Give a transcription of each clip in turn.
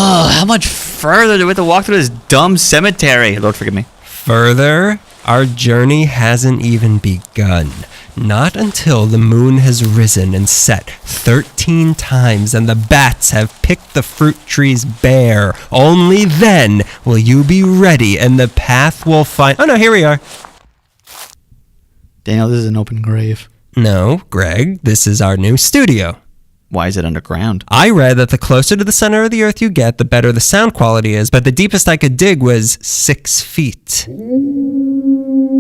Oh, how much further do we have to walk through this dumb cemetery? Lord, forgive me. Further? Our journey hasn't even begun. Not until the moon has risen and set 13 times and the bats have picked the fruit trees bare. Only then will you be ready and the path will find... Oh no, here we are. Daniel, this is an open grave. No, Greg, this is our new studio. Why is it underground? I read that the closer to the center of the earth you get, the better the sound quality is, but the deepest I could dig was 6 feet.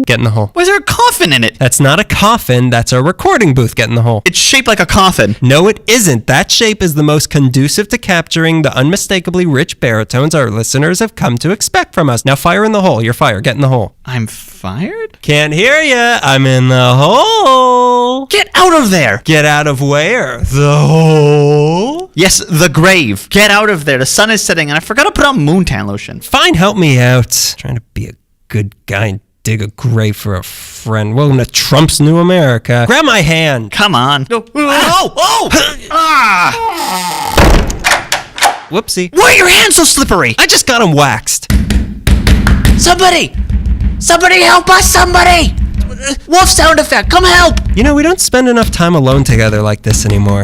Get in the hole. Why is there a coffin in it? That's not a coffin, that's a recording booth. Get in the hole. It's shaped like a coffin. No, it isn't. That shape is the most conducive to capturing the unmistakably rich baritones our listeners have come to expect from us. Now fire in the hole. You're fired. Get in the hole. I'm fired? Can't hear ya. I'm in the hole. Get out of there! Get out of where? The hole? Yes, the grave. Get out of there. The sun is setting and I forgot to put on moontan lotion. Fine, help me out. Trying to be a good guy and dig a grave for a friend. Welcome to Trump's New America. Grab my hand. Come on. No. Oh! Whoopsie. Why are your hands so slippery? I just got them waxed. Somebody! Somebody help us, somebody! Wolf sound effect, come help! You know, we don't spend enough time alone together like this anymore.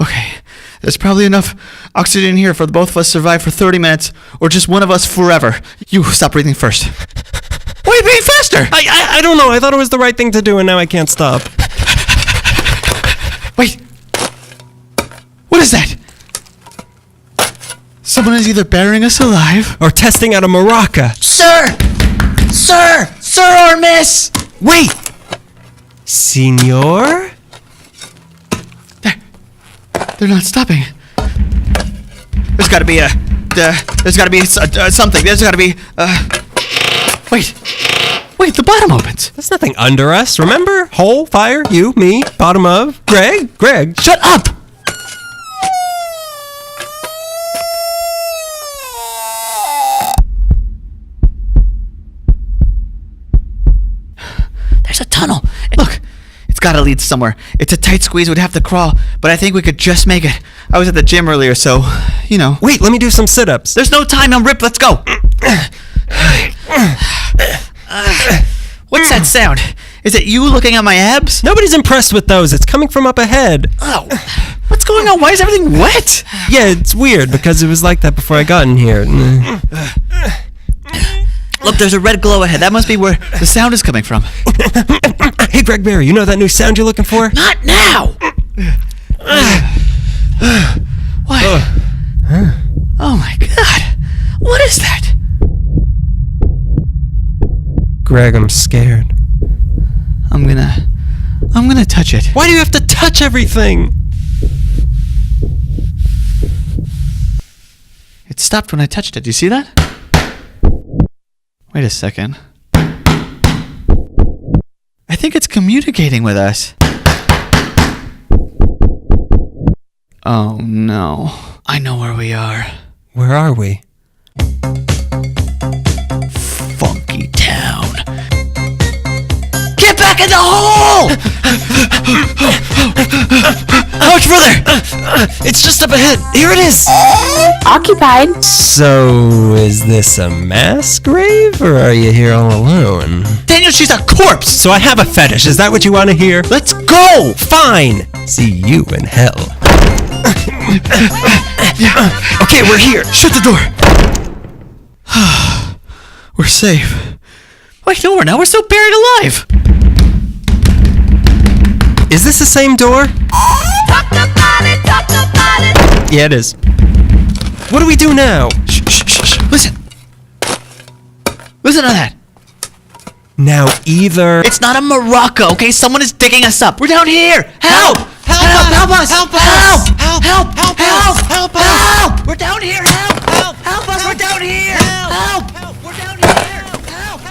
Okay. There's probably enough oxygen here for both of us to survive for 30 minutes, or just one of us forever. You stop breathing first. Why are you breathing faster? I don't know. I thought it was the right thing to do, and now I can't stop. Wait. What is that? Someone is either burying us alive Or testing out a maraca. Sir or miss! Wait! Senor? They're not stopping. There's gotta be something. There's gotta be, Wait, the bottom opens. There's nothing under us, remember? Hole, fire, you, me, bottom of, Greg. Shut up! There's a tunnel. Look, it's gotta lead somewhere. It's a tight squeeze, we'd have to crawl, but I think we could just make it. I was at the gym earlier, so, you know. Wait, let me do some sit-ups. There's no time, I'm ripped, let's go! What's that sound? Is it you looking at my abs? Nobody's impressed with those. It's coming from up ahead. Oh, what's going on? Why is everything wet? Yeah, it's weird because it was like that before I got in here. Look, there's a red glow ahead. That must be where the sound is coming from. Hey, Greg Barry, you know that new sound you're looking for? Not now! What? Oh my god. What is that? Greg, I'm scared. I'm gonna touch it. Why do you have to touch everything? It stopped when I touched it. Do you see that? Wait a second. I think it's communicating with us. Oh no. I know where we are. Where are we? Funky town. Get back in the hole! How much further? It's just up ahead. Here it is. Occupied. So, is this a mass grave, or are you here all alone? Daniel, she's a corpse! So I have a fetish. Is that what you want to hear? Let's go! Fine. See you in hell. Okay, we're here. Shut the door. We're safe. Wait, no, we're so buried alive. Is this the same door? Talk about it. Yeah, it is. What do we do now? Shh. Listen to that. Now either... It's not a maraca, okay? Someone is digging us up. We're down here. Help! Help us! Help us! Help! We're down here. Help us! We're down here. Help! We're down here. Help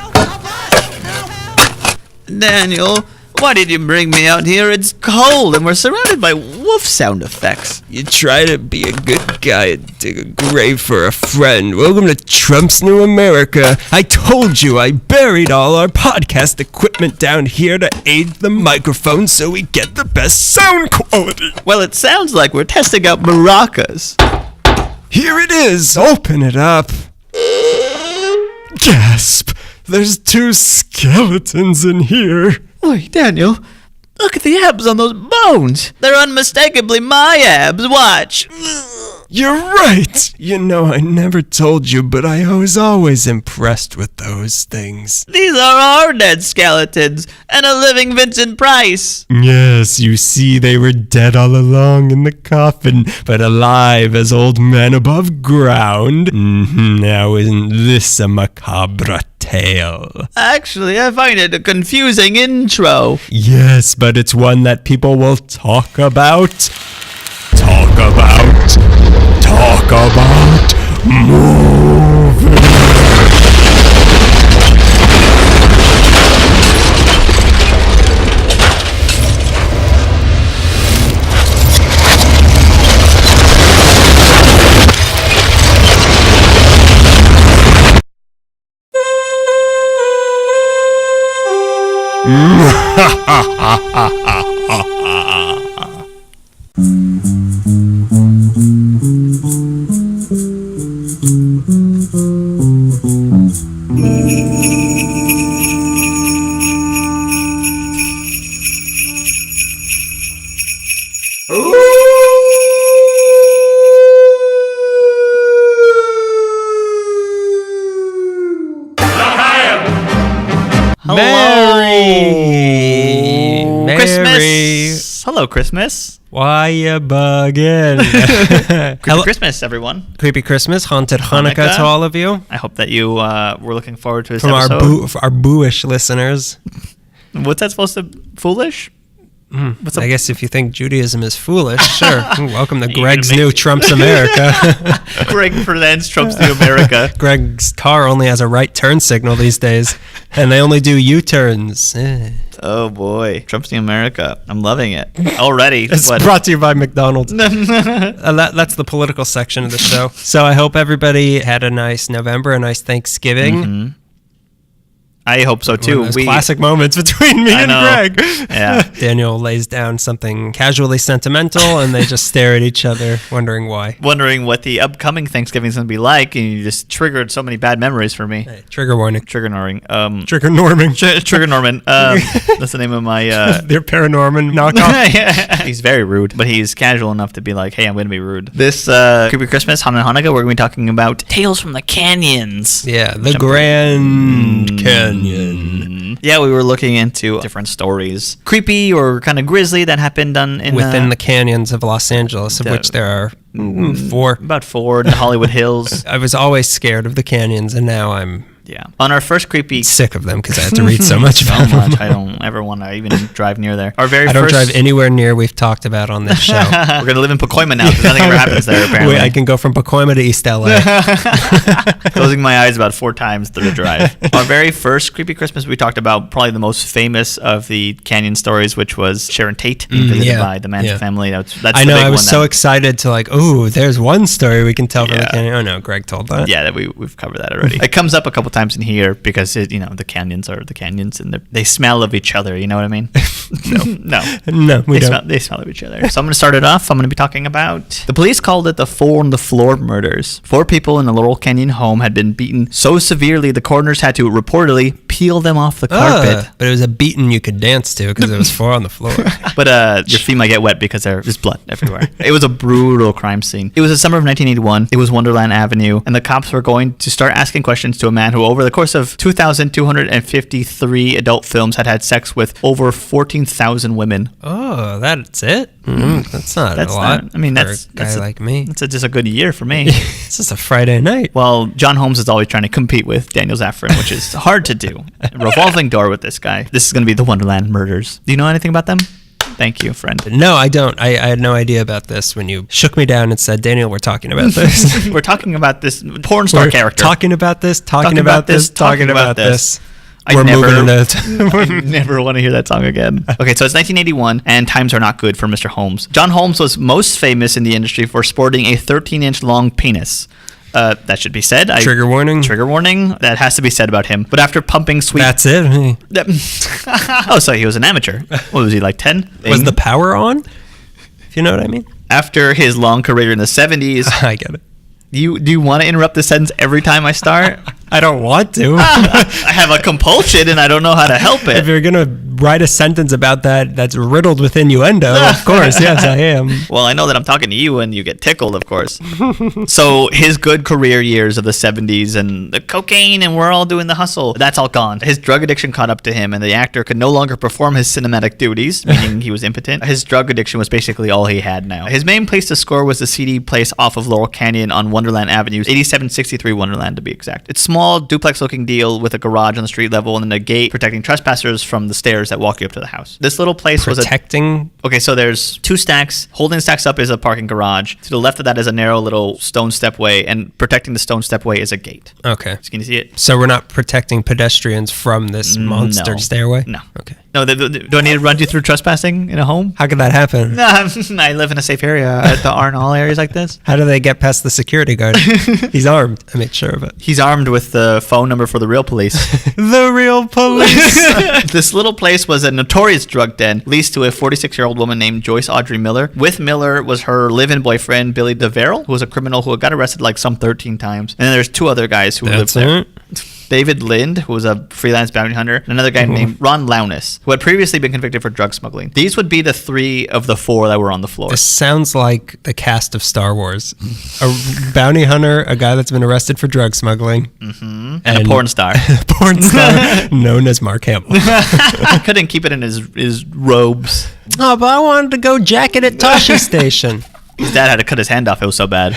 us! Daniel, why did you bring me out here? It's cold and we're surrounded by wolf sound effects. You try to be a good guy and dig a grave for a friend. Welcome to Trump's New America. I told you I buried all our podcast equipment down here to aid the microphone so we get the best sound quality. Well, it sounds like we're testing out maracas. Here it is! Open it up! Gasp! There's 2 skeletons in here! Wait, Daniel, look at the abs on those bones. They're unmistakably my abs. Watch. You're right! You know, I never told you, but I was always impressed with those things. These are our dead skeletons and a living Vincent Price. Yes, you see, they were dead all along in the coffin, but alive as old men above ground. Now isn't this a macabre tale? Actually, I find it a confusing intro. Yes, but it's one that people will talk about. Talk about movies. Merry Christmas. Hello, Christmas. Why you bugging? Creepy Christmas, everyone. Creepy Christmas, haunted Hanukkah to all of you. I hope that you were looking forward to this From episode. our booish listeners. What's that supposed to? Foolish? What's I guess if you think Judaism is foolish, sure. Welcome to You're Greg's gonna new make- Trump's America. Greg presents Trump's New America. Greg's car only has a right turn signal these days, and they only do U-turns. Oh boy, Trump's New America. I'm loving it already. It's What? brought to you by McDonald's. That's the political section of the show. So I hope everybody had a nice November, a nice Thanksgiving. I hope so too. One of those classic moments between me and know. Greg. Yeah. Daniel lays down something casually sentimental, and they just stare at each other, wondering why. Wondering what the upcoming Thanksgiving is going to be like, and you just triggered so many bad memories for me. Hey, trigger warning. Trigger Norman. Trigger Norming. Trigger Norman. That's the name of my. Their Paranorman knockoff. He's very rude, but he's casual enough to be like, "Hey, I'm going to be rude." This Creepy Christmas, Hanukkah, we're going to be talking about tales from the canyons. Yeah, the Grand Canyon. Yeah, we were looking into different stories, creepy or kind of grisly, that happened Within the canyons of Los Angeles, of which there are 4. about 4 in the Hollywood Hills. I was always scared of the canyons, and now I'm Yeah. On our first creepy... sick of them because I had to read so much about them. I don't ever want to even drive near there. Our very I don't first... drive anywhere near we've talked about on this show. We're going to live in Pacoima now because nothing ever happens there, apparently. Wait, I can go from Pacoima to East LA. Closing my eyes about 4 times through the drive. Our very first creepy Christmas, we talked about probably the most famous of the canyon stories, which was Sharon Tate being visited by the Manson family. That's I know, the big I was one so that- excited to like, oh, there's one story we can tell from the canyon. Oh no, Greg told that. Yeah, that we've covered that already. It comes up a couple times in here because the canyons are the canyons and they smell of each other. You know what I mean? No, we don't. They smell of each other. So I'm going to start it off. I'm going to be talking about the police called it the 4 on the floor murders. 4 people in a Laurel Canyon home had been beaten so severely the coroners had to reportedly peel them off the carpet. But it was a beating you could dance to because it was 4 on the floor. But your feet might get wet because there's blood everywhere. It was a brutal crime scene. It was the summer of 1981. It was Wonderland Avenue, and the cops were going to start asking questions to a man who, over the course of 2,253 adult films, had sex with over 14,000 women. Oh, that's it? That's not a lot. That's a guy like me. That's just a good year for me. It's just a Friday night. Well, John Holmes is always trying to compete with Daniel Zaffron, which is hard to do. Revolving door with this guy. This is going to be the Wonderland Murders. Do you know anything about them? Thank you, friend. No, I don't. I had no idea about this when you shook me down and said, Daniel, we're talking about this. We're talking about this porn star character. Talking about this, talking about this. I never Moving want to hear that song again. Okay, so it's 1981, and times are not good for Mr. Holmes. John Holmes was most famous in the industry for sporting a 13-inch long penis. That should be said. Trigger warning. Trigger warning. That has to be said about him. But after pumping sweet... That's it. Oh, so he was an amateur. What was he, like 10? Was the power on? If you know what I mean. After his long career in the 70s... I get it. Do you want to interrupt the sentence every time I start? I don't want to. I have a compulsion and I don't know how to help it. If you're going to write a sentence about that's riddled with innuendo, of course, yes, I am. Well, I know that I'm talking to you and you get tickled, of course. So his good career years of the 70s and the cocaine and we're all doing the hustle, that's all gone. His drug addiction caught up to him and the actor could no longer perform his cinematic duties, meaning he was impotent. His drug addiction was basically all he had now. His main place to score was the CD place off of Laurel Canyon on Wonderland Avenue, 8763 Wonderland to be exact. It's small, duplex-looking deal with a garage on the street level and then a gate protecting trespassers from the stairs that walk you up to the house. This little place protecting? Okay, so there's 2 stacks. Holding the stacks up is a parking garage. To the left of that is a narrow little stone stepway, and protecting the stone stepway is a gate. Okay. Can you see it? So we're not protecting pedestrians from this monster stairway? No. Okay. No, do I need to run you through trespassing in a home? How could that happen? I live in a safe area. There aren't all areas like this. How do they get past the security guard? He's armed. I made sure of it. He's armed with the phone number for the real police. The real police. This little place was a notorious drug den leased to a 46-year-old woman named Joyce Audrey Miller. With Miller was her live-in boyfriend, Billy DeVerrell, who was a criminal who got arrested like some 13 times. And then there's 2 other guys who lived there. David Lind, who was a freelance bounty hunter, and another guy named Ron Launis, who had previously been convicted for drug smuggling. These would be the 3 of the 4 that were on the floor. This sounds like the cast of Star Wars. A bounty hunter, a guy that's been arrested for drug smuggling, and a porn star. Porn star known as Mark Hamill. Couldn't keep it in his robes. Oh, but I wanted to go jack it at Tosche Station. His dad had to cut his hand off. It was so bad.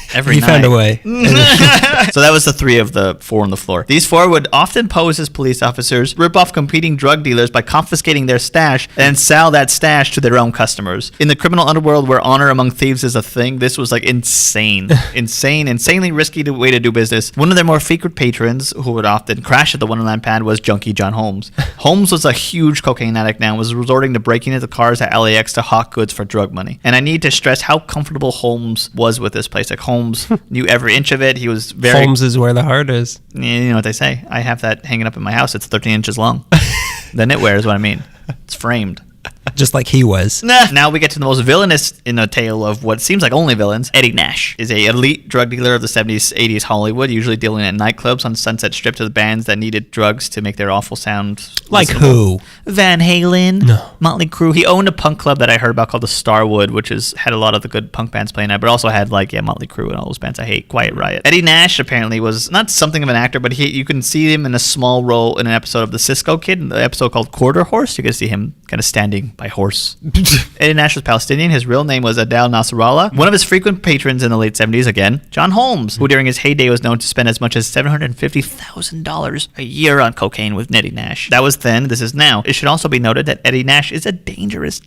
He found a way. So that was the 3 of the 4 on the floor. These 4 would often pose as police officers, rip off competing drug dealers by confiscating their stash, and sell that stash to their own customers. In the criminal underworld where honor among thieves is a thing, this was like insane. Insanely risky way to do business. One of their more frequent patrons, who would often crash at the Wonderland pad, was junkie John Holmes. Holmes was a huge cocaine addict now and was resorting to breaking into cars at LAX to hawk goods for drug money. And I need to stress how comfortable Holmes was with this place. Like Holmes knew every inch of it. He was very... Holmes is where the heart is. You know what they say. I have that hanging up in my house. It's 13 inches long. The knitwear is what I mean. It's framed. Just like he was. Now we get to the most villainous in a tale of what seems like only villains. Eddie Nash is a elite drug dealer of the 70s, 80s Hollywood, usually dealing at nightclubs on Sunset Strip to the bands that needed drugs to make their awful sound. Like listenable. who? Van Halen. No. Motley Crue. He owned a punk club that I heard about called the Starwood, which had a lot of the good punk bands playing at, but also had Motley Crue and all those bands I hate. Quiet Riot. Eddie Nash apparently was not something of an actor, but you can see him in a small role in an episode of The Cisco Kid, in the episode called Quarter Horse. You can see him kind of standing by horse. Eddie Nash was Palestinian. His real name was Adel Nasrallah. One of his frequent patrons in the late 70s, again, John Holmes, who during his heyday was known to spend as much as $750,000 a year on cocaine with Eddie Nash. That was then, this is now. It should also be noted that Eddie Nash is a dangerous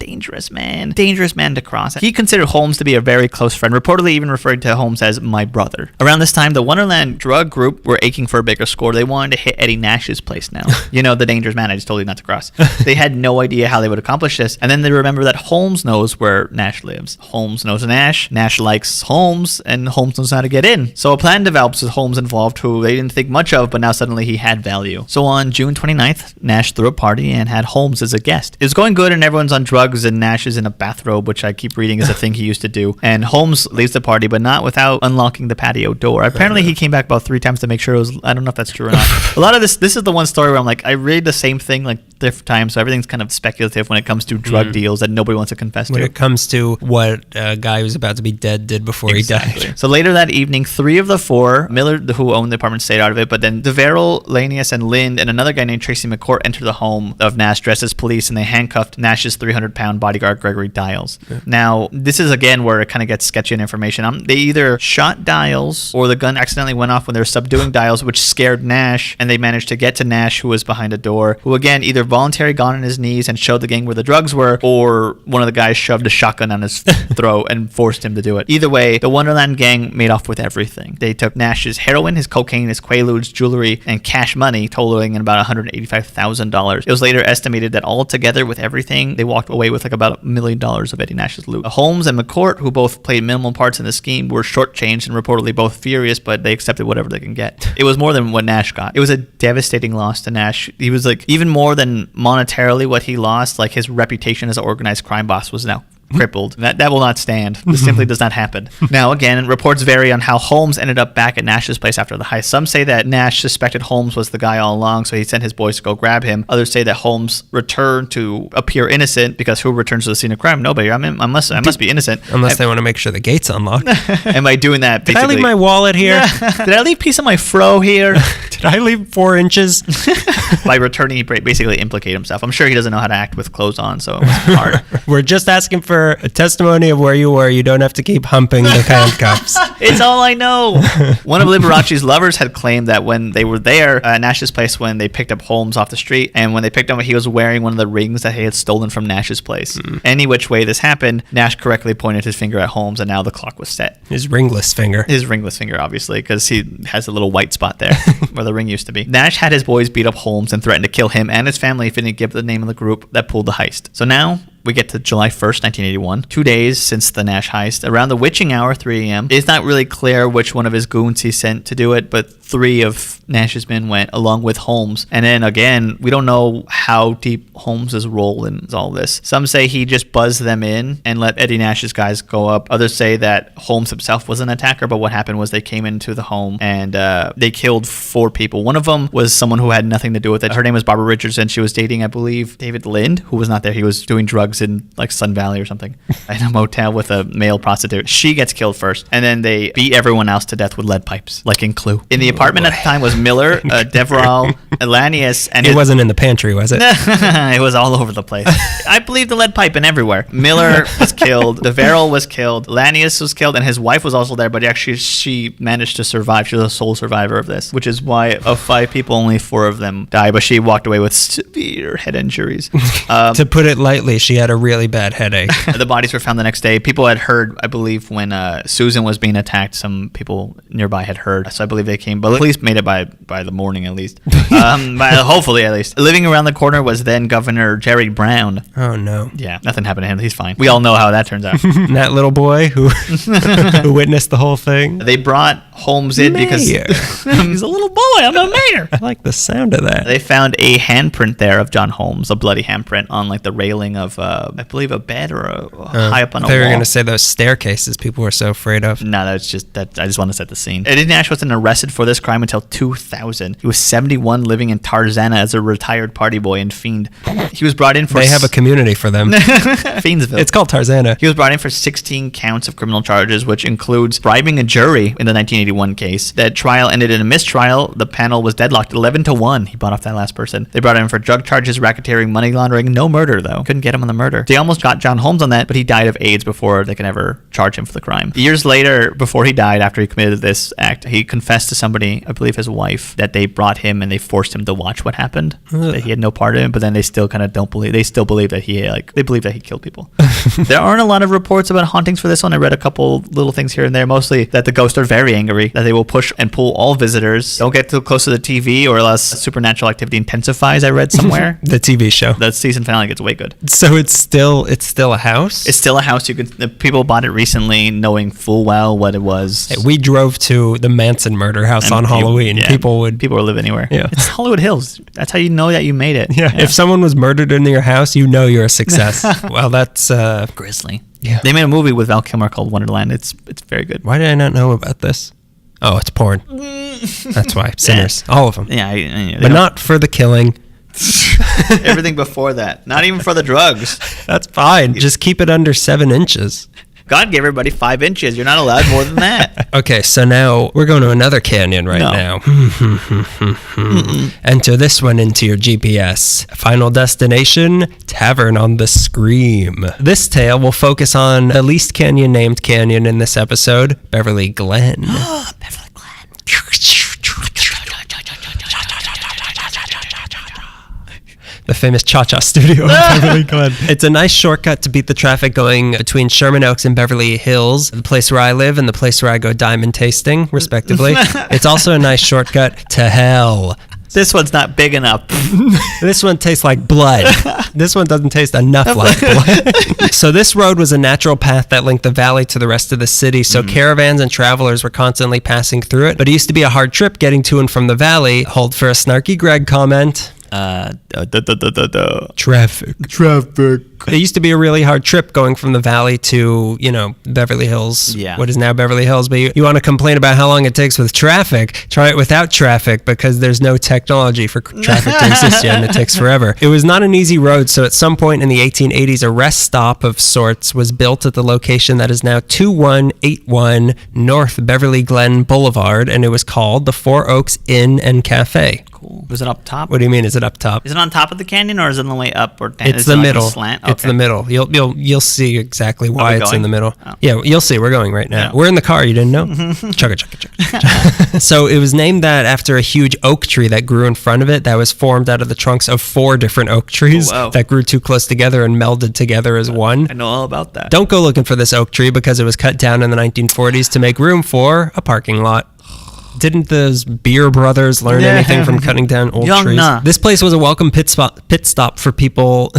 man. Dangerous man to cross. He considered Holmes to be a very close friend, reportedly even referred to Holmes as my brother. Around this time, the Wonderland drug group were aching for a bigger score. They wanted to hit Eddie Nash's place now. The dangerous man I just told you not to cross. They had no idea how they would accomplish this, and then they remember that Holmes knows where Nash lives. Holmes knows Nash. Nash likes Holmes, and Holmes knows how to get in. So a plan develops with Holmes involved, who they didn't think much of, but now suddenly he had value. So on June 29th, Nash threw a party and had Holmes as a guest. It was going good, and everyone's on drugs, and Nash is in a bathrobe, which I keep reading is a thing he used to do. And Holmes leaves the party, but not without unlocking the patio door. Apparently, he came back about 3 times to make sure it was. I don't know if that's true or not. A lot of this is the one story where I'm like, I read the same thing like different times, so everything's kind of speculative when it comes to drug deals that nobody wants to confess to. When it comes to what a guy who's about to be dead did before he died. So later that evening, 3 of the 4, Miller, who owned the apartment, stayed out of it, but then DeVerrell, Lanius, and Lind, and another guy named Tracy McCourt entered the home of Nash dressed as police, and they handcuffed Nash's 300-pound bodyguard, Gregory Dials. Yeah. Now, this is again where it kind of gets sketchy in information. They either shot Dials, or the gun accidentally went off when they were subduing Dials, which scared Nash, and they managed to get to Nash, who was behind a door, who again either voluntarily got on his knees and showed the gang where the drugs were, or one of the guys shoved a shotgun on his throat and forced him to do it. Either way, the Wonderland gang made off with everything. They took Nash's heroin, his cocaine, his quaaludes, jewelry, and cash money, totaling about $185,000. It was later estimated that all together with everything, they walked away with like about $1 million of Eddie Nash's loot. Holmes and McCourt, who both played minimal parts in the scheme, were shortchanged and reportedly both furious, but they accepted whatever they can get. It was more than what Nash got. It was a devastating loss to Nash. He was like, even more than monetarily what he lost, like his reputation as an organized crime boss was now crippled. That will not stand. This simply does not happen. Now, again, reports vary on how Holmes ended up back at Nash's place after the heist. Some say that Nash suspected Holmes was the guy all along, so he sent his boys to go grab him. Others say that Holmes returned to appear innocent, because who returns to the scene of crime? Nobody. I must be innocent. Unless they want to make sure the gate's unlocked. And by doing that, Did I leave my wallet here? Did I leave a piece of my fro here? Did I leave 4 inches? By returning, he basically implicated himself. I'm sure he doesn't know how to act with clothes on, so it was hard. We're just asking for a testimony of where you were. You don't have to keep humping the handcuffs. It's all I know. One of Liberace's lovers had claimed that when they were there at Nash's place, when they picked up Holmes off the street, and when they picked him up, he was wearing one of the rings that he had stolen from Nash's place. Any which way this happened, Nash correctly pointed his finger at Holmes, and now the clock was set. His ringless finger. His ringless finger, obviously, because he has a little white spot there where the ring used to be. Nash had his boys beat up Holmes and threatened to kill him and his family if he didn't give the name of the group that pulled the heist. So now we get to July 1st, 1981, 2 days since the Nash heist. Around the witching hour, 3 a.m. It's not really clear which one of his goons he sent to do it, but 3 of Nash's men went along with Holmes. And then again, we don't know how deep Holmes' role in all this. Some say he just buzzed them in and let Eddie Nash's guys go up. Others say that Holmes himself was an attacker, but what happened was they came into the home and they killed 4 people. One of them was someone who had nothing to do with it. Her name was Barbara Richards, and she was dating, I believe, David Lind, who was not there. He was doing drugs in like Sun Valley or something in a motel with a male prostitute. She gets killed first, and then they beat everyone else to death with lead pipes, like in Clue. In the apartment at the time was Miller, Deverell, Elanius, and it wasn't in the pantry, was it? It was all over the place. I believe the lead pipe and everywhere. Miller was killed, Deverell was killed, Elanius was killed, and his wife was also there, but actually she managed to survive. She was the sole survivor of this, which is why of 5 people, only 4 of them died, but she walked away with severe head injuries. To put it lightly, she had a really bad headache. The bodies were found the next day. People had heard, I believe, when Susan was being attacked, some people nearby had heard. So I believe they came, but the police made it by the morning at least. Hopefully at least. Living around the corner was then Governor Jerry Brown. Oh no. Yeah, nothing happened to him. He's fine. We all know how that turns out. And that little boy who witnessed the whole thing. They brought Holmes in because he's a little boy. I'm a mayor. I like the sound of that. They found a handprint there of John Holmes, a bloody handprint on like the railing of I believe a bed or high up on a wall. They were going to say those staircases people were so afraid of. No, that's just that. I just want to set the scene. Eddie Nash wasn't arrested for this crime until 2000. He was 71, living in Tarzana as a retired party boy and fiend. He was brought in for. They have a community for them. Fiendsville. It's called Tarzana. He was brought in for 16 counts of criminal charges, which includes bribing a jury in the 1981 case. That trial ended in a mistrial. The panel was deadlocked 11-1. He bought off that last person. They brought him in for drug charges, racketeering, money laundering. No murder though. Couldn't get him on the murder. They almost got John Holmes on that, but he died of AIDS before they could ever charge him for the crime. Years later, before he died, after he committed this act, he confessed to somebody, I believe his wife, that they brought him and they forced him to watch what happened. That he had no part in it, but then they still kind of don't believe. They still believe that they believe that he killed people. There aren't a lot of reports about hauntings for this one. I read a couple little things here and there, mostly that the ghosts are very angry, that they will push and pull all visitors. Don't get too close to the TV or else supernatural activity intensifies, I read somewhere. The TV show. The season finale gets way good. So it's still a house? It's still a house. The people bought it recently knowing full well what it was. Hey, we drove to the Manson murder house on Halloween. Yeah, people would live anywhere. Yeah. It's Hollywood Hills. That's how you know that you made it. Yeah. If someone was murdered in your house, you know you're a success. Well, that's grisly. Yeah. They made a movie with Val Kilmer called Wonderland. It's very good. Why did I not know about this? Oh, it's porn. That's why. Sinners. All of them. Yeah. But not for the killing. Everything before that. Not even for the drugs. That's fine. Just keep it under 7 inches. God gave everybody 5 inches. You're not allowed more than that. Okay, so now we're going to another canyon now. Enter this one into your GPS. Final destination, Tavern on the Scream. This tale will focus on the least canyon named canyon in this episode, Beverly Glen. Beverly Glen. The famous Cha-Cha studio in Beverly Glen. It's a nice shortcut to beat the traffic going between Sherman Oaks and Beverly Hills, the place where I live and the place where I go diamond tasting, respectively. It's also a nice shortcut to hell. This one's not big enough. This one tastes like blood. This one doesn't taste enough like blood. So this road was a natural path that linked the valley to the rest of the city, so caravans and travelers were constantly passing through it. But it used to be a hard trip getting to and from the valley. Hold for a snarky Greg comment. Traffic. It used to be a really hard trip going from the valley to, Beverly Hills. Yeah. What is now Beverly Hills. But you want to complain about how long it takes with traffic. Try it without traffic because there's no technology for traffic to exist yet and it takes forever. It was not an easy road. So at some point in the 1880s, a rest stop of sorts was built at the location that is now 2181 North Beverly Glen Boulevard. And it was called the Four Oaks Inn and Cafe. Cool. Was it up top? What do you mean? Is it up top? Is it on top of the canyon or is it on the way up or down? It's the middle. Slant? Okay. It's the middle. You'll see exactly why it's in the middle. Oh. Yeah, you'll see. We're going right now. Yeah. We're in the car. You didn't know? Chugga. So it was named that after a huge oak tree that grew in front of it that was formed out of the trunks of 4 different oak trees that grew too close together and melded together as one. I know all about that. Don't go looking for this oak tree because it was cut down in the 1940s to make room for a parking lot. Didn't those Beer brothers learn anything from cutting down old trees? Nah. This place was a welcome pit stop for people.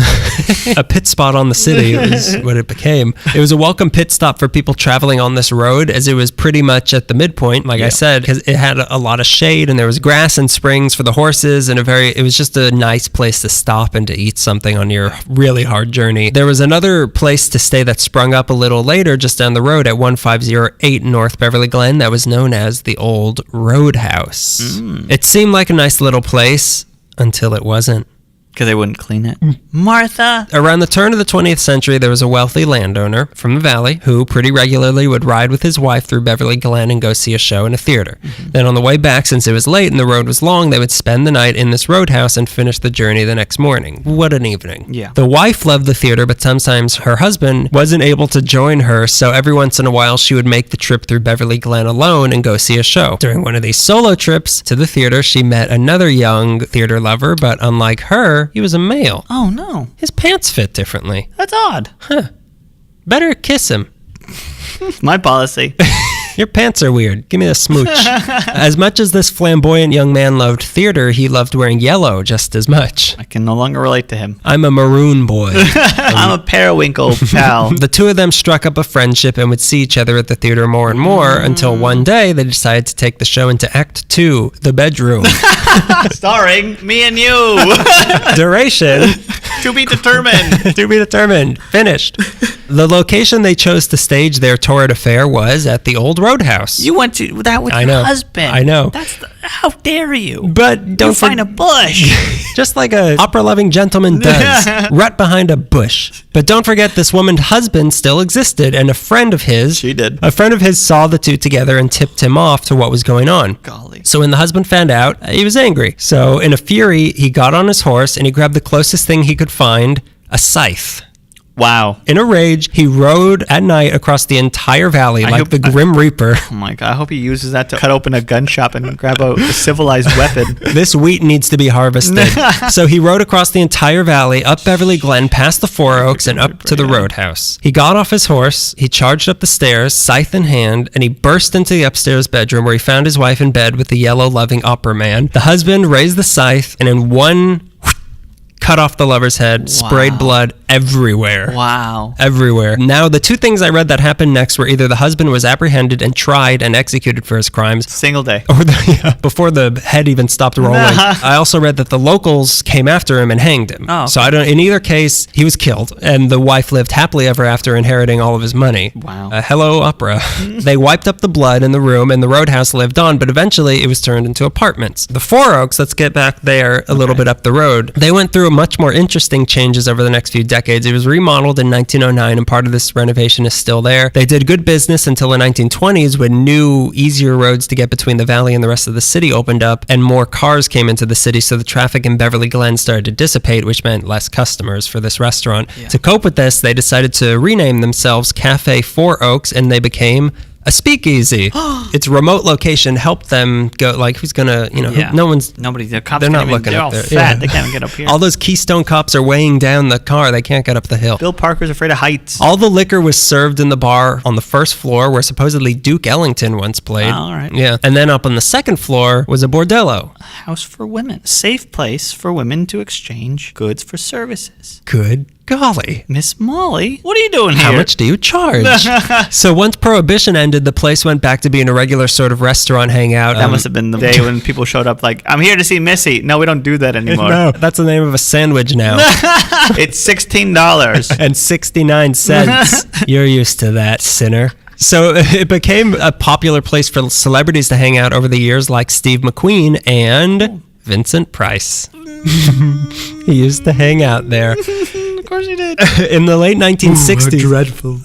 A pit spot on the city is what it became. It was a welcome pit stop for people traveling on this road as it was pretty much at the midpoint, like I said, because it had a lot of shade and there was grass and springs for the horses and it was just a nice place to stop and to eat something on your really hard journey. There was another place to stay that sprung up a little later just down the road at 1508 North Beverly Glen that was known as the Old Roadhouse. It seemed like a nice little place until it wasn't. Because they wouldn't clean it. Martha! Around the turn of the 20th century, there was a wealthy landowner from the valley who pretty regularly would ride with his wife through Beverly Glen and go see a show in a theater. Then on the way back, since it was late and the road was long, they would spend the night in this roadhouse and finish the journey the next morning. What an evening. Yeah. The wife loved the theater, but sometimes her husband wasn't able to join her, so every once in a while she would make the trip through Beverly Glen alone and go see a show. During one of these solo trips to the theater, she met another young theater lover, but unlike her, he was a male. Oh, no. His pants fit differently. That's odd. Huh. Better kiss him. My policy. Your pants are weird. Give me a smooch. As much as this flamboyant young man loved theater, he loved wearing yellow just as much. I can no longer relate to him. I'm a maroon boy. I'm a periwinkle pal. The two of them struck up a friendship and would see each other at the theater more and more until one day they decided to take the show into Act 2, the bedroom. Starring me and you. Duration. To be determined. To be determined. Finished. The location they chose to stage their torrid affair was at the Old Roadhouse. You went to that with your husband. I know. How dare you? But don't find a bush. Just like a opera-loving gentleman does. Right behind a bush. But don't forget this woman's husband still existed, and a friend of his... She did. A friend of his saw the two together and tipped him off to what was going on. Golly. So when the husband found out, he was angry. So in a fury, he got on his horse and he grabbed the closest thing he could find, a scythe. Wow. In a rage, he rode at night across the entire valley like the Grim Reaper. Oh my God, I hope he uses that to cut open a gun shop and grab a civilized weapon. This wheat needs to be harvested. So he rode across the entire valley, up Beverly Glen, past the Four Oaks, and up to the roadhouse. He got off his horse, he charged up the stairs, scythe in hand, and he burst into the upstairs bedroom where he found his wife in bed with the yellow-loving opera man. The husband raised the scythe, and in one... cut off the lover's head, sprayed blood everywhere. Wow. Everywhere. Now, the two things I read that happened next were either the husband was apprehended and tried and executed for his crimes. Single day. Or before the head even stopped rolling. I also read that the locals came after him and hanged him. Oh. So in either case, he was killed, and the wife lived happily ever after, inheriting all of his money. Wow. Hello, opera. They wiped up the blood in the room, and the roadhouse lived on, but eventually it was turned into apartments. The Four Oaks, let's get back there a little bit up the road. They went through much more interesting changes over the next few decades. It was remodeled in 1909, and part of this renovation is still there. They did good business until the 1920s when new, easier roads to get between the valley and the rest of the city opened up, and more cars came into the city, so the traffic in Beverly Glen started to dissipate, which meant less customers for this restaurant. Yeah. To cope with this, they decided to rename themselves Cafe Four Oaks, and they became a speakeasy. Its remote location helped them go, like, who's gonna, the cops, they're not looking they're up all there. fat. Yeah. They can't get up here. All those Keystone cops are weighing down the car. They can't get up the hill. Bill Parker's afraid of heights. All the liquor was served in the bar on the first floor where supposedly Duke Ellington once played. All right. Yeah. And then up on the second floor was a bordello. A house for women. A safe place for women to exchange goods for services. Good Golly. Miss Molly, what are you doing here? How much do you charge? So once Prohibition ended, the place went back to being a regular sort of restaurant hangout. That must have been the day when people showed up like, I'm here to see Missy. No, we don't do that anymore. No, that's the name of a sandwich now. It's $16. And 69 cents. You're used to that, sinner. So it became a popular place for celebrities to hang out over the years, like Steve McQueen and Vincent Price. He used to hang out there. Of course he did. In the late 1960s. Ooh, dreadful.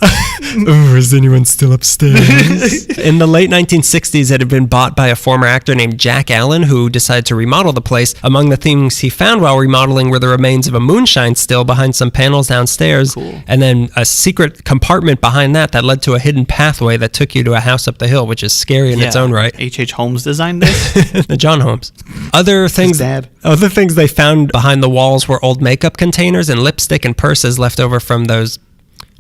Oh, is anyone still upstairs? In the late 1960s, it had been bought by a former actor named Jack Allen, who decided to remodel the place. Among the things he found while remodeling were the remains of a moonshine still behind some panels downstairs. Cool. And then a secret compartment behind that led to a hidden pathway that took you to a house up the hill, which is scary in its own right. H.H. Holmes designed this? John Holmes. Other things they found behind the walls were old makeup containers and lipstick and purses left over from those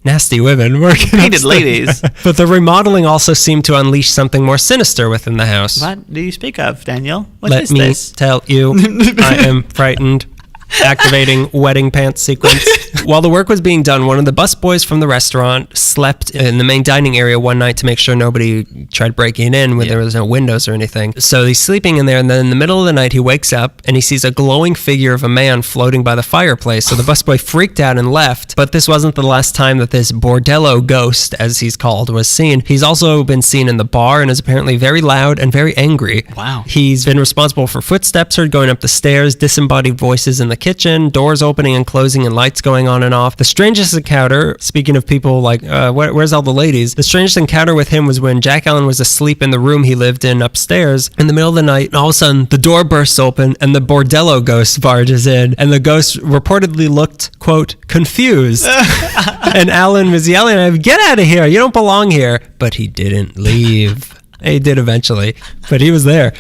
nasty women working Painted upstairs. ladies. But the remodeling also seemed to unleash something more sinister within the house. What do you speak of, Daniel? What Let is me this? tell you, I am frightened. Activating wedding pants sequence. While the work was being done, one of the busboys from the restaurant slept in the main dining area one night to make sure nobody tried breaking in when there was no windows or anything. So he's sleeping in there, and then in the middle of the night, he wakes up and he sees a glowing figure of a man floating by the fireplace. So the busboy freaked out and left. But this wasn't the last time that this bordello ghost, as he's called, was seen. He's also been seen in the bar and is apparently very loud and very angry. Wow. He's been responsible for footsteps heard going up the stairs, disembodied voices in the kitchen, doors opening and closing, and lights going on and off. The strangest encounter, speaking of people like, where's all the ladies? The strangest encounter with him was when Jack Allen was asleep in the room he lived in upstairs in the middle of the night, and all of a sudden the door bursts open and the bordello ghost barges in, and the ghost reportedly looked, quote, confused. And Allen was yelling at him, get out of here, you don't belong here. But he didn't leave. He did eventually, but he was there.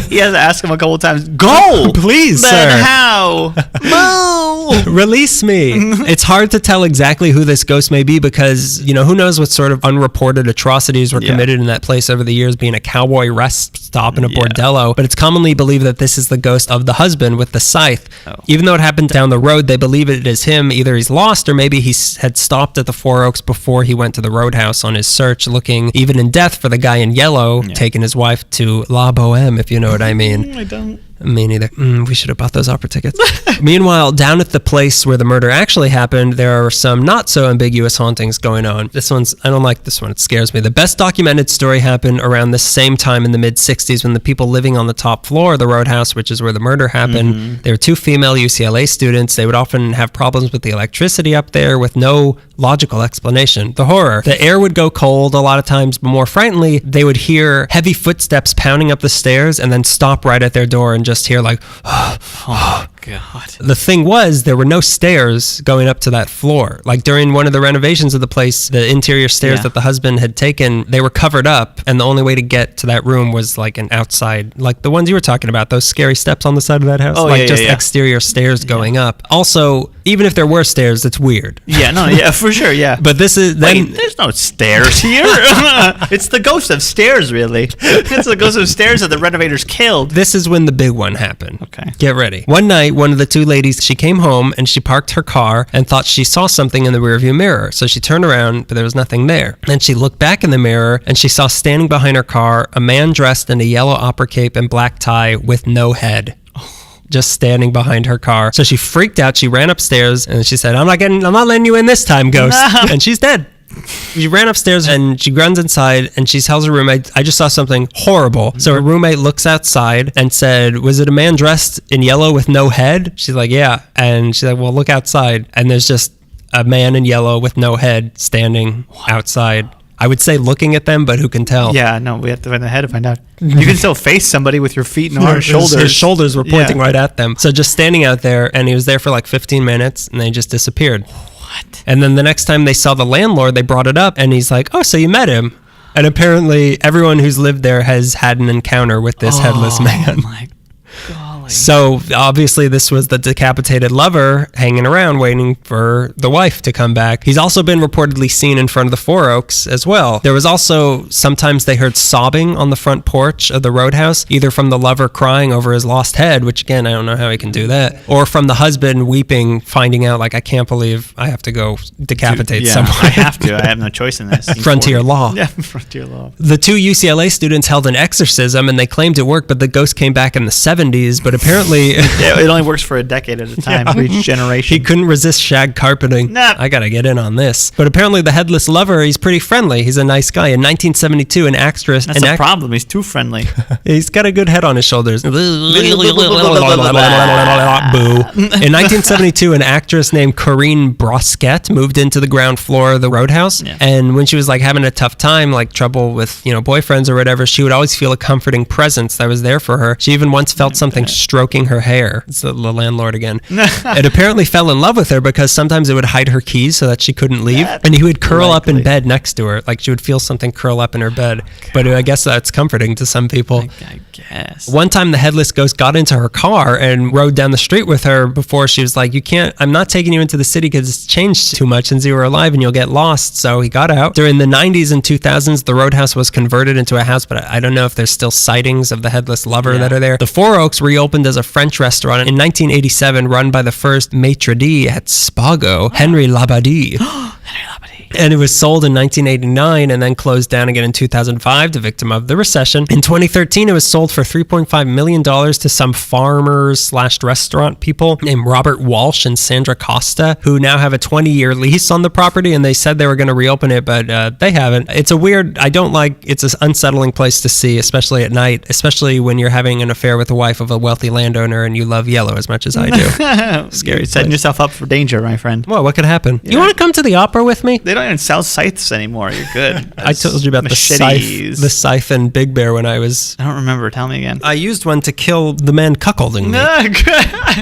He has to ask him a couple times, go! Please, then sir. How? Moo! Release me. It's hard to tell exactly who this ghost may be because, who knows what sort of unreported atrocities were committed in that place over the years, being a cowboy rest stop and a bordello. But it's commonly believed that this is the ghost of the husband with the scythe. Oh. Even though it happened down the road, they believe it is him. Either he's lost or maybe he had stopped at the Four Oaks before he went to the roadhouse on his search, looking even in death for the guy in yellow, taking his wife to La Boheme, if you know what I mean. I don't. Me neither. We should have bought those opera tickets. Meanwhile, down at the place where the murder actually happened, there are some not so ambiguous hauntings going on. I don't like this one. It scares me. The best documented story happened around the same time in the mid-60s when the people living on the top floor of the roadhouse, which is where the murder happened, they were two female UCLA students. They would often have problems with the electricity up there with no logical explanation. The horror. The air would go cold a lot of times, but more frighteningly, they would hear heavy footsteps pounding up the stairs and then stop right at their door and just hear like, oh God. The thing was, there were no stairs going up to that floor. Like during one of the renovations of the place, the interior stairs that the husband had taken, they were covered up, and the only way to get to that room was like an outside, like the ones you were talking about, those scary steps on the side of that house, exterior stairs going up. Also, even if there were stairs, it's weird. For sure, But this is there's no stairs here. It's the ghost of stairs, really. It's the ghost of stairs that the renovators killed. This is when the big one happened. Okay. Get ready. One night, one of the two ladies, she came home and she parked her car and thought she saw something in the rearview mirror. So she turned around, but there was nothing there. Then she looked back in the mirror and she saw standing behind her car a man dressed in a yellow opera cape and black tie with no head. Just standing behind her car. So she freaked out. She ran upstairs and she said, I'm not letting you in this time, ghost. And she's dead. She ran upstairs and she runs inside and she tells her roommate, I just saw something horrible. So her roommate looks outside and said, was it a man dressed in yellow with no head? She's like, yeah. And she's like, well, look outside. And there's just a man in yellow with no head standing outside. I would say looking at them, but who can tell? Yeah, no, we have to find ahead to find out. You can still face somebody with your feet and arms, shoulders. His shoulders were pointing right at them. So just standing out there, and he was there for like 15 minutes, and they just disappeared. What? And then the next time they saw the landlord, they brought it up, and he's like, oh, so you met him? And apparently everyone who's lived there has had an encounter with this headless man. Oh, my golly. So obviously this was the decapitated lover hanging around waiting for the wife to come back. He's also been reportedly seen in front of the Four Oaks as well. There was also sometimes they heard sobbing on the front porch of the roadhouse, either from the lover crying over his lost head, which again, I don't know how he can do that, or from the husband weeping, finding out like, I can't believe I have to go decapitate someone. I have to. I have no choice in this. Frontier law. Yeah, frontier law. The two UCLA students held an exorcism and they claimed it worked, but the ghost came back in the 70s, but apparently it only works for a decade at a time for each generation. He couldn't resist shag carpeting. Nah. I gotta get in on this. But apparently the headless lover, he's pretty friendly. He's a nice guy. In 1972, an actress... That's a problem. He's too friendly. He's got a good head on his shoulders. Boo. In 1972, an actress named Corinne Brosquette moved into the ground floor of the Roadhouse. Yeah. And when she was like having a tough time, like trouble with, boyfriends or whatever, she would always feel a comforting presence that was there for her. She even once felt something stroking her hair. It's the landlord again. It apparently fell in love with her because sometimes it would hide her keys so that she couldn't leave. And he would curl up in bed next to her. Like she would feel something curl up in her bed. But I guess that's comforting to some people. I guess. One time the headless ghost got into her car and rode down the street with her before she was like, I'm not taking you into the city because it's changed too much since you were alive and you'll get lost. So he got out. During the 90s and 2000s, the Roadhouse was converted into a house, but I don't know if there's still sightings of the headless lover that are there. The Four Oaks reopened as a French restaurant in 1987, run by the first maitre d' at Spago, Henry Labadie. And it was sold in 1989 and then closed down again in 2005, the victim of the recession. In 2013, it was sold for $3.5 million to some farmers/restaurant people named Robert Walsh and Sandra Costa, who now have a 20-year lease on the property, and they said they were going to reopen it, but they haven't. It's it's an unsettling place to see, especially at night, especially when you're having an affair with the wife of a wealthy landowner and you love yellow as much as I do. Scary. You're setting yourself up for danger, my friend. What could happen? You want to come to the opera with me? They don't even sell scythes anymore. You're good. I told you about the scythe in Big Bear when I was... I don't remember. Tell me again. I used one to kill the man cuckolding me.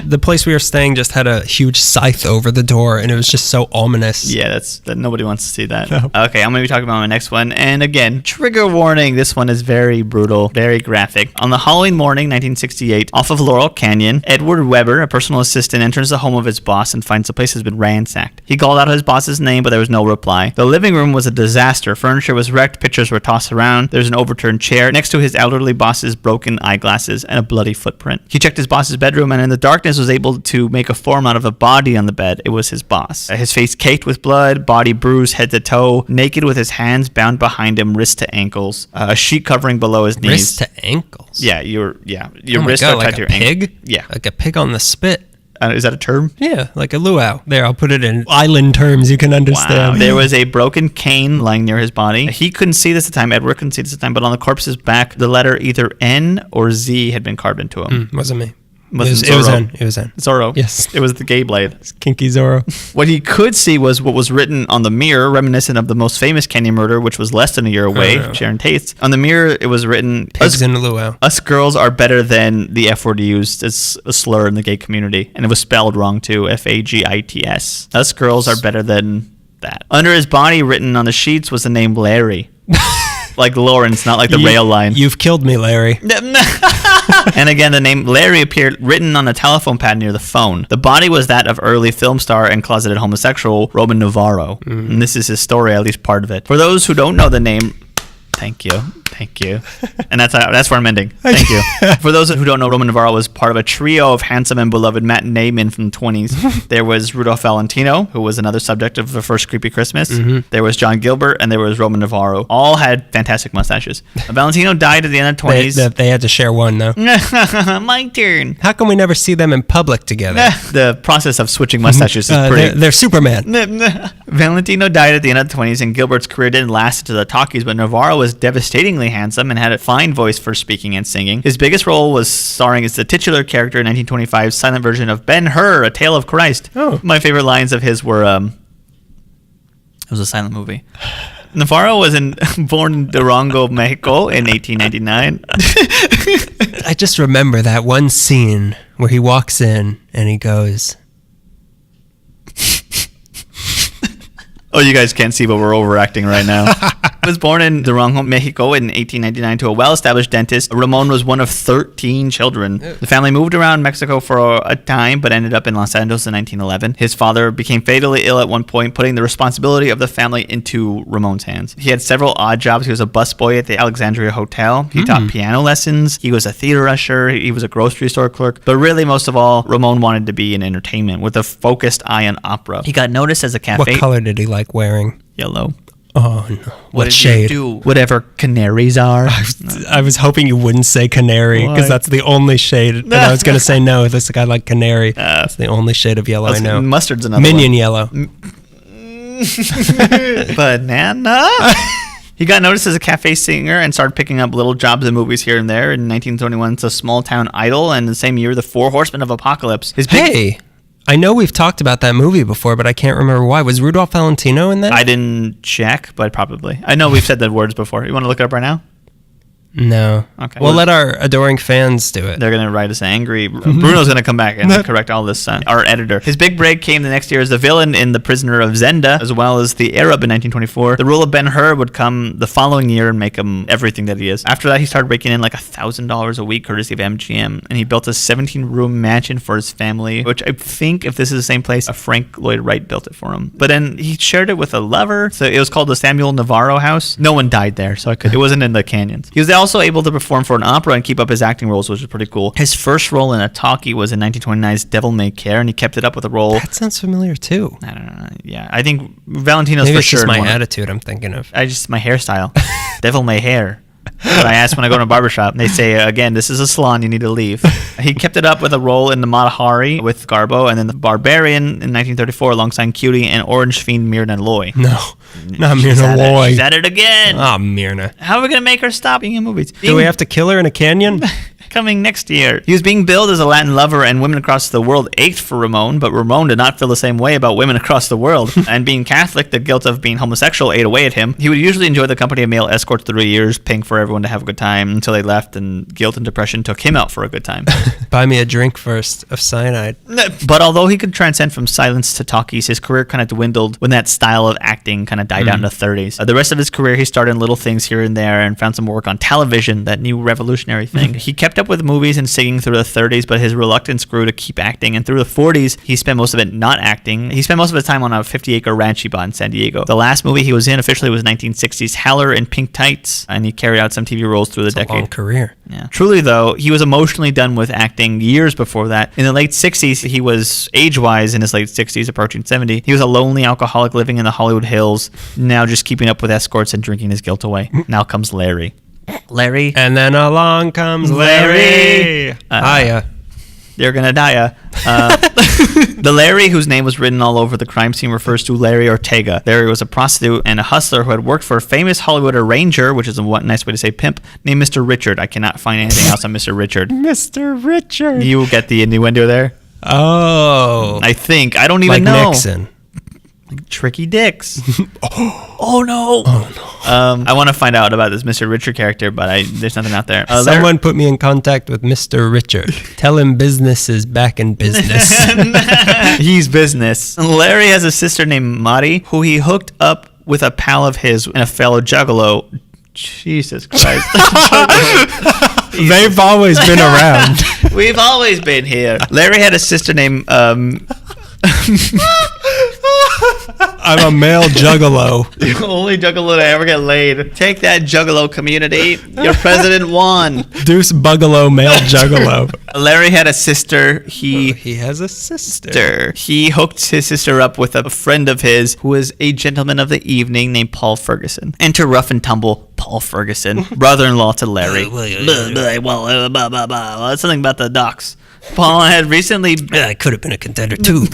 The place we were staying just had a huge scythe over the door, and it was just so ominous. Yeah, that nobody wants to see that. No. Okay, I'm going to be talking about my next one. And again, trigger warning. This one is very brutal, very graphic. On the Halloween morning, 1968, off of Laurel Canyon, Edward Weber, a personal assistant, enters the home of his boss and finds the place has been ransacked. He called out his boss's name, but there was no reply. The living room was a disaster. Furniture was wrecked, pictures were tossed around. There's an overturned chair next to his elderly boss's broken eyeglasses and a bloody footprint. He checked his boss's bedroom and in the darkness was able to make a form out of a body on the bed. It was his boss. His face caked with blood, body bruised head to toe, naked with his hands bound behind him, wrist to ankles, a sheet covering below his knees. Wrist to ankles? Yeah, your wrists are tied to your ankle. Like a pig? Yeah. Like a pig on the spit. Is that a term? Yeah, like a luau. There, I'll put it in island terms you can understand. Wow. There was a broken cane lying near his body. He couldn't see this at the time. Edward couldn't see this at the time, but on the corpse's back, the letter either N or Z had been carved into him. Wasn't me. It was N. Zorro. Yes. It was the gay blade. It's kinky Zorro. What he could see was what was written on the mirror, reminiscent of the most famous Canyon murder, which was less than a year away, Sharon Tate's. On the mirror, it was written, pigs in a luau. Us girls are better than the F word used as a slur in the gay community. And it was spelled wrong too, Fagits. Us girls are better than that. Under his body, written on the sheets, was the name Larry. Like Lawrence, not like the rail line. You've killed me, Larry. And again, the name Larry appeared written on a telephone pad near the phone. The body was that of early film star and closeted homosexual Ramon Navarro. And this is his story, at least part of it. For those who don't know the name, thank you. And that's where I'm ending. Thank you. For those who don't know, Ramon Navarro was part of a trio of handsome and beloved matinee men from the 20s. There was Rudolph Valentino, who was another subject of the first Creepy Christmas. There was John Gilbert, and there was Ramon Navarro. All had fantastic mustaches. Valentino died at the end of the 20s. They had to share one, though. My turn. How come we never see them in public together? The process of switching mustaches is pretty... They're Superman. Valentino died at the end of the 20s, and Gilbert's career didn't last to the talkies, but Navarro was devastatingly handsome and had a fine voice for speaking and singing. His biggest role was starring as the titular character in 1925's silent version of Ben-Hur, A Tale of Christ. My favorite lines of his were, it was a silent movie. Navarro was born in Durango, Mexico in 1899. I just remember that one scene where he walks in and he goes... Oh, you guys can't see, but we're overacting right now. Was born in Durango, Mexico in 1899 to a well-established dentist. Ramon was one of 13 children. The family moved around Mexico for a time, but ended up in Los Angeles in 1911. His father became fatally ill at one point, putting the responsibility of the family into Ramon's hands. He had several odd jobs. He was a busboy at the Alexandria Hotel. He taught piano lessons. He was a theater usher. He was a grocery store clerk. But really, most of all, Ramon wanted to be in entertainment with a focused eye on opera. He got noticed as a cafe. What color did he like wearing? Yellow. Oh, no. What did shade? you do? Whatever canaries are. I was hoping you wouldn't say canary because that's the only shade. And I was going to say no. This guy like canary. That's the only shade of yellow I know. Mustard's another Minion one. yellow. Banana? He got noticed as a cafe singer and started picking up little jobs in movies here and there. In 1921, it's a small town idol, and the same year, The Four Horsemen of Apocalypse. Hey, I know we've talked about that movie before, but I can't remember why. Was Rudolph Valentino in that? I didn't check, but probably. I know we've said the words before. You want to look it up right now? No. Okay. We'll let our adoring fans do it. They're going to write us angry. Bruno's going to come back and correct all this. Our editor. His big break came the next year as the villain in The Prisoner of Zenda, as well as the Arab in 1924. The role of Ben-Hur would come the following year and make him everything that he is. After that, he started raking in like $1,000 a week, courtesy of MGM, and he built a 17-room mansion for his family, which I think, if this is the same place, Frank Lloyd Wright built it for him. But then he shared it with a lover, so it was called the Samuel Navarro House. No one died there, so it wasn't in the canyons. He was also able to perform for an opera and keep up his acting roles, which was pretty cool. His first role in a talkie was in 1929's Devil May Care, and he kept it up with a role. That sounds familiar too. I don't know. Yeah, I think Valentino's Maybe for it's sure. just my attitude I'm thinking of. My hairstyle. Devil May Hair. But I ask when I go to a barbershop, and they say, again, this is a salon, you need to leave. He kept it up with a role in the Mata Hari with Garbo, and then the Barbarian in 1934 alongside Cutie and Orange Fiend Myrna Loy. No, not Myrna Loy. She's at it again. Oh, Myrna. How are we going to make her stop being in movies? Do we have to kill her in a canyon? Coming next year. He was being billed as a Latin lover, and women across the world ached for Ramon, but Ramon did not feel the same way about women across the world. And being Catholic, the guilt of being homosexual ate away at him. He would usually enjoy the company of male escorts through the years, paying for everyone to have a good time until they left, and guilt and depression took him out for a good time. Buy me a drink first of cyanide. But although he could transcend from silence to talkies, his career kind of dwindled when that style of acting kind of died out in the 30s. The rest of his career, he started in little things here and there and found some work on television, that new revolutionary thing. He kept up with movies and singing through the 30s, but his reluctance grew to keep acting, and through the 40s, he spent most of it not acting. He spent most of his time on a 50-acre ranch he bought in San Diego. The last movie he was in officially was 1960's Howler in Pink Tights, and he carried out some TV roles through the decade. A long career. Yeah. Truly, though, he was emotionally done with acting years before that. In the late 60s, he was, age-wise, in his late 60s, approaching 70. He was a lonely alcoholic living in the Hollywood Hills, now just keeping up with escorts and drinking his guilt away. Now comes Larry. Larry. And then along comes Larry. Hiya. You're gonna die. The Larry, whose name was written all over the crime scene, refers to Larry Ortega. Larry was a prostitute and a hustler who had worked for a famous Hollywood arranger, which is a nice way to say pimp, named Mr. Richard. I cannot find anything else on Mr. Richard. Mr. Richard. You get the innuendo there? Oh. I think. I don't even like know. Nixon. Tricky dicks. Oh no. I want to find out about this Mr. Richard character, but there's nothing out there. Someone put me in contact with Mr. Richard. Tell him business is back in business. He's business. Larry has a sister named Mari, who he hooked up with a pal of his and a fellow juggalo. Jesus Christ. They've always been around. We've always been here. Larry had a sister named I'm a male juggalo. The only juggalo to ever get laid. Take that, juggalo community. Your president won. Deuce Buggalo, male juggalo. Larry had a sister. He has a sister. He hooked his sister up with a friend of his who was a gentleman of the evening named Paul Ferguson. Enter rough and tumble Paul Ferguson, brother-in-law to Larry. Well, something about the docks. Paul had recently... I could have been a contender too.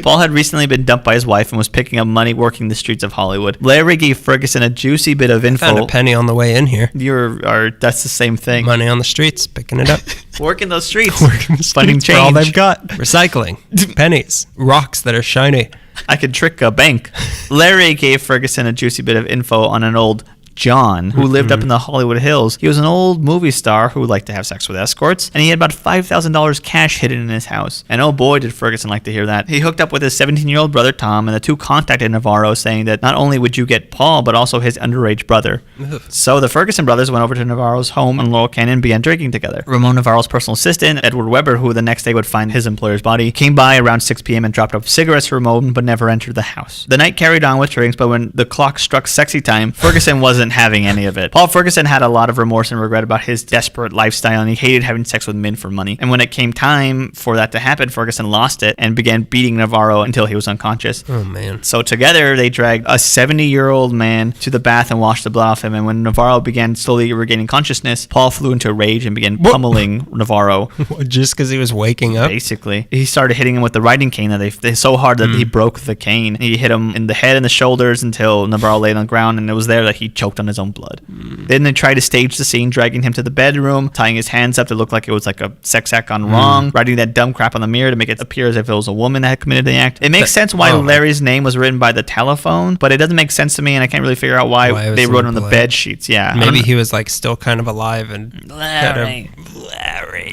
Paul had recently been dumped by his wife and was picking up money working the streets of Hollywood. Larry gave Ferguson a juicy bit of info. Found a penny on the way in here. That's the same thing. Money on the streets, picking it up. Working those streets. Working the streets Finding for all change. they've got. Recycling. Pennies. Rocks that are shiny. I could trick a bank. Larry gave Ferguson a juicy bit of info on an old John, who lived up in the Hollywood Hills. He was an old movie star who liked to have sex with escorts, and he had about $5,000 cash hidden in his house. And oh boy, did Ferguson like to hear that. He hooked up with his 17-year-old brother Tom, and the two contacted Navarro, saying that not only would you get Paul, but also his underage brother. So the Ferguson brothers went over to Navarro's home in Laurel Canyon and began drinking together. Ramon Navarro's personal assistant, Edward Weber, who the next day would find his employer's body, came by around 6 p.m. and dropped off cigarettes for Ramon, but never entered the house. The night carried on with drinks, but when the clock struck sexy time, Ferguson wasn't having any of it. Paul Ferguson had a lot of remorse and regret about his desperate lifestyle, and he hated having sex with men for money. And when it came time for that to happen, Ferguson lost it and began beating Navarro until he was unconscious. Oh, man. So together, they dragged a 70-year-old man to the bath and washed the blood off him. And when Navarro began slowly regaining consciousness, Paul flew into a rage and began pummeling Navarro. Just because he was waking up? Basically. He started hitting him with the riding cane that they so hard that he broke the cane. He hit him in the head and the shoulders until Navarro laid on the ground, and it was there that he choked on his own blood. Then they tried to stage the scene, dragging him to the bedroom, tying his hands up to look like it was like a sex act gone wrong, writing that dumb crap on the mirror to make it appear as if it was a woman that had committed the act. It makes sense why Larry's name was written by the telephone, but it doesn't make sense to me, and I can't really figure out why they wrote it on the bed sheets. Yeah, maybe he was like still kind of alive and Larry.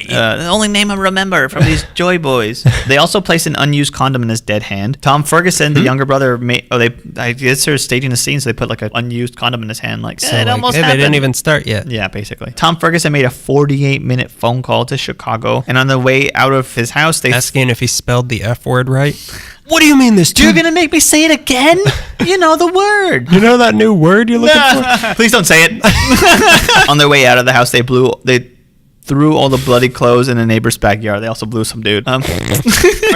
The only name I remember from these Joy Boys. They also placed an unused condom in his dead hand. Tom Ferguson, the younger brother, I guess they're staging the scene, so they put like an unused condom in his hand. Like, it almost happened. They didn't even start yet. Yeah, basically. Tom Ferguson made a 48-minute phone call to Chicago, and on the way out of his house, they asking if he spelled the F word right. What do you mean this? You're gonna make me say it again? You know the word. You know that new word you're looking for? Please don't say it. On their way out of the house, they threw all the bloody clothes in a neighbor's backyard. They also blew some dude. Do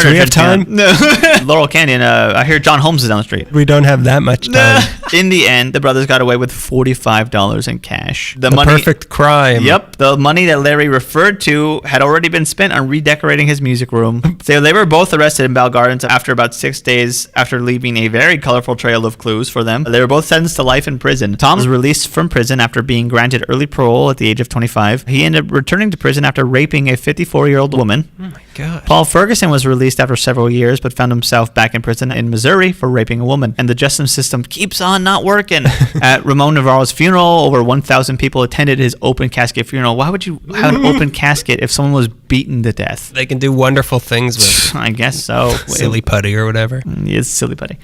we have time? No. Laurel Canyon. I hear John Holmes is down the street. We don't have that much time. In the end, the brothers got away with $45 in cash. The money, perfect crime. Yep. The money that Larry referred to had already been spent on redecorating his music room. So they were both arrested in Bell Gardens after about 6 days after leaving a very colorful trail of clues for them. They were both sentenced to life in prison. Tom was released from prison after being granted early parole at the age of 25. He ended up returning to prison after raping a 54-year-old woman. Oh my God. Paul Ferguson was released after several years, but found himself back in prison in Missouri for raping a woman. And the justice system keeps on not working. At Ramon Navarro's funeral, over 1,000 people attended his open casket funeral. Why would you have an open casket if someone was beaten to death? They can do wonderful things with I guess so. Silly putty or whatever. He is silly putty.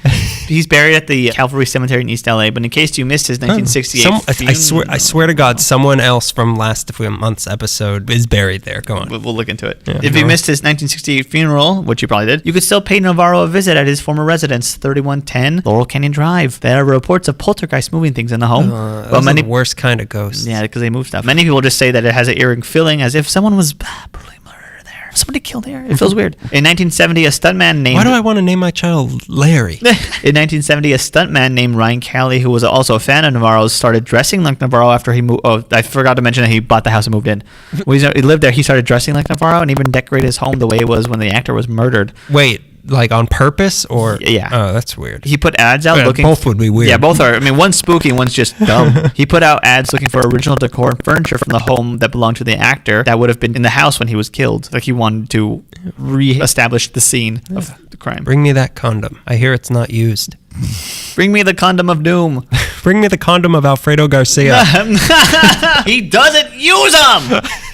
He's buried at the Calvary Cemetery in East LA, but in case you missed his 1968 I swear to God, someone else from last month's episode is buried there. Go on. We'll look into it. Yeah, if you missed his 1968 funeral, which you probably did, you could still pay Navarro a visit at his former residence, 3110 Laurel Canyon Drive. There are reports of poltergeist moving things in the home. Those are the worst kind of ghosts. Yeah, because they move stuff. Many people just say that it has an eerie feeling as if someone was brutally murdered there. Somebody killed there. It feels weird. In 1970, a stuntman named... Why do I want to name my child Larry? In 1970, a stuntman named Ryan Calley, who was also a fan of Navarro's, started dressing like Navarro after he moved... Oh, I forgot to mention that he bought the house and moved in. When he lived there, he started dressing like Navarro and even decorated his home the way it was when the actor was murdered. Wait, like on purpose or... Yeah. Oh, that's weird. He put ads out looking... Both would be weird. Yeah, both are. I mean, one's spooky and one's just dumb. He put out ads looking for original decor and furniture from the home that belonged to the actor that would have been in the house when he was killed. Like he wanted to re-establish the scene of the crime. Bring me that condom. I hear it's not used. Bring me the condom of doom. Bring me the condom of Alfredo Garcia. He doesn't use them!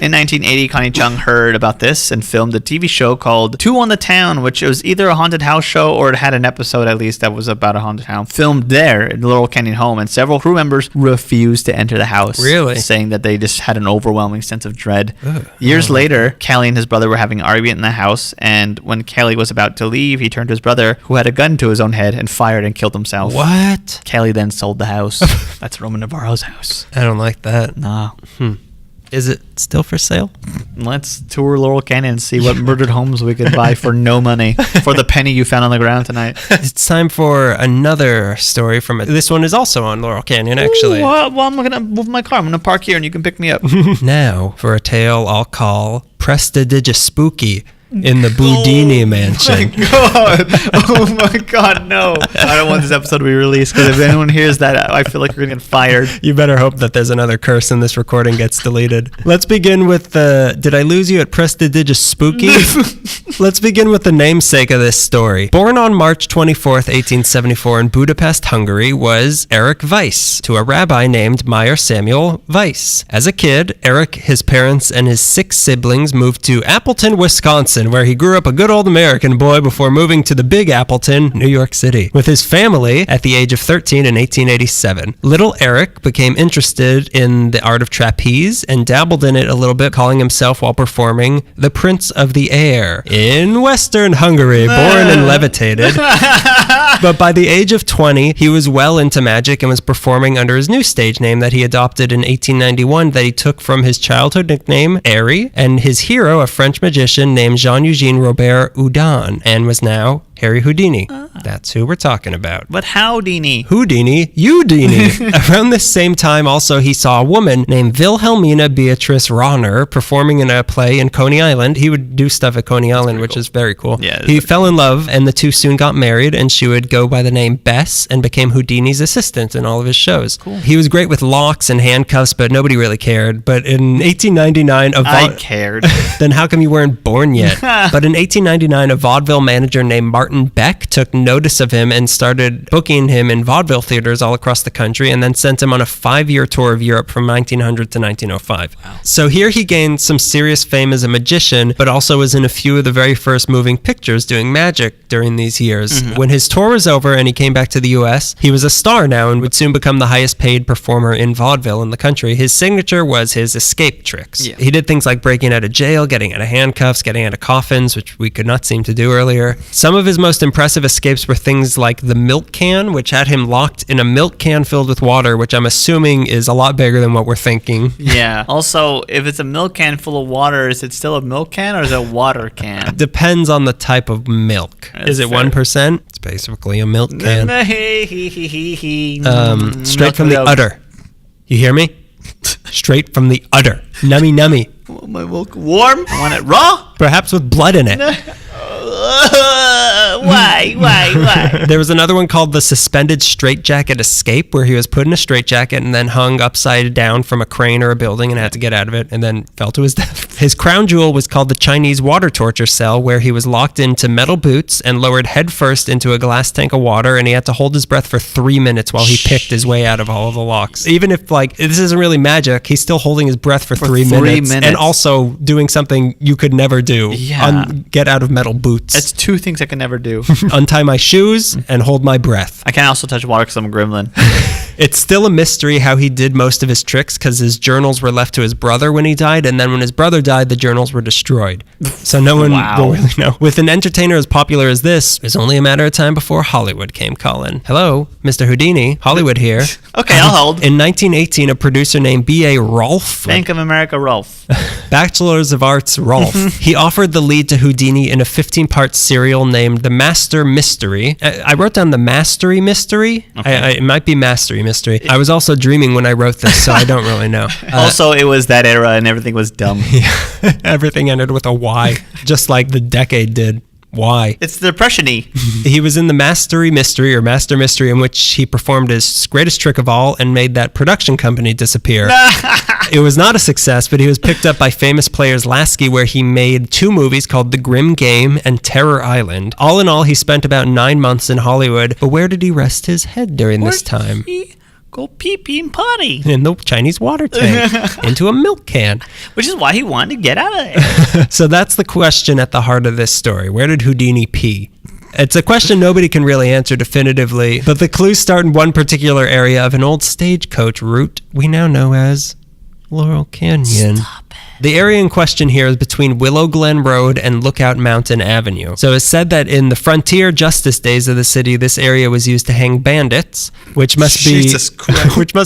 In 1980, Connie Chung heard about this and filmed a TV show called Two on the Town, which was either a haunted house show or it had an episode at least that was about a haunted house. Filmed there in the Laurel Canyon home, and several crew members refused to enter the house. Really? Saying that they just had an overwhelming sense of dread. Years later, Callie and his brother were having an argument in the house, and when Callie was about to leave, he turned to his brother, who had a gun to his own head, and fired and killed himself. What? Callie then sold the house. That's Roman Navarro's house. I don't like that. Nah. Is it still for sale? Let's tour Laurel Canyon and see what murdered homes we could buy for no money. For the penny you found on the ground tonight. It's time for another story from it. This one is also on Laurel Canyon, actually. Ooh, well, I'm going to move my car. I'm going to park here and you can pick me up. Now, for a tale I'll call Prestidigious Spooky. in the Houdini Mansion. God. Oh my God, no. I don't want this episode to be released because if anyone hears that, I feel like we're going to get fired. You better hope that there's another curse and this recording gets deleted. Let's begin with the... Did I lose you at prestidigious spooky? Let's begin with the namesake of this story. Born on March 24th, 1874 in Budapest, Hungary, was Erich Weiss, to a rabbi named Meyer Samuel Weiss. As a kid, Erich, his parents, and his 6 siblings moved to Appleton, Wisconsin, where he grew up a good old American boy before moving to the Big Appleton, New York City, with his family at the age of 13 in 1887. Little Erich became interested in the art of trapeze and dabbled in it a little bit, calling himself while performing the Prince of the Air in Western Hungary, born and levitated. But by the age of 20, he was well into magic and was performing under his new stage name that he adopted in 1891 that he took from his childhood nickname, Eerie, and his hero, a French magician named Jean-Eugène Robert Houdin, and was now Harry Houdini. That's who we're talking about. But Houdini. Houdini, Houdini. Around this same time, also, he saw a woman named Wilhelmina Beatrice Ronner performing in a play in Coney Island. He would do stuff at Coney Island, which is very cool. Yeah, he fell in love, and the two soon got married, and she would go by the name Bess and became Houdini's assistant in all of his shows. Cool. He was great with locks and handcuffs, but nobody really cared. But in 1899... I cared. Then how come you weren't born yet? But in 1899, a vaudeville manager named Martin Beck took notice of him and started booking him in vaudeville theaters all across the country, and then sent him on a 5-year tour of Europe from 1900 to 1905. Wow. So here he gained some serious fame as a magician, but also was in a few of the very first moving pictures doing magic during these years. Mm-hmm. When his tour was over and he came back to the US, he was a star now and would soon become the highest paid performer in vaudeville in the country. His signature was his escape tricks. Yeah. He did things like breaking out of jail, getting out of handcuffs, getting out of coffins, which we could not seem to do earlier. Some of his most impressive escapes were things like the milk can, which had him locked in a milk can filled with water, which I'm assuming is a lot bigger than what we're thinking. Yeah. Also, if it's a milk can full of water, is it still a milk can or is it a water can? Depends on the type of milk. That's is it fair. 1%? It's basically a milk can. Straight Milk from the milk. udder. You hear me? Straight from the udder. Nummy nummy. My milk warm? I want it raw? Perhaps with blood in it. Why? There was another one called the suspended straitjacket escape, where he was put in a straitjacket and then hung upside down from a crane or a building and had to get out of it and then fell to his death. His crown jewel was called the Chinese water torture cell, where he was locked into metal boots and lowered headfirst into a glass tank of water, and he had to hold his breath for 3 minutes while he picked his way out of all of the locks. Even if, like, this isn't really magic, he's still holding his breath for 3 minutes. And also doing something you could never do. Yeah. Get out of metal boots. That's 2 things I can never do. Untie my shoes and hold my breath. I can't also touch water because I'm a gremlin. It's still a mystery how he did most of his tricks, because his journals were left to his brother when he died, and then when his brother died, the journals were destroyed. So no one will really know. With an entertainer as popular as this, it was only a matter of time before Hollywood came calling. Hello, Mr. Houdini. Hollywood here. Okay, I'll hold. In 1918, a producer named B.A. Rolfe, Bank of America Rolfe. Bachelors of Arts Rolfe, he offered the lead to Houdini in a 15-part serial named The Master Mystery. I wrote down The Mastery Mystery. Okay. It might be Mastery Mystery. I was also dreaming when I wrote this, so I don't really know. Also, it was that era and everything was dumb. Yeah. Everything ended with a Y, just like the decade did. Why? It's the Depression-y. He was in the Mastery Mystery, or Master Mystery, in which he performed his greatest trick of all and made that production company disappear. It was not a success, but he was picked up by famous players Lasky, where he made 2 movies called The Grim Game and Terror Island. All in all, he spent about 9 months in Hollywood. But where did he rest his head during this time? Go pee-pee and potty. In the Chinese water tank. Into a milk can. Which is why he wanted to get out of there. So that's the question at the heart of this story. Where did Houdini pee? It's a question nobody can really answer definitively, but the clues start in one particular area of an old stagecoach route we now know as Laurel Canyon. Stop it. The area in question here is between Willow Glen Road and Lookout Mountain Avenue. So it's said that in the frontier justice days of the city, this area was used to hang bandits, which must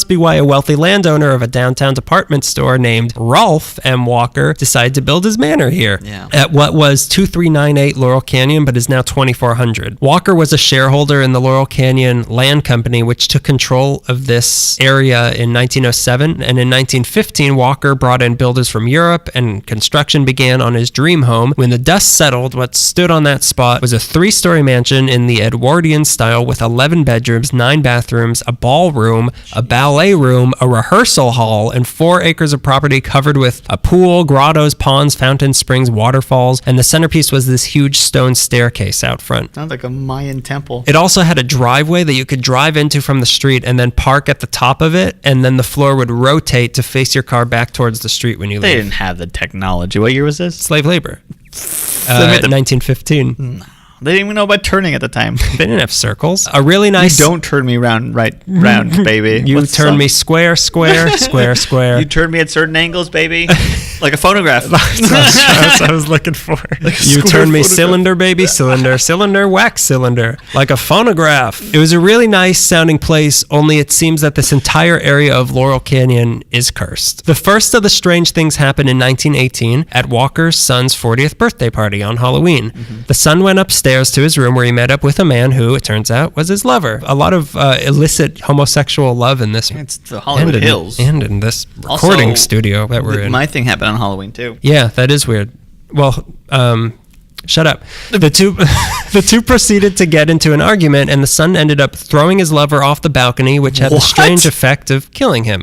be why a wealthy landowner of a downtown department store named Rolfe M. Walker decided to build his manor here at what was 2398 Laurel Canyon, but is now 2400. Walker was a shareholder in the Laurel Canyon Land Company, which took control of this area in 1907, and in 1915, Walker brought in builders from from Europe, and construction began on his dream home. When the dust settled, what stood on that spot was a 3-story mansion in the Edwardian style with 11 bedrooms, 9 bathrooms, a ballroom, a ballet room, a rehearsal hall, and 4 acres of property covered with a pool, grottos, ponds, fountains, springs, waterfalls, and the centerpiece was this huge stone staircase out front. Sounds like a Mayan temple. It also had a driveway that you could drive into from the street and then park at the top of it, and then the floor would rotate to face your car back towards the street when you They leave. didn't have the technology. What year was this? Slave labor. They made the- 1915. They didn't even know about turning at the time. They didn't have circles. A really nice... You don't turn me round, baby. You What's the turn song? me square, square. You turn me at certain angles, baby. Like a phonograph. That's what I was looking for. You square turn me photograph. cylinder, baby, cylinder, wax cylinder. Like a phonograph. It was a really nice sounding place, only it seems that this entire area of Laurel Canyon is cursed. The first of the strange things happened in 1918 at Walker's son's 40th birthday party on Halloween. Mm-hmm. The son went upstairs to his room where he met up with a man who, it turns out, was his lover. A lot of illicit homosexual love in this. It's the Hollywood Hills. And in this recording Also, studio that we're in. My thing happened on Halloween, too. Yeah, that is weird. Well, shut up. The two proceeded to get into an argument, and the son ended up throwing his lover off the balcony, which had the What? strange effect of killing him.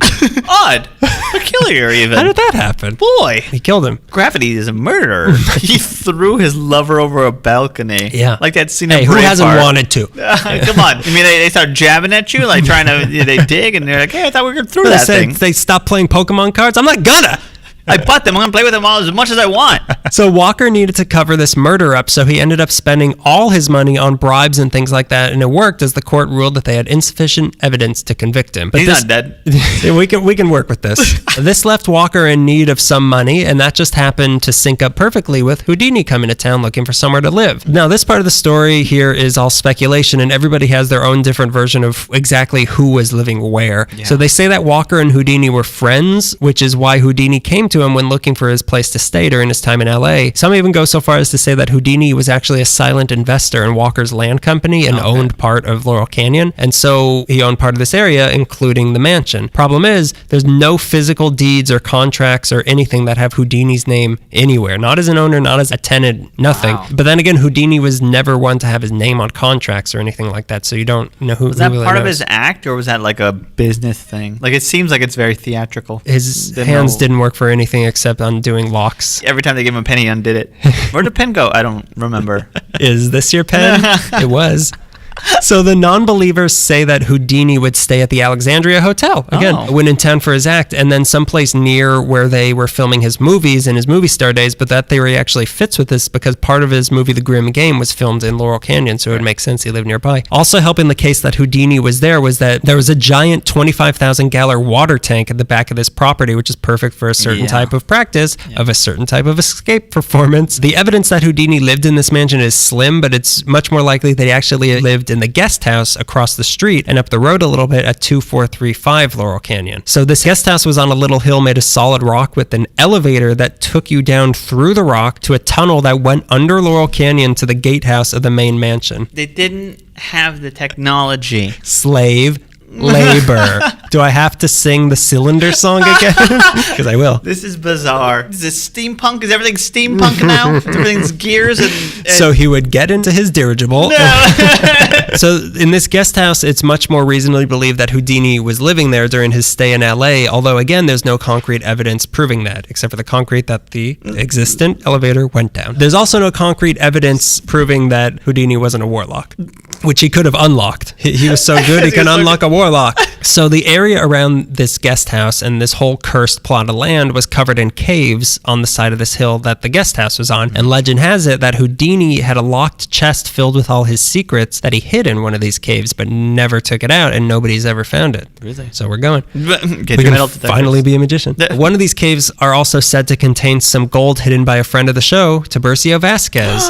Odd. Peculiar, even. How did that happen? Boy. He killed him. Gravity is a murder. He threw his lover over a balcony. Yeah. Like that scene Hey, in who hasn't Braveheart. wanted to? Come on. You mean they start jabbing at you, like trying to, they dig, and they're like, hey, I thought we were going through They that said thing. they stopped playing Pokemon cards? I'm not gonna! I bought them. I'm going to play with them all as much as I want. So Walker needed to cover this murder up, so he ended up spending all his money on bribes and things like that, and it worked as the court ruled that they had insufficient evidence to convict him. But He's not dead. we can work with this. This left Walker in need of some money, and that just happened to sync up perfectly with Houdini coming to town looking for somewhere to live. Now, this part of the story here is all speculation, and everybody has their own different version of exactly who was living where. Yeah. So they say that Walker and Houdini were friends, which is why Houdini came to him when looking for his place to stay during his time in LA. Some even go so far as to say that Houdini was actually a silent investor in Walker's land company and owned part of Laurel Canyon. And so he owned part of this area, including the mansion. Problem is, there's no physical deeds or contracts or anything that have Houdini's name anywhere. Not as an owner, not as a tenant, nothing. Wow. But then again, Houdini was never one to have his name on contracts or anything like that. So you don't know who Was that who really part of knows. his act, or was that like a business thing? Like, it seems like it's very theatrical. His Didn't hands know. didn't work for anything except undoing locks. Every time they gave him a pen, he undid it. Where'd the pen go? I don't remember. Is this your pen? It was. So the non-believers say that Houdini would stay at the Alexandria Hotel, again, Oh. when in town for his act, and then someplace near where they were filming his movies and his movie star days, but that theory actually fits with this because part of his movie, The Grim Game, was filmed in Laurel Canyon, so it would make sense he lived nearby. Also helping the case that Houdini was there was that there was a giant 25,000-gallon water tank at the back of this property, which is perfect for a certain Yeah. type of practice of a certain type of escape performance. The evidence that Houdini lived in this mansion is slim, but it's much more likely that he actually lived in the guest house across the street and up the road a little bit at 2435 Laurel Canyon. So this guest house was on a little hill made of solid rock with an elevator that took you down through the rock to a tunnel that went under Laurel Canyon to the gatehouse of the main mansion. They didn't have the technology. Slave labor. Do I have to sing the cylinder song again? Because I will. This is bizarre. Is this steampunk? Is everything steampunk now? Everything's gears and So he would get into his dirigible. So in this guest house, it's much more reasonably believed that Houdini was living there during his stay in LA, although again, there's no concrete evidence proving that, except for the concrete that the existent elevator went down. There's also no concrete evidence proving that Houdini wasn't a warlock, which he could have unlocked. He was so good, he can unlock a warlock. So the area around this guest house and this whole cursed plot of land was covered in caves on the side of this hill that the guest house was on. And legend has it that Houdini had a locked chest filled with all his secrets that he hid in one of these caves, but never took it out, and nobody's ever found it. Really? So we're going. Get We your can metal detectors. finally be a magician. One of these caves are also said to contain some gold hidden by a friend of the show, Tiburcio Vasquez.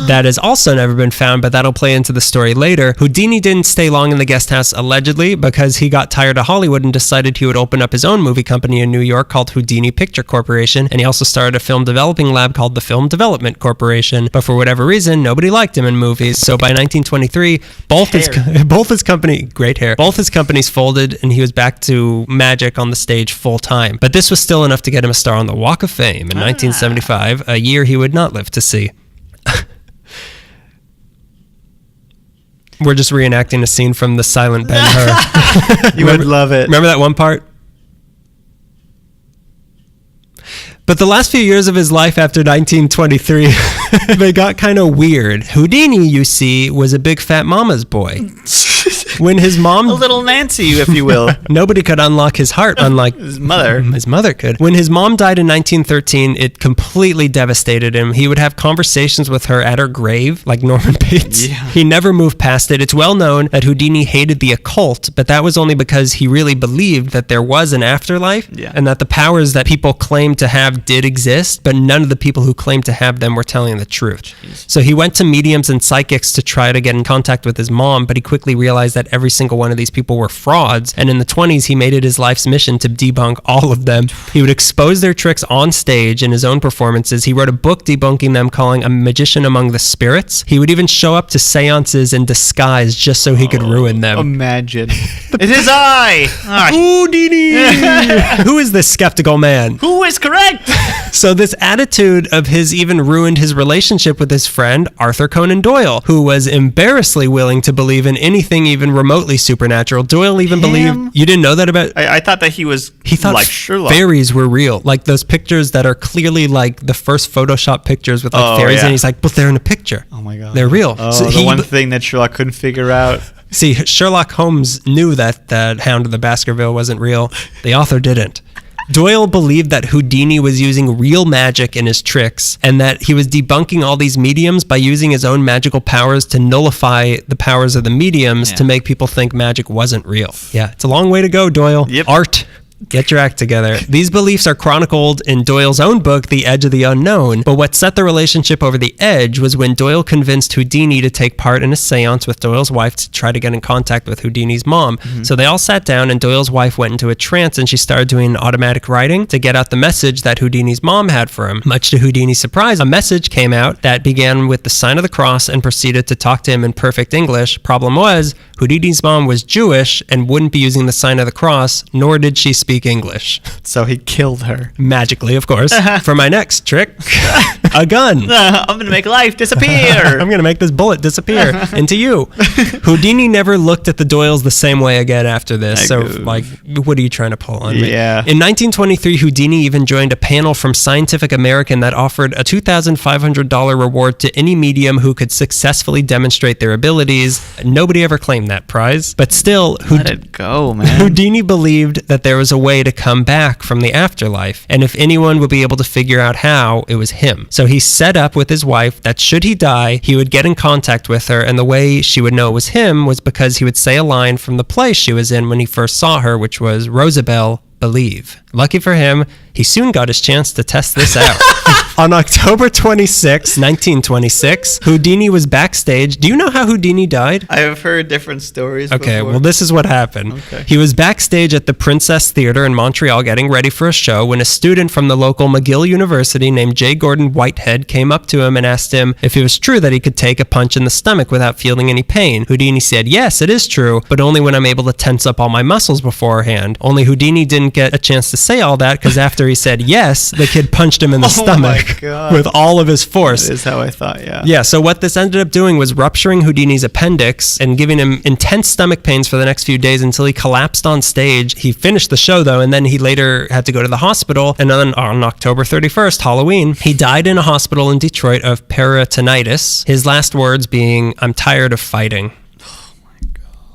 that has also never been found, but that'll play into the story later. Houdini didn't stay long in the guest house, allegedly, because he got tired of Hollywood and decided he would open up his own movie company in New York called Houdini Picture Corporation, and he also started a film developing lab called the Film Development Corporation, but for whatever reason, nobody liked him in movies. So by 1923, both his companies folded, and he was back to magic on the stage full time. But this was still enough to get him a star on the Walk of Fame in 1975, a year he would not live to see. We're just reenacting a scene from the silent Ben-Hur. You would love it. Remember that one part? But the last few years of his life after 1923, they got kind of weird. Houdini, you see, was a big fat mama's boy. When his mom... A little Nancy, if you will. Nobody could unlock his heart, unlike... His mother. His mother could. When his mom died in 1913, it completely devastated him. He would have conversations with her at her grave, like Norman Bates. Yeah. He never moved past it. It's well known that Houdini hated the occult, but that was only because he really believed that there was an afterlife, and that the powers that people claimed to have did exist, but none of the people who claimed to have them were telling the truth. Jeez. So he went to mediums and psychics to try to get in contact with his mom, but he quickly realized that every single one of these people were frauds, and in the 20s he made it his life's mission to debunk all of them. He would expose their tricks on stage in his own performances. He wrote a book debunking them, calling A Magician Among the Spirits. He would even show up to seances in disguise just so he could ruin them. Imagine. It is I! Houdini! Who is this skeptical man? Who is correct? So this attitude of his even ruined his relationship with his friend, Arthur Conan Doyle, who was embarrassingly willing to believe in anything even remotely supernatural. Doyle even believed... You didn't know that about... I thought that he thought like Sherlock. Fairies were real. Like those pictures that are clearly like the first Photoshop pictures with like fairies, and he's like, but they're in a picture. Oh my God. They're real. Oh, so the one thing that Sherlock couldn't figure out. See, Sherlock Holmes knew that Hound of the Baskerville wasn't real. The author didn't. Doyle believed that Houdini was using real magic in his tricks, and that he was debunking all these mediums by using his own magical powers to nullify the powers of the mediums to make people think magic wasn't real. Yeah, it's a long way to go, Doyle. Yep. Art. Get your act together. These beliefs are chronicled in Doyle's own book, The Edge of the Unknown, but what set the relationship over the edge was when Doyle convinced Houdini to take part in a seance with Doyle's wife to try to get in contact with Houdini's mom. So they all sat down, and Doyle's wife went into a trance, and she started doing automatic writing to get out the message that Houdini's mom had for him. Much to Houdini's surprise, a message came out that began with the sign of the cross and proceeded to talk to him in perfect English. Problem was, Houdini's mom was Jewish and wouldn't be using the sign of the cross, nor did she speak English. So he killed her. Magically, of course. For my next trick, a gun. I'm going to make life disappear. I'm going to make this bullet disappear into you. Houdini never looked at the Doyles the same way again after this. So, like, what are you trying to pull on me? Yeah. In 1923, Houdini even joined a panel from Scientific American that offered a $2,500 reward to any medium who could successfully demonstrate their abilities. Nobody ever claimed that prize. But still, let it go, man. Houdini believed that there was a way to come back from the afterlife, and if anyone would be able to figure out how, it was him. So he set up with his wife that should he die, he would get in contact with her, and the way she would know it was him was because he would say a line from the play she was in when he first saw her, which was, "Rosabelle, believe." Lucky for him, he soon got his chance to test this out. On October 26, 1926, Houdini was backstage. Do you know how Houdini died? I have heard different stories Okay, before. well, this is what happened. Okay. He was backstage at the Princess Theater in Montreal getting ready for a show when a student from the local McGill University named J. Gordon Whitehead came up to him and asked him if it was true that he could take a punch in the stomach without feeling any pain. Houdini said, "Yes, it is true, but only when I'm able to tense up all my muscles beforehand." Only Houdini didn't get a chance to say all that because after he said yes, the kid punched him in the stomach with all of his force. That is how I thought, yeah. Yeah, so what this ended up doing was rupturing Houdini's appendix and giving him intense stomach pains for the next few days until he collapsed on stage. He finished the show, though, and then he later had to go to the hospital. And then on October 31st, Halloween, he died in a hospital in Detroit of peritonitis. His last words being, "I'm tired of fighting."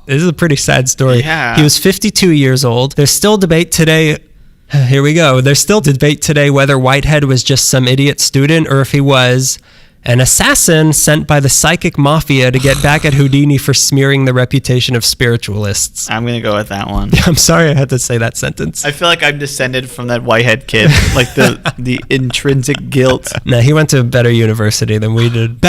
This is a pretty sad story. Yeah. He was 52 years old. There's still debate today. Here we go. There's still debate today whether Whitehead was just some idiot student or if he was An assassin sent by the psychic mafia to get back at Houdini for smearing the reputation of spiritualists. I'm going to go with that one. I'm sorry I had to say that sentence. I feel like I'm descended from that whitehead kid. Like the intrinsic guilt. No, he went to a better university than we did.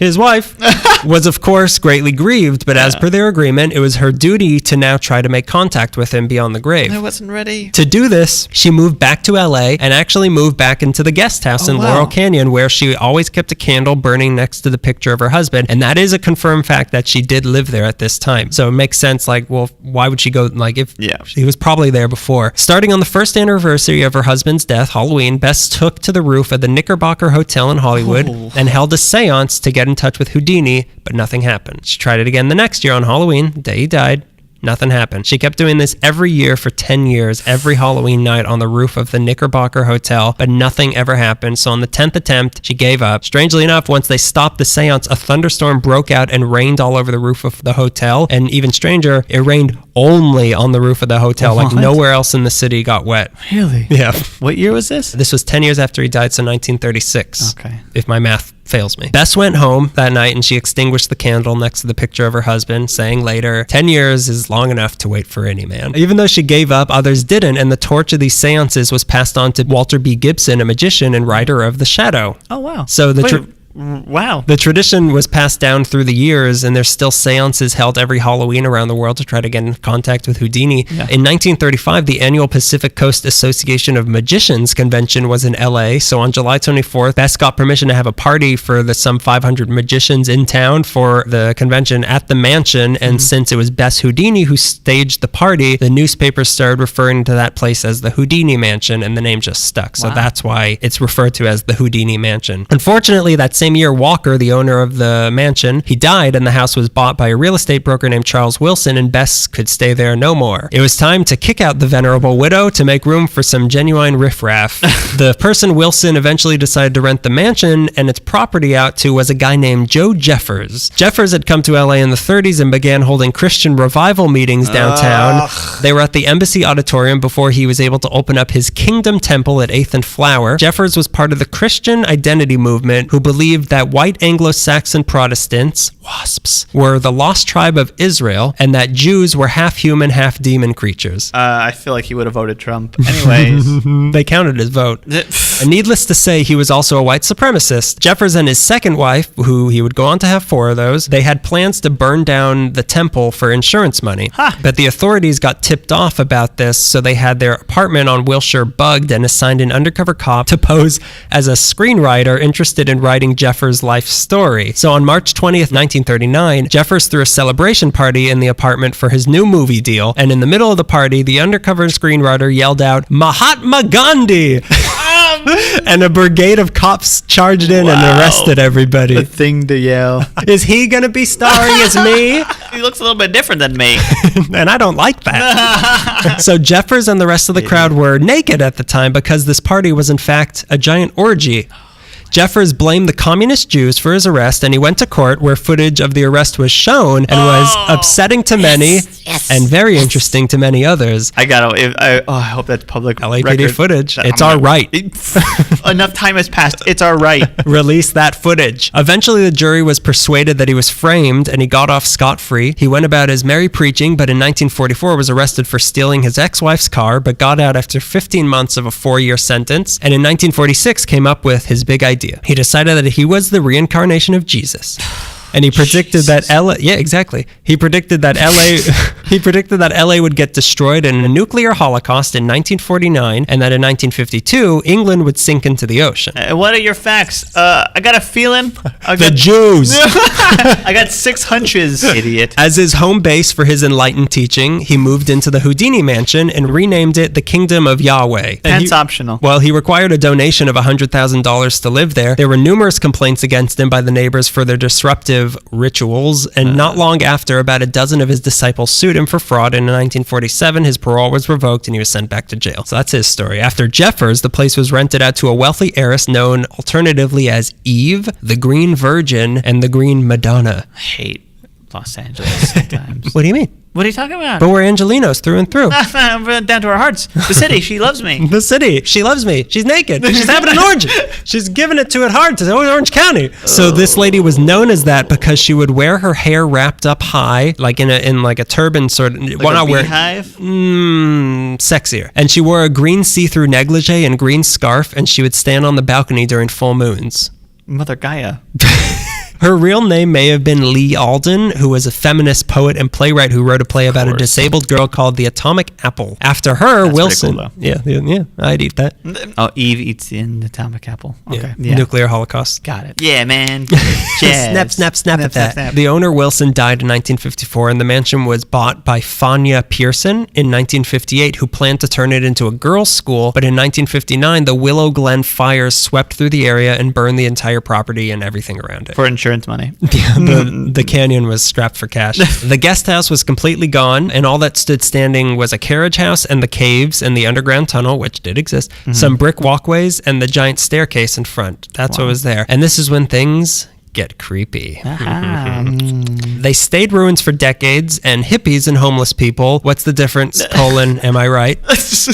His wife, was of course greatly grieved, but as per their agreement, it was her duty to now try to make contact with him beyond the grave. I wasn't ready. To do this, she moved back to LA and actually moved back into the guest house in Laurel Canyon, where she always kept a candle burning next to the picture of her husband. And that is a confirmed fact that she did live there at this time. So it makes sense, like, well, why would she go, like, if he was probably there before. Starting on the first anniversary of her husband's death, Halloween, Bess took to the roof of the Knickerbocker Hotel in Hollywood and held a seance to get in touch with Houdini, but nothing happened. She tried it again the next year on Halloween, the day he died. Nothing happened. She kept doing this every year for 10 years, every Halloween night on the roof of the Knickerbocker Hotel, but nothing ever happened. So on the 10th attempt, she gave up. Strangely enough, once they stopped the seance, a thunderstorm broke out and rained all over the roof of the hotel. And even stranger, it rained only on the roof of the hotel. Like nowhere else in the city got wet. Really? Yeah. What year was this? This was 10 years after he died, so 1936. Okay. If my math fails me. Bess went home that night and she extinguished the candle next to the picture of her husband, saying later, 10 years is long enough to wait for any man. Even though she gave up, others didn't, and the torch of these seances was passed on to Walter B. Gibson, a magician and writer of The Shadow. Oh, wow. So wow. The tradition was passed down through the years, and there's still seances held every Halloween around the world to try to get in contact with Houdini. Yeah. In 1935, the annual Pacific Coast Association of Magicians convention was in LA. So on July 24th, Bess got permission to have a party for the some 500 magicians in town for the convention at the mansion. And since it was Bess Houdini who staged the party, the newspapers started referring to that place as the Houdini Mansion, and the name just stuck. So that's why it's referred to as the Houdini Mansion. Unfortunately, that same year, Walker, the owner of the mansion, he died, and the house was bought by a real estate broker named Charles Wilson, and Bess could stay there no more. It was time to kick out the venerable widow to make room for some genuine riffraff. The person Wilson eventually decided to rent the mansion and its property out to was a guy named Joe Jeffers. Jeffers had come to LA in the 30s and began holding Christian revival meetings downtown. They were at the Embassy Auditorium before he was able to open up his Kingdom Temple at 8th and Flower. Jeffers was part of the Christian identity movement, who believed that white Anglo-Saxon Protestants, WASPs, were the lost tribe of Israel, and that Jews were half human, half demon creatures. I feel like he would have voted Trump. Anyways. They counted his vote. And needless to say, he was also a white supremacist. Jeffers and his second wife, who he would go on to have 4 of those, they had plans to burn down the temple for insurance money. But the authorities got tipped off about this, so they had their apartment on Wilshire bugged and assigned an undercover cop to pose as a screenwriter interested in writing Jeffers' life story. So on March 20th, 1939, Jeffers threw a celebration party in the apartment for his new movie deal, and in the middle of the party, the undercover screenwriter yelled out, "Mahatma Gandhi!" And a brigade of cops charged in and arrested everybody. The thing to yell. Is he gonna be starring as me? He looks a little bit different than me. And I don't like that. So Jeffers and the rest of the crowd were naked at the time because this party was in fact a giant orgy. Jeffers blamed the communist Jews for his arrest, and he went to court where footage of the arrest was shown and was upsetting to many and very interesting to many others. I hope that's public LAPD record. footage. It's our right. Enough time has passed. It's our right. Release that footage. Eventually, the jury was persuaded that he was framed, and he got off scot-free. He went about his merry preaching, but in 1944 was arrested for stealing his ex-wife's car, but got out after 15 months of a 4-year sentence, and in 1946 came up with his big idea. He decided that he was the reincarnation of Jesus. And he predicted that LA, he predicted that LA would get destroyed in a nuclear holocaust in 1949, and that in 1952 England would sink into the ocean. What are your facts? I got a feeling. The Jews. I got 6 hunches, idiot. As his home base for his enlightened teaching, he moved into the Houdini Mansion and renamed it the Kingdom of Yahweh. That's optional. Well, he required a donation of $100,000 to live there. There were numerous complaints against him by the neighbors for their disruptive rituals, and not long after, about a dozen of his disciples sued him for fraud, and in 1947 his parole was revoked and he was sent back to jail. So that's his story. After Jeffers, the place was rented out to a wealthy heiress known alternatively as Eve, the Green Virgin, and the Green Madonna. I hate Los Angeles sometimes. What do you mean? What are you talking about? But we're Angelinos through and through. Down to our hearts. The city, she loves me. The city, she loves me. She's naked. She's having an orgy. She's giving it to it hard to Orange County. So this lady was known as that because she would wear her hair wrapped up high, like in a turban sort of. Like a beehive? Sexier. And she wore a green see-through negligee and green scarf, and she would stand on the balcony during full moons. Mother Gaia. Her real name may have been Lee Alden, who was a feminist poet and playwright who wrote a play about a disabled girl called The Atomic Apple. After her, That's Wilson. pretty cool, yeah, I'd eat that. Oh, Eve eats an atomic apple. Okay. Yeah. Nuclear holocaust. Got it. Yeah, man. Snap at that. The owner, Wilson, died in 1954, and the mansion was bought by Fania Pearson in 1958, who planned to turn it into a girls' school. But in 1959, the Willow Glen fires swept through the area and burned the entire property and everything around it. For insurance money. Yeah, the canyon was strapped for cash. The guest house was completely gone, and all that stood standing was a carriage house and the caves and the underground tunnel, which did exist, some brick walkways, and the giant staircase in front. That's what was there. And this is when things get creepy. They stayed ruins for decades, and hippies and homeless people, what's the difference, am I right?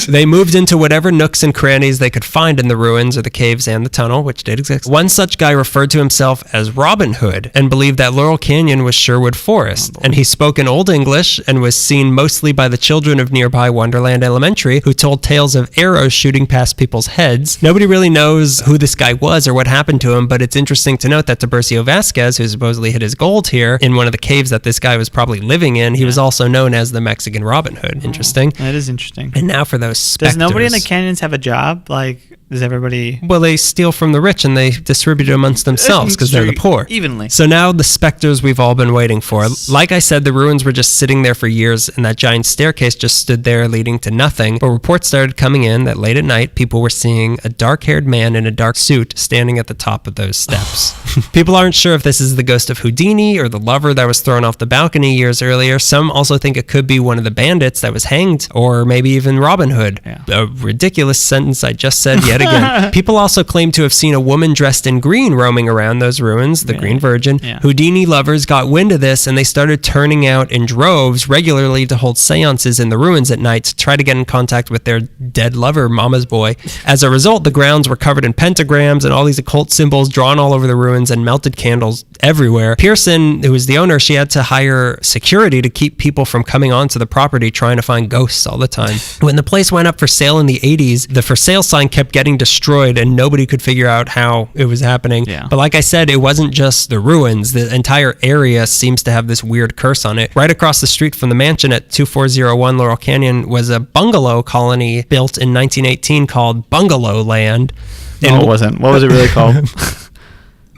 They moved into whatever nooks and crannies they could find in the ruins or the caves and the tunnel, which did exist. One such guy referred to himself as Robin Hood and believed that Laurel Canyon was Sherwood Forest, and he spoke in Old English and was seen mostly by the children of nearby Wonderland Elementary, who told tales of arrows shooting past people's heads. Nobody really knows who this guy was or what happened to him, but it's interesting to note that Tiburcio Vasquez, who supposedly hid his gold here in one of the caves that this guy was probably living in, he was also known as the Mexican Robin Hood. Interesting. That is interesting. And now for those specters. Does nobody in the canyons have a job? Like, does everybody... Well, they steal from the rich and they distribute it amongst themselves because they're the poor. Evenly. So now the specters we've all been waiting for. Like I said, the ruins were just sitting there for years, and that giant staircase just stood there leading to nothing. But reports started coming in that late at night, people were seeing a dark-haired man in a dark suit standing at the top of those steps. People aren't sure if this is the ghost of Houdini or the lover that was thrown off the balcony years earlier. Some also think it could be one of the bandits that was hanged, or maybe even Robin Hood. Yeah. A ridiculous sentence I just said yet again. People also claim to have seen a woman dressed in green roaming around those ruins, the Green Virgin. Yeah. Houdini lovers got wind of this, and they started turning out in droves regularly to hold seances in the ruins at night to try to get in contact with their dead lover, Mama's boy. As a result, the grounds were covered in pentagrams and all these occult symbols drawn all over the ruins and melted candles everywhere. Pearson, who was the owner, she had to hire security to keep people from coming onto the property trying to find ghosts all the time. When the place went up for sale in the 80s, the for sale sign kept getting destroyed and nobody could figure out how it was happening. Yeah. But like I said, it wasn't just the ruins. The entire area seems to have this weird curse on it. Right across the street from the mansion at 2401 Laurel Canyon was a bungalow colony built in 1918 called Bungalow Land. No, it wasn't. What was it really called?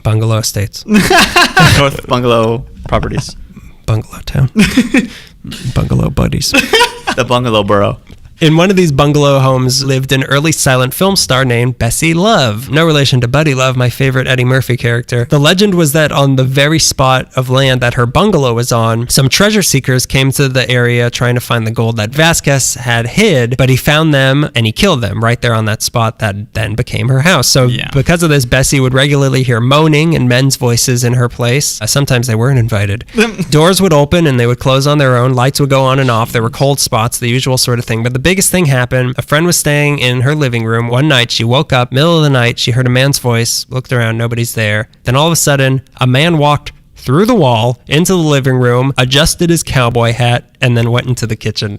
Bungalow Estates. North Bungalow Properties. Bungalow Town. Bungalow Buddies. The Bungalow Borough. In one of these bungalow homes lived an early silent film star named Bessie Love. No relation to Buddy Love, my favorite Eddie Murphy character. The legend was that on the very spot of land that her bungalow was on, some treasure seekers came to the area trying to find the gold that Vasquez had hid, but he found them and he killed them right there on that spot that then became her house. So because of this, Bessie would regularly hear moaning and men's voices in her place. Sometimes they weren't invited. Doors would open and they would close on their own. Lights would go on and off. There were cold spots, the usual sort of thing. But the biggest thing happened. A friend was staying in her living room. One night, she woke up, middle of the night, she heard a man's voice, looked around, nobody's there. Then all of a sudden, a man walked through the wall into the living room, adjusted his cowboy hat, and then went into the kitchen.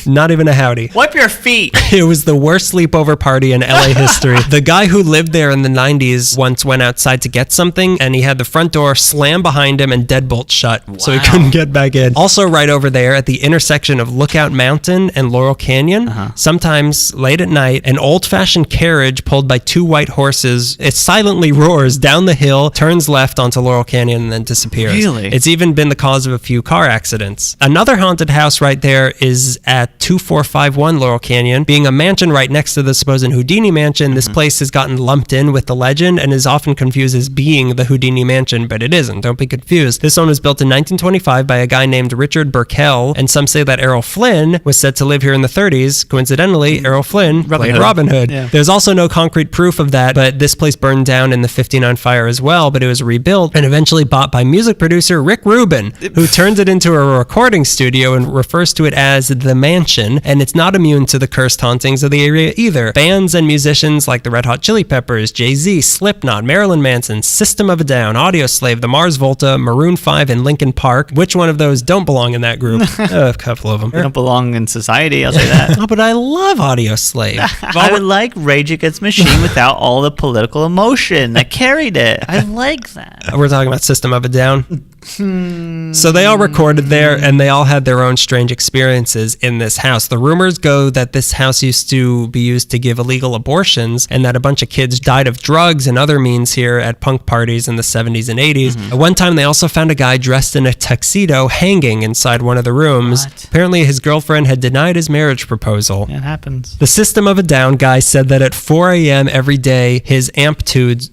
Not even a howdy. Wipe your feet. It was the worst sleepover party in LA history. The guy who lived there in the 90s once went outside to get something, and he had the front door slammed behind him and deadbolt shut, so he couldn't get back in. Also right over there at the intersection of Lookout Mountain and Laurel Canyon, sometimes late at night, an old-fashioned carriage pulled by two white horses, it silently roars down the hill, turns left onto Laurel Canyon, and then disappears. Really? It's even been the cause of a few car accidents. Another haunted haunted house right there is at 2451 Laurel Canyon. Being a mansion right next to the supposed Houdini Mansion, this place has gotten lumped in with the legend and is often confused as being the Houdini Mansion, but it isn't. Don't be confused. This one was built in 1925 by a guy named Richard Burkell, and some say that Errol Flynn was said to live here in the 30s. Coincidentally, Errol Flynn played Robin Hood. Yeah. There's also no concrete proof of that, but this place burned down in the 59 fire as well, but it was rebuilt and eventually bought by music producer Rick Rubin, who turns it into a recording studio and refers to it as the Mansion, and it's not immune to the cursed hauntings of the area either. Bands and musicians like the Red Hot Chili Peppers, Jay-Z, Slipknot, Marilyn Manson, System of a Down, Audioslave, the Mars Volta, Maroon 5, and Linkin Park. Which one of those don't belong in that group? A couple of them. They don't belong in society, I'll say that. Oh, but I love Audioslave. I would like Rage Against the Machine without all the political emotion that carried it. I like that. We're talking about System of a Down. So they all recorded there, and they all had their own strange experiences in this house. The rumors go that this house used to be used to give illegal abortions, and that a bunch of kids died of drugs and other means here at punk parties in the 70s and 80s. At one time, they also found a guy dressed in a tuxedo hanging inside one of the rooms. What? Apparently, his girlfriend had denied his marriage proposal. It happens. The System of a Down guy said that at 4 a.m. every day, his amp tubes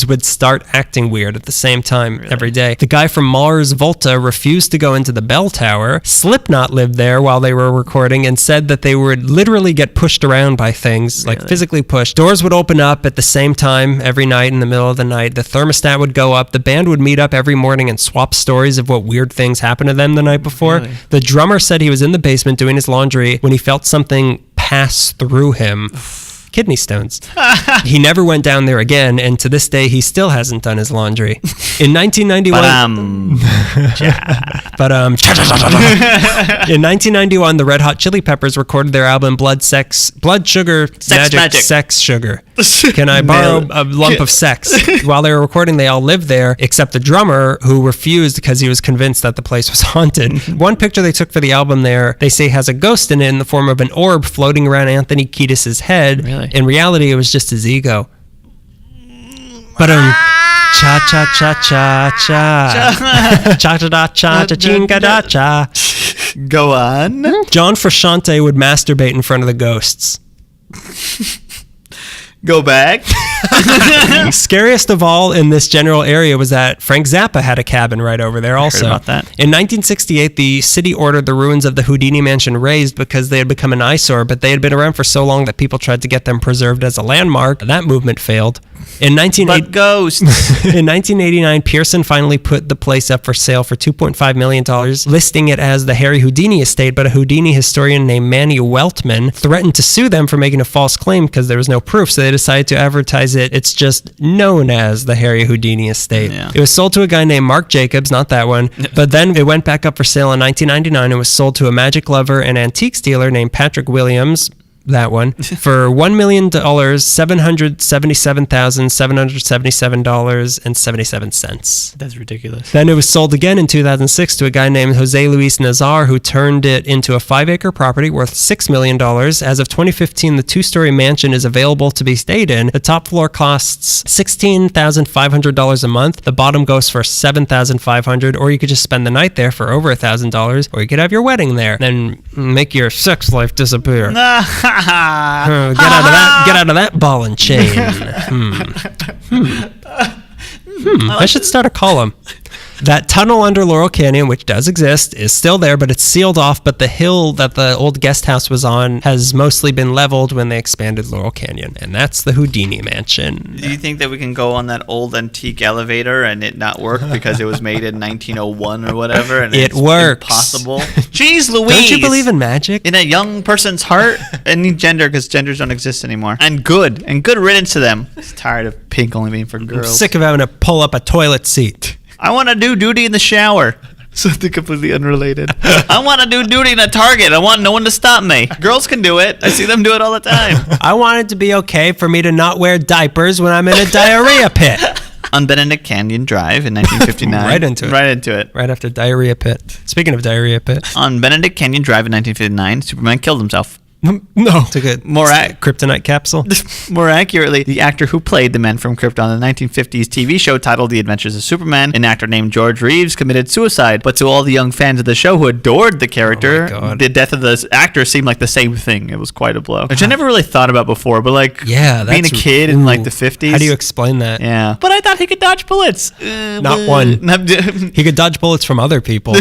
would start acting weird at the same time every day. The guy from Mars Volta refused to go into the bell tower. Slipknot lived there while they were recording and said that they would literally get pushed around by things, like physically pushed. Doors would open up at the same time every night in the middle of the night. The thermostat would go up. The band would meet up every morning and swap stories of what weird things happened to them the night before. Really? The drummer said he was in the basement doing his laundry when he felt something pass through him. Kidney stones. He never went down there again, and to this day, he still hasn't done his laundry. In 1991... In 1991, the Red Hot Chili Peppers recorded their album Blood Sugar, Magic, Sex, Sugar. Can I borrow a lump of sex? While they were recording, they all lived there, except the drummer, who refused because he was convinced that the place was haunted. One picture they took for the album there, they say has a ghost in it in the form of an orb floating around Anthony Kiedis' head. Really? In reality, it was just his ego. But cha-cha-cha-cha-cha. Cha-cha-da-cha-cha-chinga-da-cha. Go on. John Frusciante would masturbate in front of the ghosts. Go back. Scariest of all in this general area was that Frank Zappa had a cabin right over there also. I heard about that. In 1968, the city ordered the ruins of the Houdini Mansion razed because they had become an eyesore, but they had been around for so long that people tried to get them preserved as a landmark. That movement failed. In 1989, Pearson finally put the place up for sale for $2.5 million, listing it as the Harry Houdini estate, but a Houdini historian named Manny Weltman threatened to sue them for making a false claim because there was no proof, so they decided to advertise it. It's just known as the Harry Houdini estate. Yeah. It was sold to a guy named Mark Jacobs, not that one, but then it went back up for sale in 1999 and was sold to a magic lover and antiques dealer named Patrick Williams, that one, for $1 million, $777,777.77. That's ridiculous. Then it was sold again in 2006 to a guy named Jose Luis Nazar, who turned it into a 5-acre property worth $6 million. As of 2015, the 2-story mansion is available to be stayed in. The top floor costs $16,500 a month. The bottom goes for $7,500, or you could just spend the night there for over $1,000, or you could have your wedding there, then make your sex life disappear. Get out of that ball and chain. I should start a column. That tunnel under Laurel Canyon, which does exist, is still there, but it's sealed off. But the hill that the old guest house was on has mostly been leveled when they expanded Laurel Canyon. And that's the Houdini Mansion. Do you think that we can go on that old antique elevator and it not work because it was made in 1901 or whatever? And it it's works. Impossible. Jeez Louise. Don't you believe in magic? In a young person's heart? Any gender, because genders don't exist anymore. And good riddance to them. I'm tired of pink only being for girls. I'm sick of having to pull up a toilet seat. I want to do duty in the shower. Something completely unrelated. I want to do duty in a Target. I want no one to stop me. Girls can do it. I see them do it all the time. I want it to be okay for me to not wear diapers when I'm in a diarrhea pit. On Benedict Canyon Drive in 1959. Right into it. Right after Diarrhea Pit. Speaking of Diarrhea Pit. On Benedict Canyon Drive in 1959, Superman killed himself. No. Took a kryptonite capsule. More accurately, the actor who played the Man from Krypton in the 1950s TV show titled The Adventures of Superman, an actor named George Reeves, committed suicide. But to all the young fans of the show who adored the character, the death of the actor seemed like the same thing. It was quite a blow. Which I never really thought about before, but like being a kid in like the 50s. How do you explain that? Yeah. But I thought he could dodge bullets. Not one. He could dodge bullets from other people.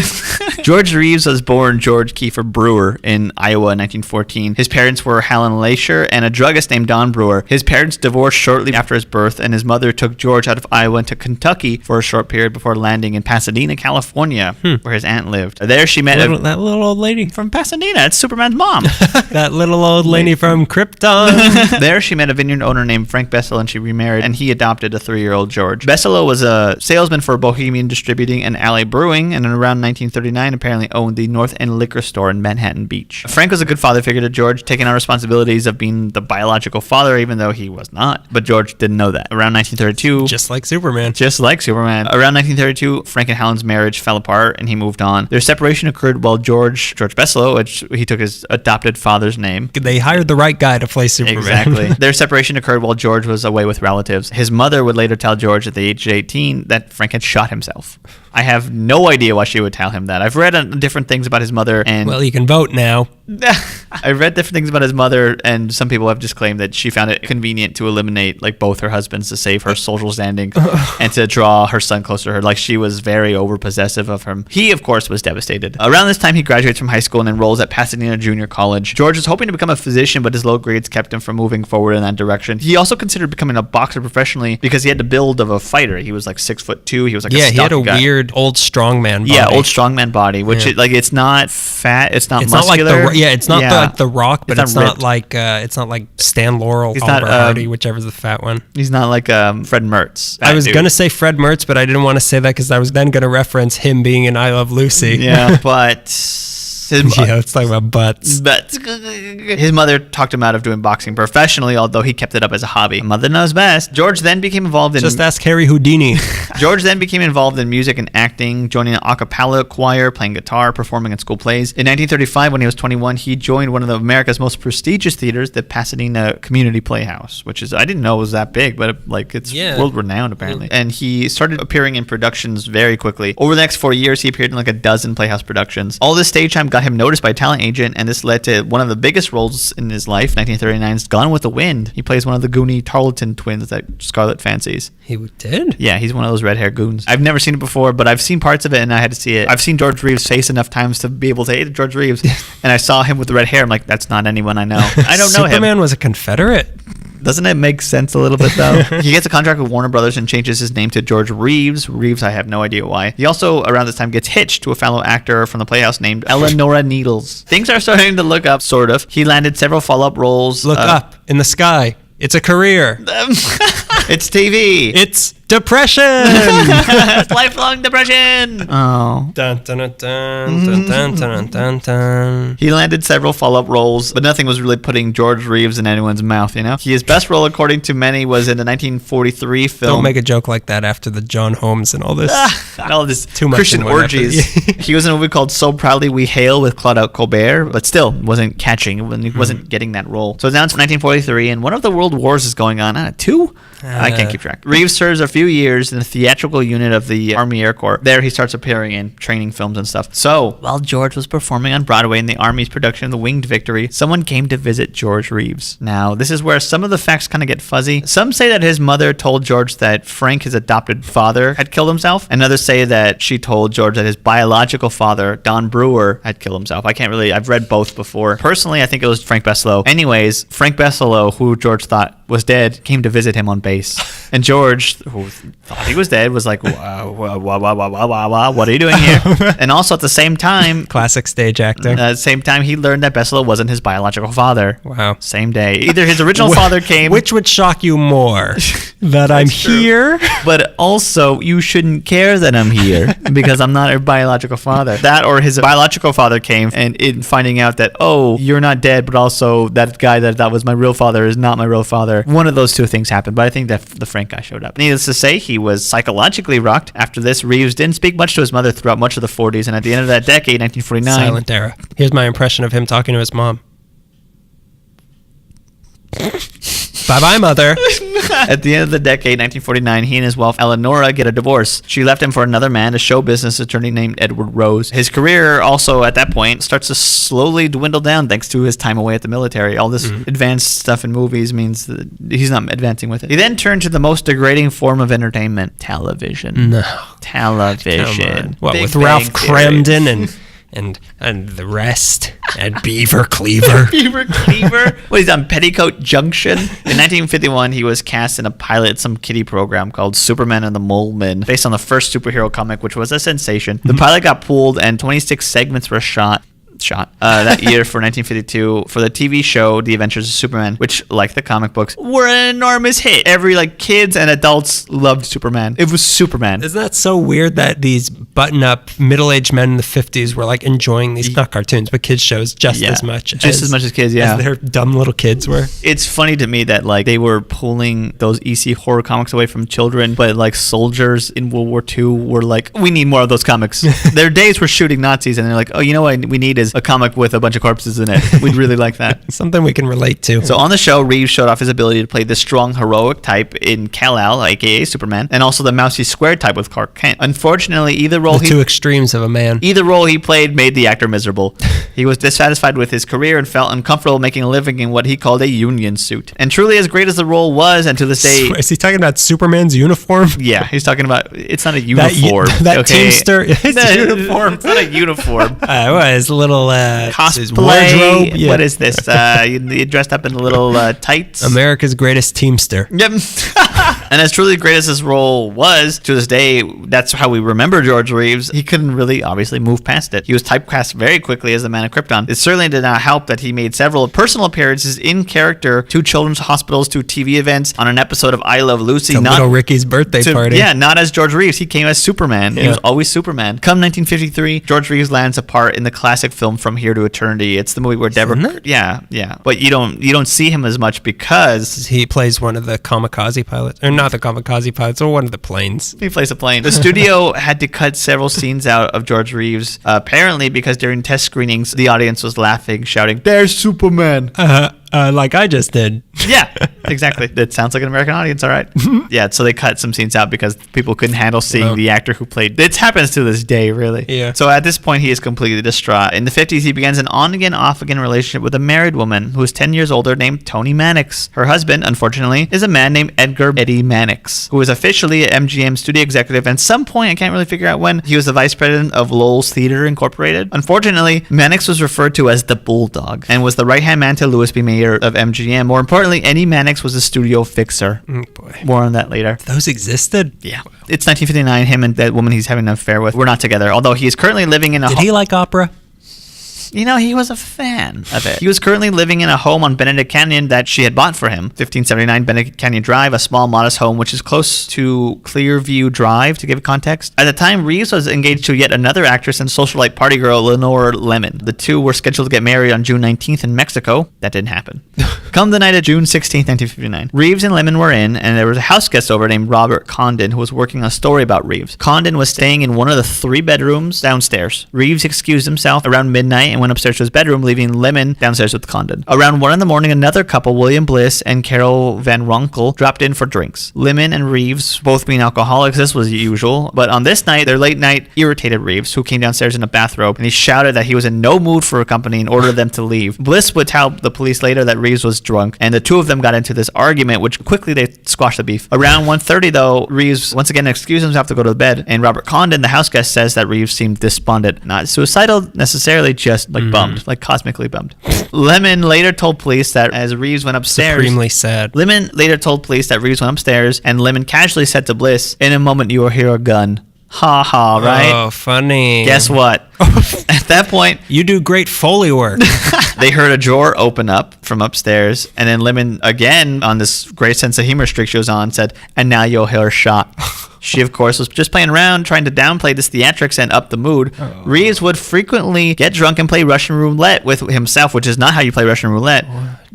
George Reeves was born George Kiefer Brewer in Iowa in 1914. His parents were Helen Lasher and a druggist named Don Brewer. His parents divorced shortly after his birth, and his mother took George out of Iowa into Kentucky for a short period before landing in Pasadena, California, where his aunt lived. There she met that little old lady from Pasadena. It's Superman's mom. That little old lady from Krypton. There she met a vineyard owner named Frank Bessel, and she remarried, and he adopted a 3-year-old George. Bessel was a salesman for Bohemian Distributing and Alley Brewing, and in around 1939 apparently owned the North End Liquor Store in Manhattan Beach. Frank was a good father figure to George, taking on responsibilities of being the biological father, even though he was not. But George didn't know that. Around 1932... Just like Superman. Around 1932, Frank and Helen's marriage fell apart, and he moved on. Their separation occurred while George Bessel, which he took his adopted father's name. They hired the right guy to play Superman. Exactly. Their separation occurred while George was away with relatives. His mother would later tell George at the age of 18 that Frank had shot himself. I have no idea why she would tell him that. I've read different things about his mother, and... Well, he can vote now. I've read different things about his mother, and some people have just claimed that she found it convenient to eliminate like both her husbands to save her social standing and to draw her son closer to her. Like, she was very over-possessive of him. He, of course, was devastated. Around this time, he graduates from high school and enrolls at Pasadena Junior College. George was hoping to become a physician, but his low grades kept him from moving forward in that direction. He also considered becoming a boxer professionally because he had the build of a fighter. He was like 6'2". He was like a stocky he had a guy. weird old strongman body. Yeah, old strongman body, which it's not fat, it's not muscular. Not like it's not like The Rock, but it's not like Stan Laurel, He's Oliver not, Hardy, whichever's the fat one. He's not like Fred Mertz. I was gonna say Fred Mertz, but I didn't want to say that because I was then gonna reference him being in I Love Lucy. Yeah, but. Let's talk about butts. His mother talked him out of doing boxing professionally, although he kept it up as a hobby. Mother knows best. George then became involved in... Just ask Harry Houdini. George then became involved in music and acting, joining an a cappella choir, playing guitar, performing in school plays. In 1935, when he was 21, he joined one of America's most prestigious theaters, the Pasadena Community Playhouse, which is, I didn't know it was that big, but it's world-renowned, apparently. And he started appearing in productions very quickly. Over the next 4 years, he appeared in like a dozen Playhouse productions. All this stage time got him noticed by a talent agent, and this led to one of the biggest roles in his life, 1939's Gone with the Wind. He plays one of the Goonie Tarleton twins that Scarlett fancies. He did? Yeah, he's one of those red-haired goons. I've never seen it before, but I've seen parts of it, and I had to see it. I've seen George Reeves' face enough times to be able to hate George Reeves, and I saw him with the red hair. I'm like, that's not anyone I know. I don't know him. Superman was a Confederate. Doesn't it make sense a little bit, though? He gets a contract with Warner Brothers and changes his name to George Reeves. Reeves, I have no idea why. He also, around this time, gets hitched to a fellow actor from the Playhouse named Eleanora Needles. Things are starting to look up, sort of. He landed several follow-up roles. Look up in the sky. It's a career. It's TV. It's depression. It's lifelong depression. Oh. Dun, dun, dun, dun, dun, dun, dun, dun. He landed several follow-up roles, but nothing was really putting George Reeves in anyone's mouth, you know? His best role, according to many, was in the 1943 film. Don't make a joke like that after the John Holmes and all this. All this Too much Christian orgies. He was in a movie called So Proudly We Hail with Claude Colbert, but still wasn't catching. He wasn't getting that role. So now it's 1943, and one of the world wars is going on. Two? I can't keep track. Reeves serves a few years in the theatrical unit of the Army Air Corps. There he starts appearing in training films and stuff. So, while George was performing on Broadway in the Army's production of The Winged Victory, someone came to visit George Reeves. Now, this is where some of the facts kind of get fuzzy. Some say that his mother told George that Frank, his adopted father, had killed himself. And others say that she told George that his biological father, Don Brewer, had killed himself. I've read both before. Personally, I think it was Frank Bessel. Anyways, Frank Bessel, who George thought was dead, came to visit him on base. And George, who thought he was dead, was like, what are you doing here? And also at the same time... Classic stage acting. At the same time, he learned that Bessel wasn't his biological father. Wow. Same day. Either his original father came... Which would shock you more? That I'm here? But also, you shouldn't care that I'm here because I'm not your biological father. That or his biological father came and in finding out that, oh, you're not dead, but also that guy that was my real father is not my real father. One of those two things happened, but I think that the Frank guy showed up. Needless to say, he was psychologically rocked. After this, Reeves didn't speak much to his mother throughout much of the 40s, and at the end of that decade, 1949... Silent era. Here's my impression of him talking to his mom. Bye-bye, mother. At the end of the decade, 1949, he and his wife Eleonora get a divorce. She left him for another man, a show business attorney named Edward Rose. His career also at that point starts to slowly dwindle down thanks to his time away at the military. All this advanced stuff in movies means that he's not advancing with it. He then turned to the most degrading form of entertainment, television. No. Television. What, Big with Bang Ralph Theory. Cramden and the rest, and Beaver Cleaver. Beaver Cleaver. Well, he's on Petticoat Junction. In 1951, he was cast in a pilot at some kiddie program called Superman and the Mole Men, based on the first superhero comic, which was a sensation. The pilot got pulled, and 26 segments were shot that year for 1952 for the TV show The Adventures of Superman, which, like the comic books, were an enormous hit. Every kids and adults loved Superman. It was Superman. Isn't that so weird that these button-up middle-aged men in the 50s were enjoying these not cartoons but kids shows just as much as kids, yeah, as their dumb little kids were? It's funny to me that they were pulling those EC horror comics away from children, but soldiers in World War II were we need more of those comics. Their days were shooting Nazis, and they're like, oh, you know what we need is a comic with a bunch of corpses in it. We'd really like that. Something we can relate to. So on the show, Reeves showed off his ability to play the strong, heroic type in Kal-El, aka Superman, and also the mousy square type with Clark Kent. Unfortunately, either role two extremes of a man. Either role he played made the actor miserable. He was dissatisfied with his career and felt uncomfortable making a living in what he called a union suit. And truly, as great as the role was, and to this day... Is he talking about Superman's uniform? Yeah, he's talking about... It's not a uniform. That teamster... It's a uniform. It's not a uniform. His little... cosplay. Wardrobe. Yeah. What is this? You dressed up in little tights. America's greatest teamster. Yep. And as truly great as his role was, to this day, that's how we remember George Reeves. He couldn't really, obviously, move past it. He was typecast very quickly as the Man of Krypton. It certainly did not help that he made several personal appearances in character to children's hospitals, to TV events, on an episode of I Love Lucy. To Little Ricky's birthday party. Yeah, not as George Reeves. He came as Superman. Yeah. He was always Superman. Come 1953, George Reeves lands a part in the classic film From Here to Eternity. It's the movie where Deborah... Yeah. But you don't see him as much because... He plays one of the kamikaze pilots. Or not the kamikaze pilots, or one of the planes. He plays a plane. The studio had to cut several scenes out of George Reeves, apparently because during test screenings, the audience was laughing, shouting, "There's Superman!" Like I just did. Yeah, exactly. That sounds like an American audience, all right. Yeah, so they cut some scenes out because people couldn't handle seeing the actor who played. It happens to this day, really. Yeah. So at this point, he is completely distraught. In the 50s, he begins an on-again, off-again relationship with a married woman who is 10 years older named Toni Mannix. Her husband, unfortunately, is a man named Edgar Eddie Mannix, who is officially an MGM studio executive. And at some point, I can't really figure out when, he was the vice president of Lowell's Theater Incorporated. Unfortunately, Mannix was referred to as the Bulldog and was the right-hand man to Louis B. Mayer of MGM. More importantly, Eddie Mannix was a studio fixer. Boy. More on that later. Those existed? Yeah. It's 1959. Him and that woman he's having an affair with were not together, although he is currently living in a... Did he like opera? He was a fan of it. He was currently living in a home on Benedict Canyon that she had bought for him. 1579 Benedict Canyon Drive, a small, modest home, which is close to Clearview Drive, to give context. At the time, Reeves was engaged to yet another actress and socialite party girl, Lenore Lemon. The two were scheduled to get married on June 19th in Mexico. That didn't happen. Come the night of June 16th, 1959. Reeves and Lemon were in, and there was a house guest over named Robert Condon who was working on a story about Reeves. Condon was staying in one of the 3 bedrooms downstairs. Reeves excused himself around midnight and went upstairs to his bedroom, leaving Lemon downstairs with Condon. Around 1 a.m, another couple, William Bliss and Carol Van Ronkel, dropped in for drinks. Lemon and Reeves, both being alcoholics, this was usual, but on this night, their late night irritated Reeves, who came downstairs in a bathrobe, and he shouted that he was in no mood for company and ordered them to leave. Bliss would tell the police later that Reeves was drunk, and the two of them got into this argument, which quickly they squashed the beef. Around 1:30, though, Reeves once again excused himself to go to bed, and Robert Condon, the house guest, says that Reeves seemed despondent, not suicidal necessarily, just bummed. Cosmically bummed. Lemon later told police that as Reeves went upstairs... Supremely sad. Lemon later told police that Reeves went upstairs, and Lemon casually said to Bliss, "In a moment you will hear a gun." Ha ha, right? Oh, funny. Guess what? At that point... You do great Foley work. They heard a drawer open up from upstairs, and then Lemon, again, on this great sense of humor streak she was on, said, "And now you'll hear a shot." She, of course, was just playing around, trying to downplay this theatrics and up the mood. Reeves would frequently get drunk and play Russian roulette with himself, which is not how you play Russian roulette.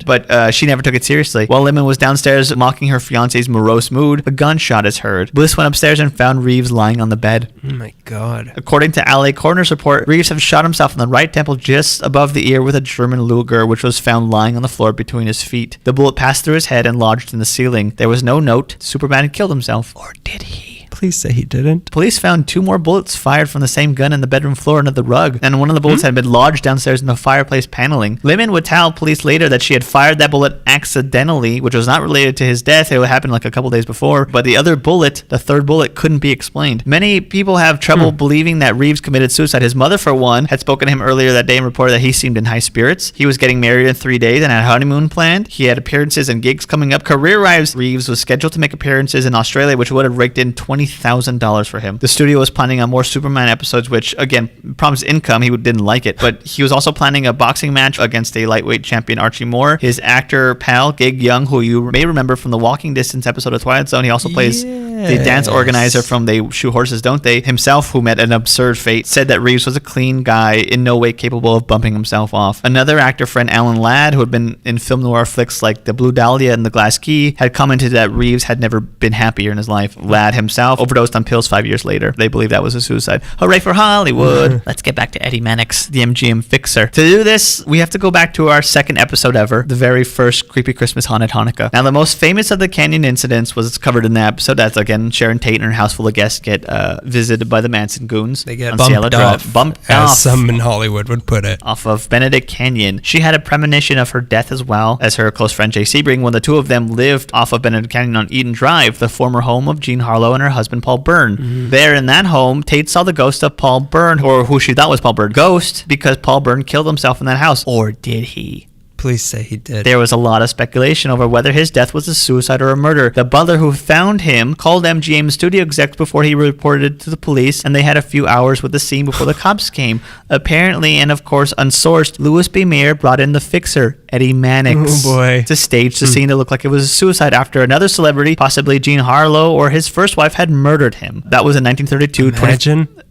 But she never took it seriously. While Lemon was downstairs mocking her fiance's morose mood, a gunshot is heard. Bliss went upstairs and found Reeves lying on the bed. Oh my God. According to LA coroner's report, Reeves had shot himself in the right temple just above the ear with a German Luger, which was found lying on the floor between his feet. The bullet passed through his head and lodged in the ceiling. There was no note. Superman had killed himself. Or did he? Please say he didn't. Police found 2 more bullets fired from the same gun in the bedroom floor under the rug, and one of the bullets had been lodged downstairs in the fireplace paneling. Lemon would tell police later that she had fired that bullet accidentally, which was not related to his death. It happened like a couple days before, but the other bullet, the third bullet, couldn't be explained. Many people have trouble believing that Reeves committed suicide. His mother, for one, had spoken to him earlier that day and reported that he seemed in high spirits. He was getting married in 3 days and had a honeymoon planned. He had appearances and gigs coming up. Career-wise, Reeves was scheduled to make appearances in Australia, which would have raked in $20,000 for him. The studio was planning on more Superman episodes, which again promised income. He didn't like it, but he was also planning a boxing match against a lightweight champion, Archie Moore. His actor pal Gig Young, who you may remember from the Walking Distance episode of Twilight Zone, he also plays the dance organizer from They Shoot Horses, Don't They? Himself, who met an absurd fate, said that Reeves was a clean guy, in no way capable of bumping himself off. Another actor friend, Alan Ladd, who had been in film noir flicks like The Blue Dahlia and The Glass Key, had commented that Reeves had never been happier in his life. Ladd himself overdosed on pills 5 years later. They believe that was a suicide. Hooray for Hollywood. Let's get back to Eddie Mannix, the MGM fixer. To do this, we have to go back to our second episode ever, the very first Creepy Christmas Haunted Hanukkah. Now, the most famous of the canyon incidents was covered in the episode. That's, again, Sharon Tate and her house full of guests get visited by the Manson goons. They get on bumped Cielo Drive. off, Bumped as off. some in Hollywood would put it. Off of Benedict Canyon. She had a premonition of her death as well as her close friend Jay Sebring when the two of them lived off of Benedict Canyon on Eden Drive, the former home of Jean Harlow and her husband Paul Byrne. There in that home, Tate saw the ghost of Paul Byrne, or who she thought was Paul Byrne. Ghost, because Paul Byrne killed himself in that house. Or did he? Please say he did. There was a lot of speculation over whether his death was a suicide or a murder. The butler who found him called MGM studio execs before he reported it to the police, and they had a few hours with the scene before the cops came. Apparently, and of course unsourced, Louis B. Mayer brought in the fixer, Eddie Mannix, to stage the scene to look like it was a suicide after another celebrity, possibly Jean Harlow or his first wife, had murdered him. That was in 1932.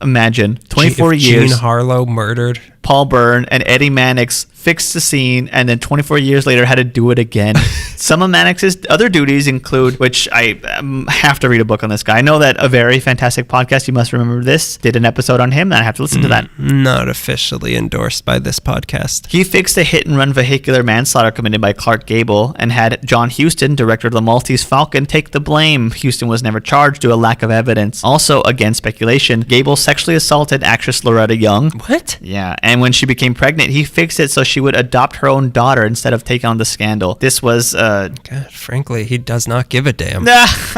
Imagine. 24 years. Jean Harlow murdered Paul Byrne, and Eddie Mannix fixed the scene, and then 24 years later had to do it again. Some of Mannix's other duties include, which I have to read a book on this guy. I know that A Very Fantastic Podcast, you must remember this, did an episode on him, and I have to listen to that. Not officially endorsed by this podcast. He fixed a hit-and-run vehicular manslaughter committed by Clark Gable and had John Huston, director of the Maltese Falcon, take the blame. Huston was never charged due to a lack of evidence. Also, again, speculation, Gable sexually assaulted actress Loretta Young. What? Yeah, and when she became pregnant, he fixed it so she would adopt her own daughter instead of taking on the scandal. This was God, frankly, he does not give a damn.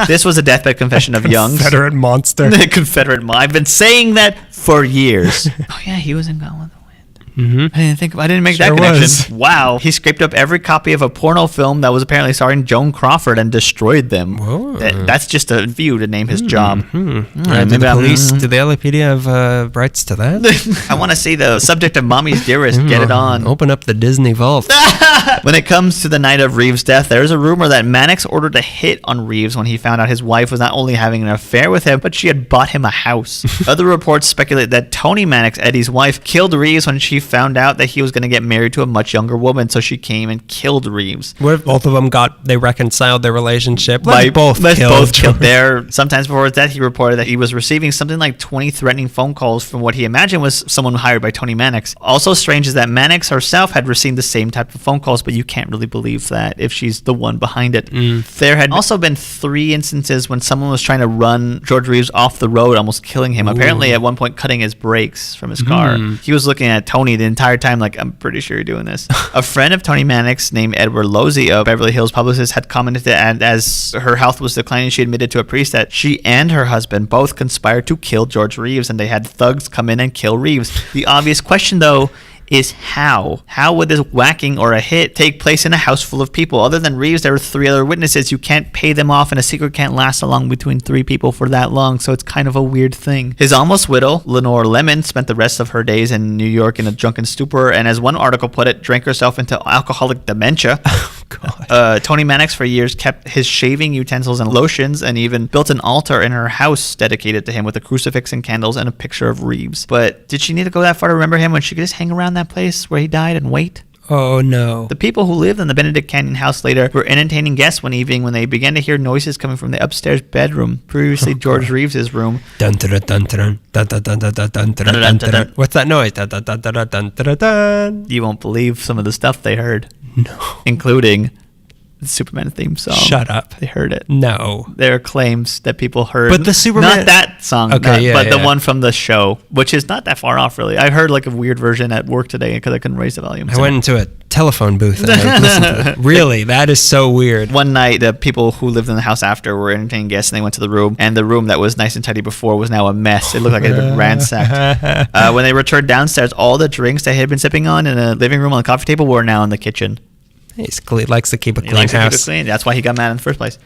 This was a deathbed confession of Young's. Confederate monster. The Confederate I've been saying that for years. Oh yeah, he was in Gone with the Wind. I didn't make that connection. Was. Wow. He scraped up every copy of a porno film that was apparently starring Joan Crawford and destroyed them. That's just a few to name his job. Do the police, do the LAPD have rights to that? I want to see the subject of Mommy's Dearest. Get it on. Open up the Disney vault. When it comes to the night of Reeves' death, there's a rumor that Mannix ordered a hit on Reeves when he found out his wife was not only having an affair with him, but she had bought him a house. Other reports speculate that Toni Mannix, Eddie's wife, killed Reeves when she found out that he was going to get married to a much younger woman, so she came and killed Reeves. What if both of them they reconciled their relationship? Let's both kill there. Sometimes before his death, he reported that he was receiving something like 20 threatening phone calls from what he imagined was someone hired by Toni Mannix. Also strange is that Mannix herself had received the same type of phone calls, but you can't really believe that if she's the one behind it. There had also been 3 instances when someone was trying to run George Reeves off the road, almost killing him. Apparently at one point cutting his brakes from his car. He was looking at Tony the entire time like, I'm pretty sure you're doing this. A friend of Toni Mannix named Edward Losey, a Beverly Hills publicist, had commented that as her health was declining, she admitted to a priest that she and her husband both conspired to kill George Reeves, and they had thugs come in and kill Reeves. The obvious question, though, is how? How would this whacking or a hit take place in a house full of people? Other than Reeves, there were 3 other witnesses. You can't pay them off, and a secret can't last along between 3 people for that long, so it's kind of a weird thing. His almost widow, Lenore Lemon, spent the rest of her days in New York in a drunken stupor, and as one article put it, drank herself into alcoholic dementia. God. Tony Mannix for years kept his shaving utensils and lotions and even built an altar in her house dedicated to him with a crucifix and candles and a picture of Reeves. But did she need to go that far to remember him when she could just hang around that place where he died and wait? Oh, no. The people who lived in the Benedict Canyon house later were entertaining guests one evening when they began to hear noises coming from the upstairs bedroom, previously George Reeves' room. Dun dun dun dun dun dun dun dun dun dun dun dun. What's that noise? Dun dun dun dun dun dun dun. You won't believe some of the stuff they heard. No. Including the Superman theme song. Shut up. They heard it. No. There are claims that people heard. But the Superman... Not that song. Okay, but the one from the show, which is not that far off, really. I heard like a weird version at work today because I couldn't raise the volume. I went into a telephone booth and I listened to it. Really? That is so weird. One night, the people who lived in the house after were entertaining guests, and they went to the room, and the room that was nice and tidy before was now a mess. It looked like it had been ransacked. When they returned downstairs, all the drinks they had been sipping on in the living room on the coffee table were now in the kitchen. He likes to keep a He clean likes to keep house. it clean. That's why he got mad in the first place.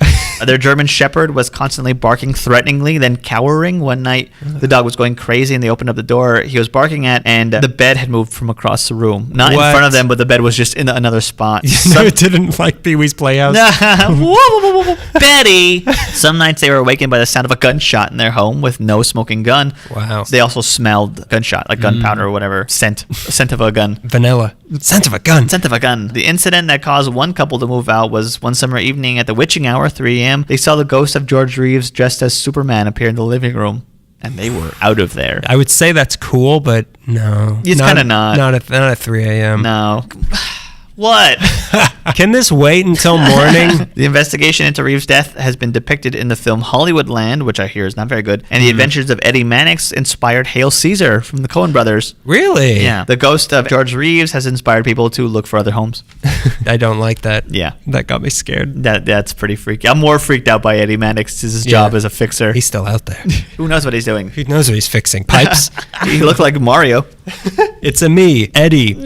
Their German Shepherd was constantly barking threateningly, then cowering. One night, the dog was going crazy, and they opened up the door he was barking at, and the bed had moved from across the room. Not in front of them, but the bed was just in another spot. No, it didn't like Pee-wee's Playhouse. Betty! Some nights they were awakened by the sound of a gunshot in their home with no smoking gun. Wow. They also smelled gunshot, like gunpowder or whatever. Scent of a gun. Vanilla. Scent of a gun. Scent of a gun. The incident that caused one couple to move out was one summer evening at the witching hour, 3 a.m. They saw the ghost of George Reeves dressed as Superman appear in the living room, and they were out of there. I would say that's cool, but no. It's kind of not. Not at 3 a.m. No. What? Can this wait until morning? The investigation into Reeves' death has been depicted in the film Hollywoodland, which I hear is not very good, and the adventures of Eddie Mannix inspired Hail Caesar from the Coen brothers. Really? Yeah. The ghost of George Reeves has inspired people to look for other homes. I don't like that. Yeah. That got me scared. That's pretty freaky. I'm more freaked out by Eddie Mannix. It's his job as a fixer. He's still out there. Who knows what he's doing? He knows what he's fixing. Pipes. He looked like Mario. It's a me, Eddie.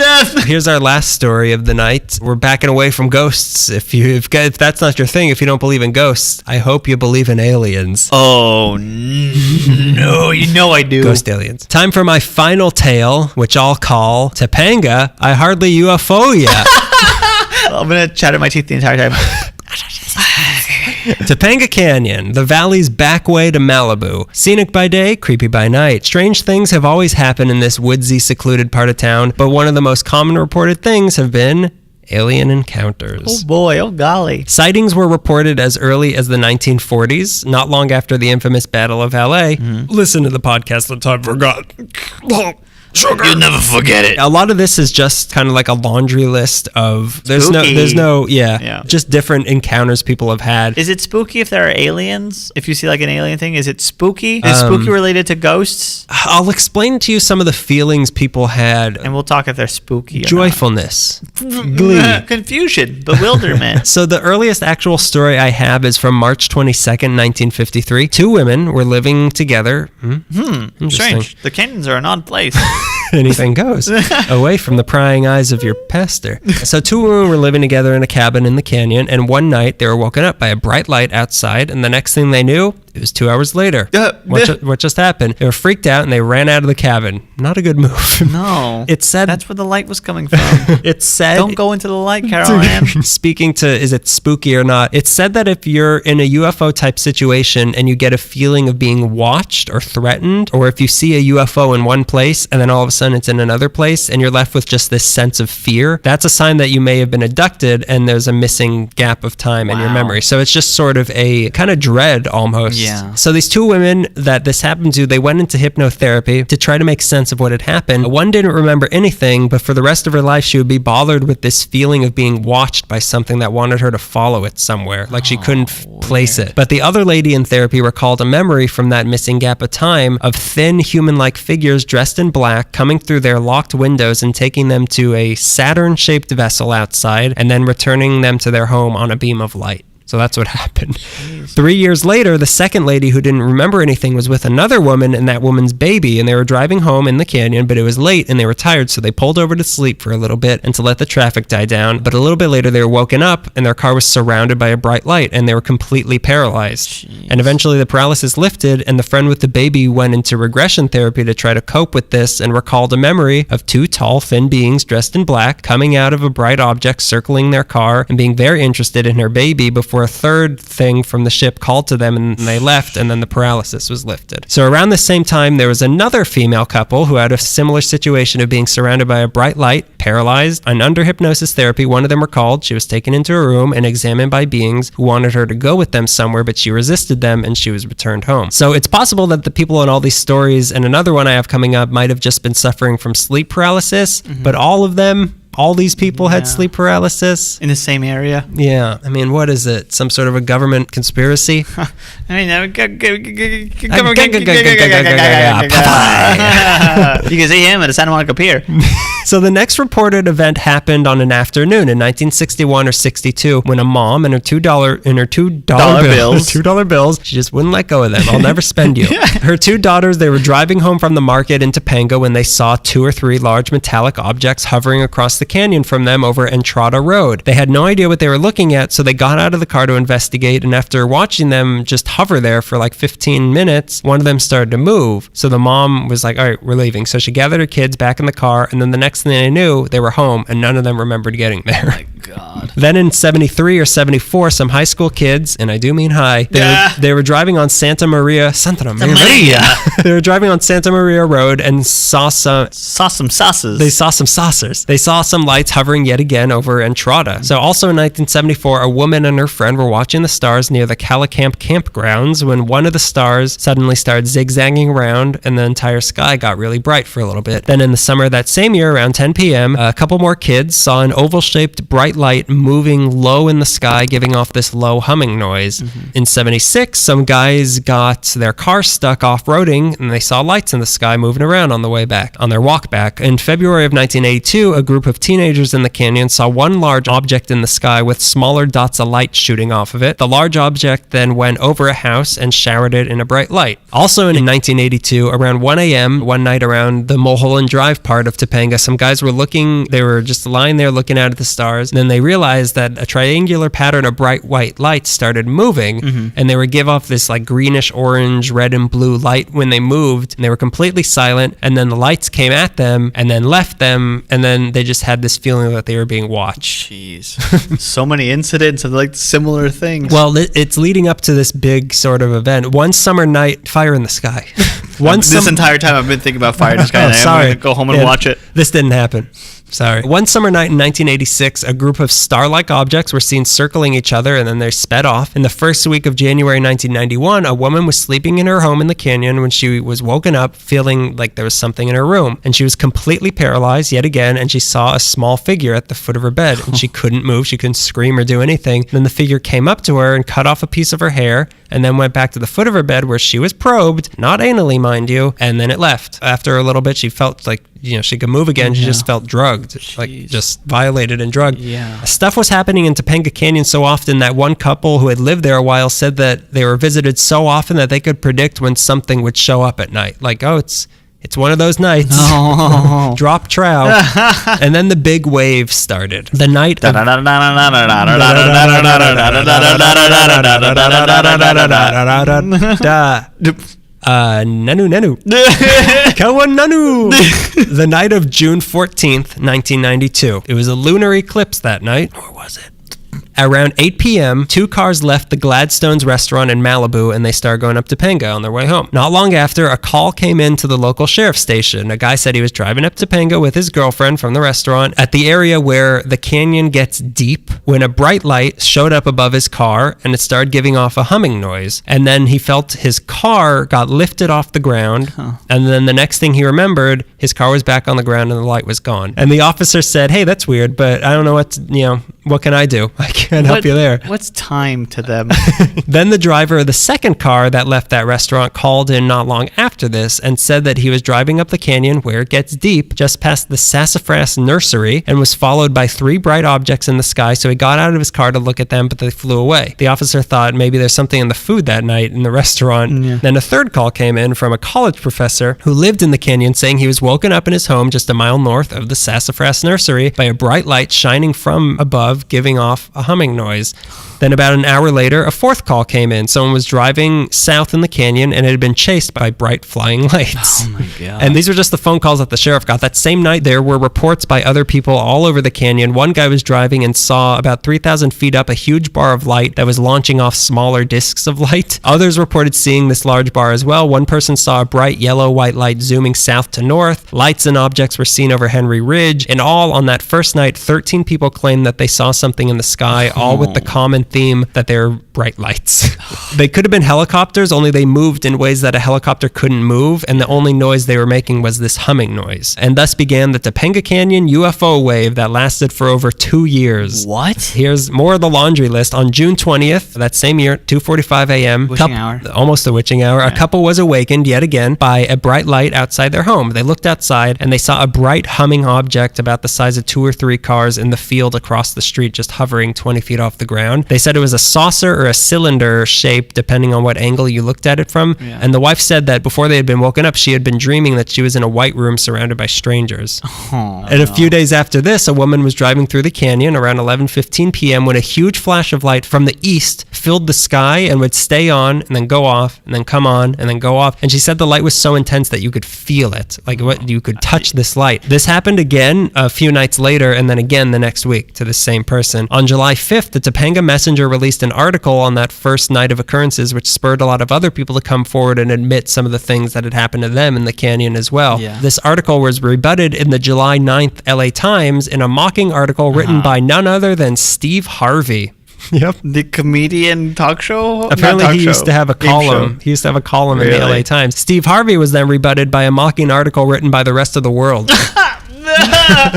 Here's our last story of the night. We're backing away from ghosts. If that's not your thing, if you don't believe in ghosts, I hope you believe in aliens. Oh, no. You know I do. Ghost aliens. Time for my final tale, which I'll call Topanga, I Hardly UFO Ya. I'm going to chatter my teeth the entire time. Topanga Canyon, the valley's back way to Malibu. Scenic by day, creepy by night. Strange things have always happened in this woodsy, secluded part of town, but one of the most common reported things have been alien encounters. Oh boy, oh golly. Sightings were reported as early as the 1940s, not long after the infamous Battle of LA. Listen to the podcast that time forgot. Sugar. You'll never forget it. A lot of this is just kind of like a laundry list of there's no just different encounters people have had. Is it spooky if there are aliens? If you see like an alien thing, is it spooky? Is spooky related to ghosts? I'll explain to you some of the feelings people had. And we'll talk if they're spooky or Joyfulness, glee, confusion, bewilderment. So the earliest actual story I have is from March 22nd, 1953. Two women were living together. Strange. The canyons are an odd place. Anything goes away from the prying eyes of your pastor. So two women were living together in a cabin in the canyon, and one night they were woken up by a bright light outside, and the next thing they knew, it was 2 hours later. What just happened? They were freaked out and they ran out of the cabin. Not a good move. No. It said that's where the light was coming from. It said don't go into the light, Carol Ann. Speaking to is it spooky or not, it said that if you're in a UFO type situation and you get a feeling of being watched or threatened, or if you see a UFO in one place and then all of a sudden it's in another place and you're left with just this sense of fear, that's a sign that you may have been abducted and there's a missing gap of time in your memory. So it's just sort of a kind of dread almost. Yeah. So these two women that this happened to, they went into hypnotherapy to try to make sense of what had happened. One didn't remember anything, but for the rest of her life, she would be bothered with this feeling of being watched by something that wanted her to follow it somewhere, like she couldn't place it. But the other lady in therapy recalled a memory from that missing gap of time of thin human-like figures dressed in black coming through their locked windows and taking them to a Saturn-shaped vessel outside and then returning them to their home on a beam of light. So that's what happened. Jeez. 3 years later, the second lady who didn't remember anything was with another woman and that woman's baby, and they were driving home in the canyon, but it was late and they were tired, so they pulled over to sleep for a little bit and to let the traffic die down. But a little bit later, they were woken up and their car was surrounded by a bright light and they were completely paralyzed. Jeez. And eventually the paralysis lifted and the friend with the baby went into regression therapy to try to cope with this and recalled a memory of two tall, thin beings dressed in black coming out of a bright object circling their car and being very interested in her baby before a third thing from the ship called to them and they left, and then the paralysis was lifted. So around the same time, there was another female couple who had a similar situation of being surrounded by a bright light, paralyzed, and under hypnosis therapy. One of them recalled she was taken into a room and examined by beings who wanted her to go with them somewhere, but she resisted them and she was returned home. So it's possible that the people in all these stories, and another one I have coming up, might have just been suffering from sleep paralysis, but all these people had sleep paralysis. In the same area? Yeah. I mean, what is it? Some sort of a government conspiracy? You can see him at a Santa Monica Pier. So the next reported event happened on an afternoon in 1961 or 62 when a mom and her $2 bills, she just wouldn't let go of them. I'll never spend you. Her two daughters, they were driving home from the market in Topanga when they saw 2 or 3 large metallic objects hovering across the canyon from them over Entrada Road. They had no idea what they were looking at, so they got out of the car to investigate, and after watching them just hover there for like 15 minutes, one of them started to move. So the mom was like, all right, we're leaving. So she gathered her kids back in the car, and then the next thing they knew, they were home, and none of them remembered getting there. Oh my God. Then in 73 or 74, some high school kids, and I do mean high, they were driving on Santa Maria. They were driving on Santa Maria Road and saw some saucers. They saw some saucers. They saw some lights hovering yet again over Entrada. So also in 1974, a woman and her friend were watching the stars near the Calicamp campgrounds when one of the stars suddenly started zigzagging around and the entire sky got really bright for a little bit. Then in the summer of that same year, around 10 p.m., a couple more kids saw an oval-shaped bright light moving low in the sky, giving off this low humming noise. In 76, some guys got their car stuck off-roading and they saw lights in the sky moving around on the way back, on their walk back. In February of 1982, a group of teenagers in the canyon saw one large object in the sky with smaller dots of light shooting off of it. The large object then went over a house and showered it in a bright light. Also in 1982, around 1 a.m., one night around the Mulholland Drive part of Topanga, some guys were they were just lying there looking out at the stars, and then they realized that a triangular pattern of bright white lights started moving, and they would give off this like greenish, orange, red, and blue light when they moved, and they were completely silent, and then the lights came at them and then left them, and then they just had this feeling that they were being watched. Jeez. So many incidents of like similar things. Well, it's leading up to this big sort of event. One summer night, fire in the sky. This entire time I've been thinking about fire in the sky, and I'm going to go home and watch it. This didn't happen. Sorry. One summer night in 1986, a group of star-like objects were seen circling each other and then they sped off. In the first week of January 1991, a woman was sleeping in her home in the canyon when she was woken up feeling like there was something in her room. And she was completely paralyzed yet again, and she saw a small figure at the foot of her bed. And she couldn't move, she couldn't scream or do anything. Then the figure came up to her and cut off a piece of her hair and then went back to the foot of her bed where she was probed, not anally, mind you, and then it left. After a little bit, she felt like, she could move again. She just felt drugged, like just violated and drugged. Yeah. Stuff was happening in Topanga Canyon so often that one couple who had lived there a while said that they were visited so often that they could predict when something would show up at night. Like, it's one of those nights. Oh. Drop trout. And then the big wave started. The night of... Nanu. Kawan Nanu. The night of June 14th, 1992. It was a lunar eclipse that night. Or was it? Around 8 p.m., 2 cars left the Gladstone's restaurant in Malibu and they started going up Topanga on their way home. Not long after, a call came in to the local sheriff's station. A guy said he was driving up Topanga with his girlfriend from the restaurant at the area where the canyon gets deep when a bright light showed up above his car and it started giving off a humming noise. And then he felt his car got lifted off the ground. And then the next thing he remembered, his car was back on the ground and the light was gone. And the officer said, hey, that's weird, but I don't know what can I do? I can't help you there. What's time to them? Then the driver of the second car that left that restaurant called in not long after this and said that he was driving up the canyon where it gets deep, just past the Sassafras Nursery, and was followed by 3 bright objects in the sky. So he got out of his car to look at them, but they flew away. The officer thought maybe there's something in the food that night in the restaurant. Yeah. Then a third call came in from a college professor who lived in the canyon, saying he was woken up in his home just a mile north of the Sassafras Nursery by a bright light shining from above, giving off a humming noise. Then about an hour later, a fourth call came in. Someone was driving south in the canyon and it had been chased by bright flying lights. Oh my God. And these were just the phone calls that the sheriff got. That same night, there were reports by other people all over the canyon. One guy was driving and saw about 3,000 feet up a huge bar of light that was launching off smaller discs of light. Others reported seeing this large bar as well. One person saw a bright yellow-white light zooming south to north. Lights and objects were seen over Henry Ridge. In all, on that first night, 13 people claimed that they saw something in the sky, all with the common theme that they're bright lights. They could have been helicopters, only they moved in ways that a helicopter couldn't move, and the only noise they were making was this humming noise. And thus began the Topanga Canyon UFO wave that lasted for over 2 years. What? Here's more of the laundry list. On June 20th, that same year, 2:45 a.m. Witching hour. Almost the witching hour. Right. A couple was awakened yet again by a bright light outside their home. They looked outside and they saw a bright humming object about the size of 2 or 3 cars in the field across the street, just hovering 20 feet off the ground. They said it was a saucer or a cylinder shape, depending on what angle you looked at it from. Yeah. And the wife said that before they had been woken up, she had been dreaming that she was in a white room surrounded by strangers. Oh, And a few days after this, a woman was driving through the canyon around 11:15 p.m. when a huge flash of light from the east filled the sky and would stay on and then go off and then come on and then go off. And she said the light was so intense that you could feel it, like what you could touch this light. This happened again a few nights later and then again the next week to the same person. On July 5th, the Topanga Messenger released an article on that first night of occurrences, which spurred a lot of other people to come forward and admit some of the things that had happened to them in the canyon as well. Yeah. This article was rebutted in the July 9th LA Times in a mocking article written by none other than Steve Harvey. Yep. The comedian talk show? Apparently Not talk he used show. to have a Game column. show. He used to have a column in the Really? LA Times. Steve Harvey was then rebutted by a mocking article written by the rest of the world.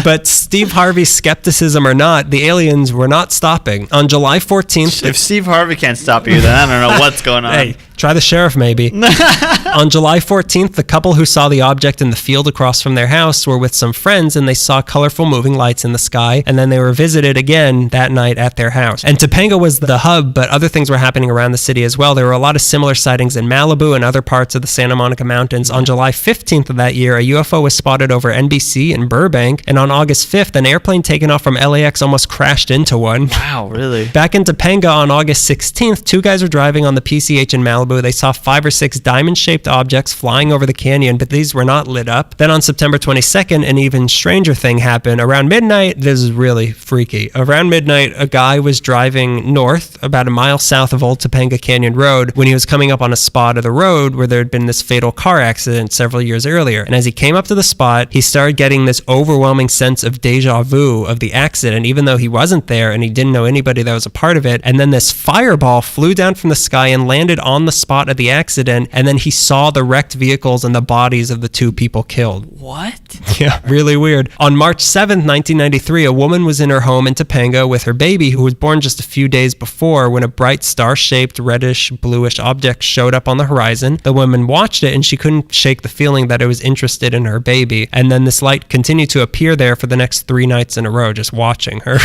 But Steve Harvey's skepticism or not, the aliens were not stopping. On July 14th... If Steve Harvey can't stop you, then I don't know what's going on. Hey, try the sheriff maybe. On July 14th, the couple who saw the object in the field across from their house were with some friends and they saw colorful moving lights in the sky, and then they were visited again that night at their house. And Topanga was the hub, but other things were happening around the city as well. There were a lot of similar sightings in Malibu and other parts of the Santa Monica Mountains. On July 15th of that year, a UFO was spotted over NBC in Burbank, and on August 5th, an airplane taken off from LAX almost crashed into one. Wow, really? Back in Topanga on August 16th, 2 guys were driving on the PCH in Malibu. They saw 5 or 6 diamond-shaped objects flying over the canyon, but these were not lit up. Then on September 22nd, an even stranger thing happened. Around midnight, this is really freaky. Around midnight, a guy was driving north, about a mile south of Old Topanga Canyon Road, when he was coming up on a spot of the road where there had been this fatal car accident several years earlier. And as he came up to the spot, he started getting this overwhelming sense of deja vu of the accident, even though he wasn't there and he didn't know anybody that was a part of it. And then this fireball flew down from the sky and landed on the spot of the accident, and then he saw the wrecked vehicles and the bodies of the 2 people killed. What? Yeah, really weird. On March 7th, 1993, a woman was in her home in Topanga with her baby, who was born just a few days before, when a bright star-shaped reddish bluish object showed up on the horizon. The woman watched it and she couldn't shake the feeling that it was interested in her baby. And then this light continued to appear there for the next 3 nights in a row, just watching her.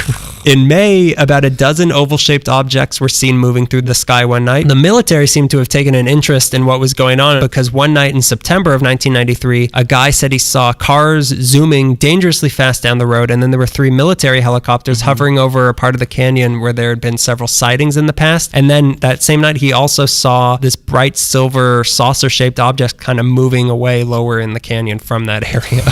In May, about a dozen oval-shaped objects were seen moving through the sky one night. The military seemed to have taken an interest in what was going on, because one night in September of 1993, a guy said he saw cars zooming dangerously fast down the road, and then there were 3 military helicopters hovering over a part of the canyon where there had been several sightings in the past. And then that same night, he also saw this bright silver saucer-shaped object kind of moving away lower in the canyon from that area.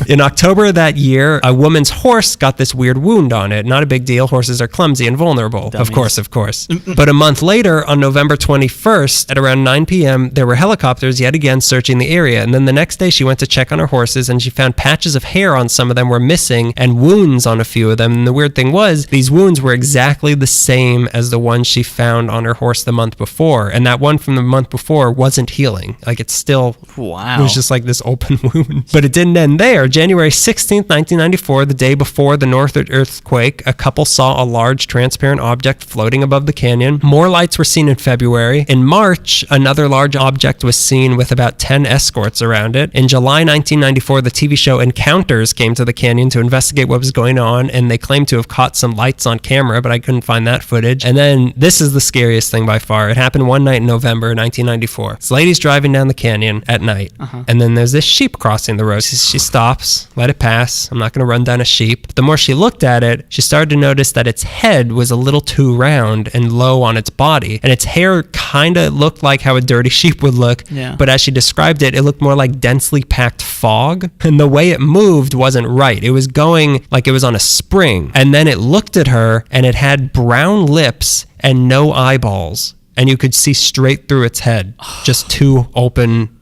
In October of that year, a woman's horse got this weird wound on it. Not a big deal. Horses are clumsy and vulnerable. Dummies. Of course. But a month later, on November 21st, at around 9 p.m., there were helicopters yet again searching the area. And then the next day, she went to check on her horses, and she found patches of hair on some of them were missing and wounds on a few of them. And the weird thing was, these wounds were exactly the same as the ones she found on her horse the month before. And that one from the month before wasn't healing. Like, it's still... Wow. It was just like this open wound. But it didn't end there. January 16th, 1994, the day before the North earthquake, a couple saw a large transparent object floating above the canyon. More lights were seen in February. In March, another large object was seen with about 10 escorts around it. In July 1994, the TV show Encounters came to the canyon to investigate what was going on, and they claimed to have caught some lights on camera, but I couldn't find that footage. And then this is the scariest thing by far. It happened one night in November 1994. This lady's driving down the canyon at night, and then there's this sheep crossing the road. She stops, let it pass. I'm not going to run down a sheep. The more she looked at it, she started to notice that its head was a little too round and low on its body, and its hair kind of looked like how a dirty sheep would look. Yeah. But as she described it, it looked more like densely packed fog, and the way it moved wasn't right. It was going like it was on a spring, and then it looked at her, and it had brown lips and no eyeballs, and you could see straight through its head, just two open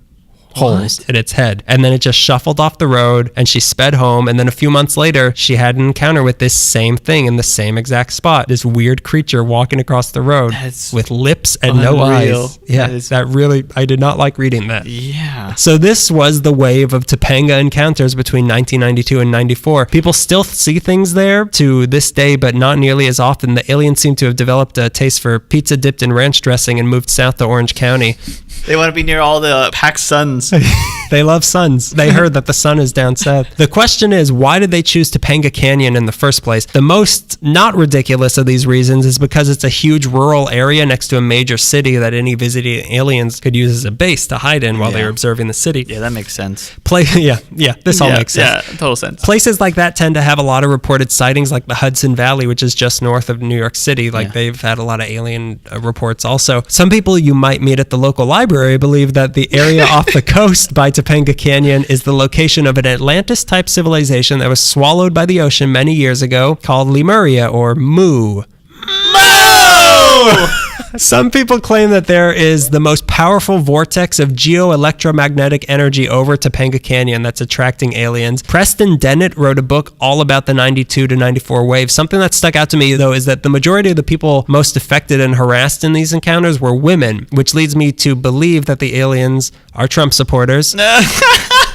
holes in its head. And then it just shuffled off the road, and she sped home. And then a few months later, she had an encounter with this same thing in the same exact spot. This weird creature walking across the road with lips and no eyes. Yeah, that really, I did not like reading that. Yeah. So this was the wave of Topanga encounters between 1992 and 94. People still see things there to this day, but not nearly as often. The aliens seem to have developed a taste for pizza dipped in ranch dressing and moved south to Orange County. They want to be near all the packed suns. They love suns. They heard that the sun is down south. The question is, why did they choose Topanga Canyon in the first place? The most not ridiculous of these reasons is because it's a huge rural area next to a major city that any visiting aliens could use as a base to hide in while they were observing the city. Yeah, that makes sense. This all makes sense. Yeah, total sense. Places like that tend to have a lot of reported sightings, like the Hudson Valley, which is just north of New York City. They've had a lot of alien reports also. Some people you might meet at the local library believe that the area off the coast by Topanga Canyon is the location of an Atlantis-type civilization that was swallowed by the ocean many years ago, called Lemuria, or Mu. Some people claim that there is the most powerful vortex of geoelectromagnetic energy over Topanga Canyon that's attracting aliens. Preston Dennett wrote a book all about the 92 to 94 wave. Something that stuck out to me, though, is that the majority of the people most affected and harassed in these encounters were women, which leads me to believe that the aliens are Trump supporters.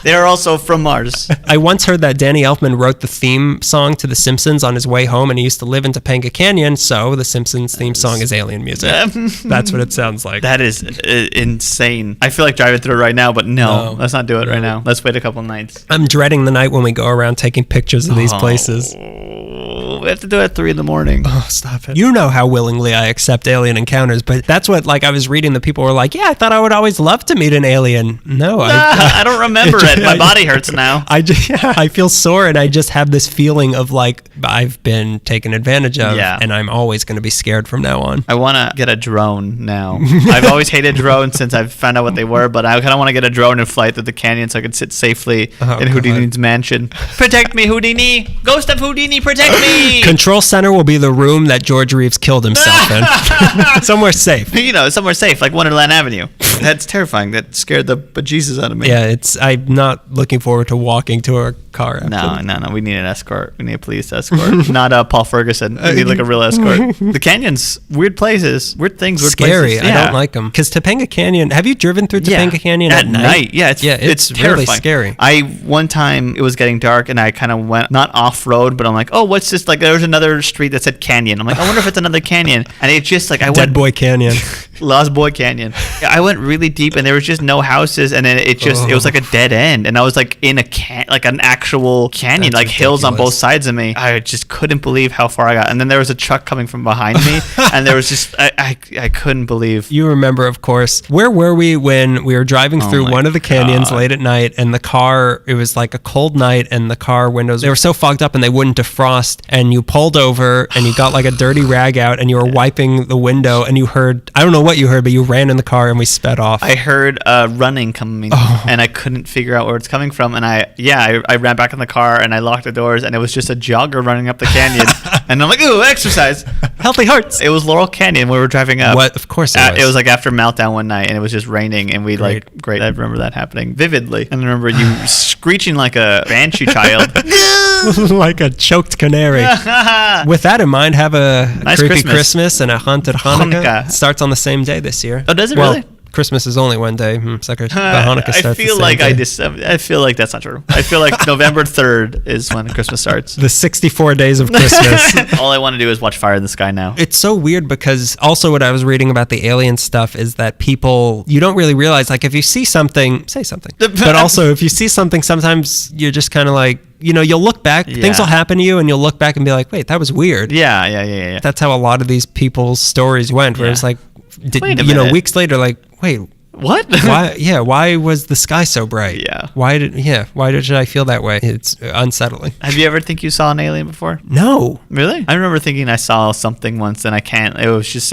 They're also from Mars. I once heard that Danny Elfman wrote the theme song to The Simpsons on his way home, and he used to live in Topanga Canyon, so The Simpsons theme song is alien music. That's what it sounds like. That is insane. I feel like driving through it right now, but no, let's not do it right now. Let's wait a couple nights. I'm dreading the night when we go around taking pictures of these places. We have to do it at 3 a.m. Oh, stop it. You know how willingly I accept alien encounters, but that's what, I was reading, the people were like, yeah, I thought I would always love to meet an alien. No, I don't remember it. My body hurts now. I feel sore, and I just have this feeling of I've been taken advantage of, and I'm always going to be scared from now on. I want to get a drone now. I've always hated drones since I've found out what they were, but I kind of want to get a drone and fly through the canyon so I can sit safely in Houdini's mansion. Protect me, Houdini! Ghost of Houdini, protect me! Control center will be the room that George Reeves killed himself in. Somewhere safe. Somewhere safe, like Wonderland Avenue. That's terrifying. That scared the bejesus out of me. Yeah, I'm not looking forward to walking to our car after. No. We need an escort. We need a police escort. Not Paul Ferguson. We need a real escort. The canyons, weird places, weird things, weird scary. Places. Yeah. I don't like them. Because Topanga Canyon, have you driven through Topanga Canyon at night? Yeah, it's really scary. One time it was getting dark and I kind of went, not off-road, but I'm like, oh, what's this? There was another street that said canyon. I'm like, I wonder if it's another canyon. And it just Dead Boy Canyon. Lost Boy Canyon. I went really deep and there was just no houses, and then it was like a dead end, and I was in an actual canyon. That's hills on both sides of me. I just couldn't believe how far I got. And then there was a truck coming from behind me, and there was just I couldn't believe. You remember, of course, where were we when we were driving through one of the canyons late at night, and the car, it was like a cold night, and the car windows, they were so fogged up and they wouldn't defrost, and you pulled over and you got a dirty rag out and you were wiping the window, and you heard, I don't know what you heard, but you ran in the car and we sped off. I heard running coming, and I couldn't figure out where it's coming from, and I ran back in the car and I locked the doors, and it was just a jogger running up the canyon. And I'm like, ooh, exercise, healthy hearts. It was Laurel Canyon. We were driving up. What? Of course it was. It was after meltdown one night, and it was just raining, and we great. I remember that happening vividly, and I remember you screeching like a banshee child. Like a choked canary. With that in mind, have a nice creepy Christmas and a haunted Hanukkah. Starts on the same day this year. Oh, does it really? Christmas is only one day. Sucker. Hanukkah starts I feel like I feel like that's not true. I feel like November 3rd is when Christmas starts. The 64 days of Christmas. All I want to do is watch Fire in the Sky now. It's so weird because also what I was reading about the alien stuff is that people, you don't really realize, like if you see something, say something. But also if you see something, sometimes you're just kind of like, you'll look back, things will happen to you and you'll look back and be like, wait, that was weird. Yeah. That's how a lot of these people's stories went, where it's like, weeks later, like, wait, what? Why was the sky so bright? Yeah. Why did I feel that way? It's unsettling. Have you ever think you saw an alien before? No. Really? I remember thinking I saw something once and I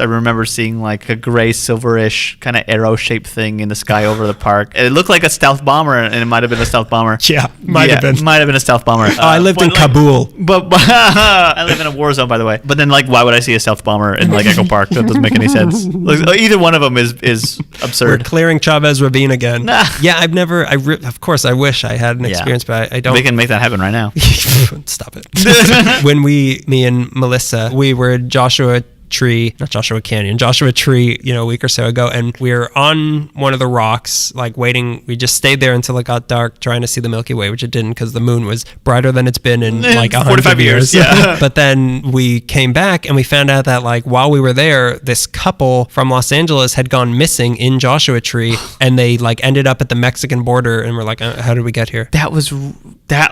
remember seeing like a gray silverish kind of arrow shaped thing in the sky over the park. It looked like a stealth bomber and it might have been a stealth bomber. Yeah, might have been a stealth bomber. I lived in Kabul. But I live in a war zone, by the way. But then like, why would I see a stealth bomber in like Echo Park? That doesn't make any sense. Like, either one of them is absurd. We're clearing Chavez Ravine again. Yeah, I've never. Of course, I wish I had an experience, but I don't. We can make that happen right now. Stop it. When me and Melissa, we were at Joshua Tree, a week or so ago, and we were on one of the rocks, like waiting. We just stayed there until it got dark, trying to see the Milky Way, which it didn't because the moon was brighter than it's been in like 100 years. Yeah. But then we came back and we found out that like while we were there, this couple from Los Angeles had gone missing in Joshua Tree, and they like ended up at the Mexican border, and we're like, how did we get here?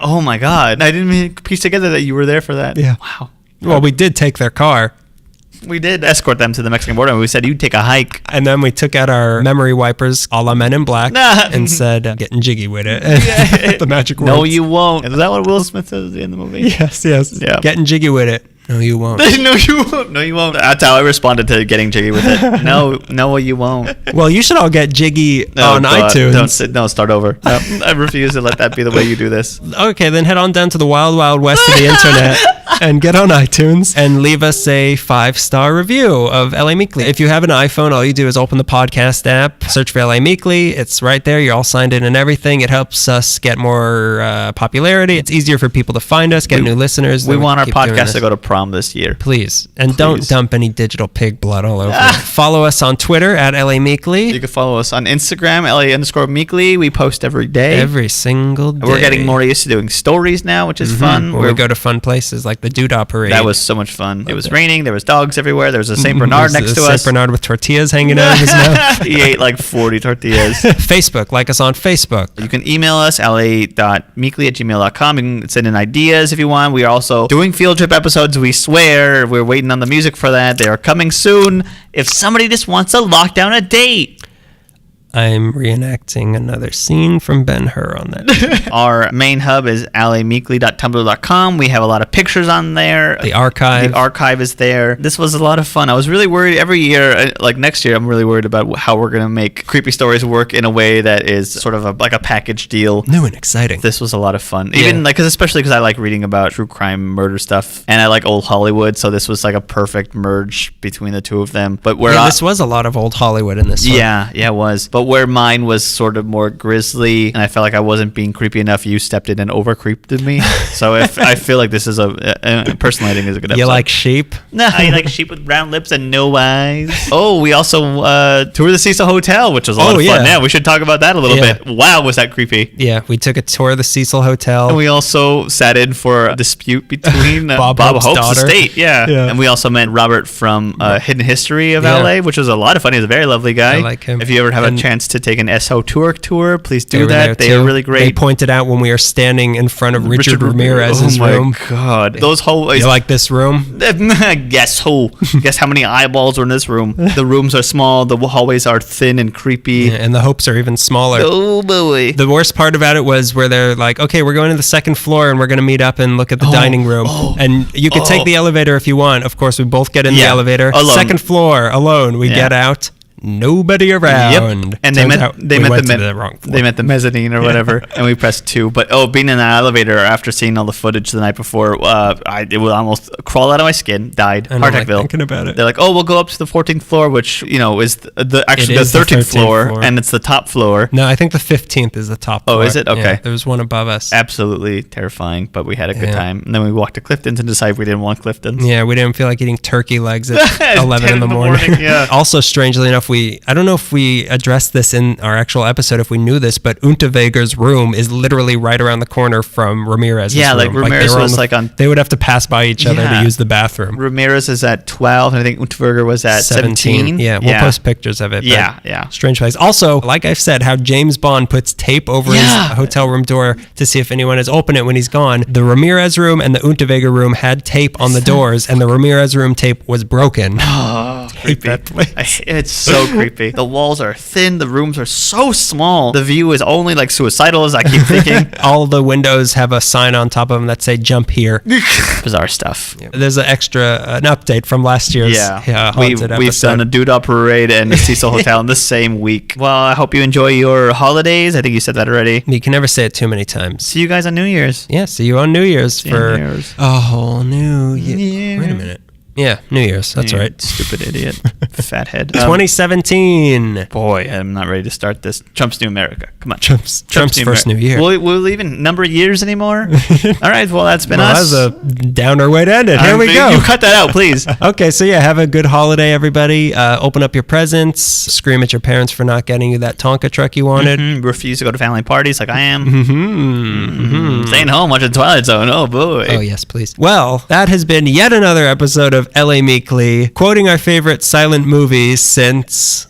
Oh my God! I didn't even piece together that you were there for that. Yeah. Wow. Well, we did take their car. We did escort them to the Mexican border, and we said, you'd take a hike. And then we took out our memory wipers, a la Men in Black, and said, getting jiggy with it. The magic words. No, you won't. Is that what Will Smith says in the movie? Yes. Yeah. Getting jiggy with it. No, you won't. No, you won't. No, you won't. That's how I responded to getting jiggy with it. No, you won't. Well, you should all get jiggy on iTunes. Don't start over. No, I refuse to let that be the way you do this. Okay, then head on down to the wild, wild west of the internet and get on iTunes and leave us a 5-star review of LA Meekly. If you have an iPhone, all you do is open the podcast app, search for LA Meekly. It's right there. You're all signed in and everything. It helps us get more popularity. It's easier for people to find us, get new listeners. We want our podcast to go to prom this year. Please. And don't dump any digital pig blood all over it. Follow us on Twitter at LA Meekly. You can follow us on Instagram, LA_Meekly. We post every day. Every single day. We're getting more used to doing stories now, which is fun. We go to fun places like the Doodah Parade. That was so much fun. It was raining. There was dogs everywhere. There was a St. Bernard next to us. St. Bernard with tortillas hanging out of his mouth. He ate like 40 tortillas. Facebook. Like us on Facebook. You can email us, la.meekly@gmail.com. You can send in ideas if you want. We are also doing field trip episodes, we swear. We're waiting on the music for that. They are coming soon. If somebody just wants to lock down a date. I'm reenacting another scene from Ben-Hur on that. Our main hub is lameekly.tumblr.com. We have a lot of pictures on there. The archive is there. This was a lot of fun. I was really worried every year, like next year, I'm really worried about how we're going to make creepy stories work in a way that is sort of like a package deal. New and exciting. This was a lot of fun. Even especially because I like reading about true crime murder stuff and I like old Hollywood. So this was like a perfect merge between the two of them. But this was a lot of old Hollywood in this one. Yeah, it was. But where mine was sort of more grisly and I felt like I wasn't being creepy enough, you stepped in and over-creeped me. So I feel like this is personally I think is a good episode. You like sheep? No, I like sheep with brown lips and no eyes. Oh, we also toured the Cecil Hotel, which was a lot of fun. Yeah, we should talk about that a little bit. Wow, was that creepy. Yeah, we took a tour of the Cecil Hotel. And we also sat in for a dispute between Bob Hope's estate. Yeah. And we also met Robert from Hidden History of LA, which was a lot of fun. He's a very lovely guy. I like him. If you ever have a chance to take an SO tour, please do that. They are really great. They pointed out when we were standing in front of Richard Ramirez's room. Oh my God. Those hallways. You like this room? Guess who? Guess how many eyeballs are in this room? The rooms are small. The hallways are thin and creepy. And the Hopes are even smaller. Oh boy. The worst part about it was where they're like, okay, we're going to the second floor and we're going to meet up and look at the dining room. And you could take the elevator if you want. Of course, we both get in the elevator. Alone. Second floor, alone. We get out. Nobody around. Yep. And they met the mezzanine or whatever, and we pressed 2. But being in that elevator after seeing all the footage the night before, it would almost crawl out of my skin. Died. Heart attack. Thinking about it. They're like, we'll go up to the 14th floor, which is the 13th floor, and it's the top floor. No, I think the 15th is the top floor. Oh, is it? Okay. Yeah, there was one above us. Absolutely terrifying, but we had a good time. And then we walked to Clifton's and decided we didn't want Clifton's. Yeah, we didn't feel like eating turkey legs at 11 in the morning. Yeah. Also, strangely enough, I don't know if we addressed this in our actual episode, if we knew this, but Unterweger's room is literally right around the corner from Ramirez's room. Yeah, like Ramirez was they would have to pass by each other to use the bathroom. Ramirez is at 12, and I think Unterweger was at 17. Yeah, we'll post pictures of it. Yeah. Strange place. Also, like I've said, how James Bond puts tape over his hotel room door to see if anyone has opened it when he's gone. The Ramirez room and the Unterweger room had tape on the doors, and the Ramirez room tape was broken. Oh, creepy. It's so creepy. The walls are thin. The rooms are so small. The view is only like suicidal, as I keep thinking. All the windows have a sign on top of them that say "Jump here." Bizarre stuff. Yeah. There's an update from last year's haunted we've episode. done a Doodah Parade and the Cecil Hotel in the same week. Well, I hope you enjoy your holidays. I think you said that already. You can never say it too many times. See you guys on New Year's. Yeah, see you on New Year's for Year's. a whole new year. Wait a minute. Yeah, New Year's. That's right. Stupid idiot. Fathead. 2017. Boy, I'm not ready to start this. Trump's New America. Come on. Trump's New first New Year. We'll even number years anymore? All right, well, that's been us. That was a downer way to end it. Here we go. You cut that out, please. Okay, so yeah, have a good holiday, everybody. Open up your presents. Scream at your parents for not getting you that Tonka truck you wanted. Refuse to go to family parties like I am. Staying home watching Twilight Zone. Oh, boy. Oh, yes, please. Well, that has been yet another episode of L.A. Meekly, quoting our favorite silent movies since...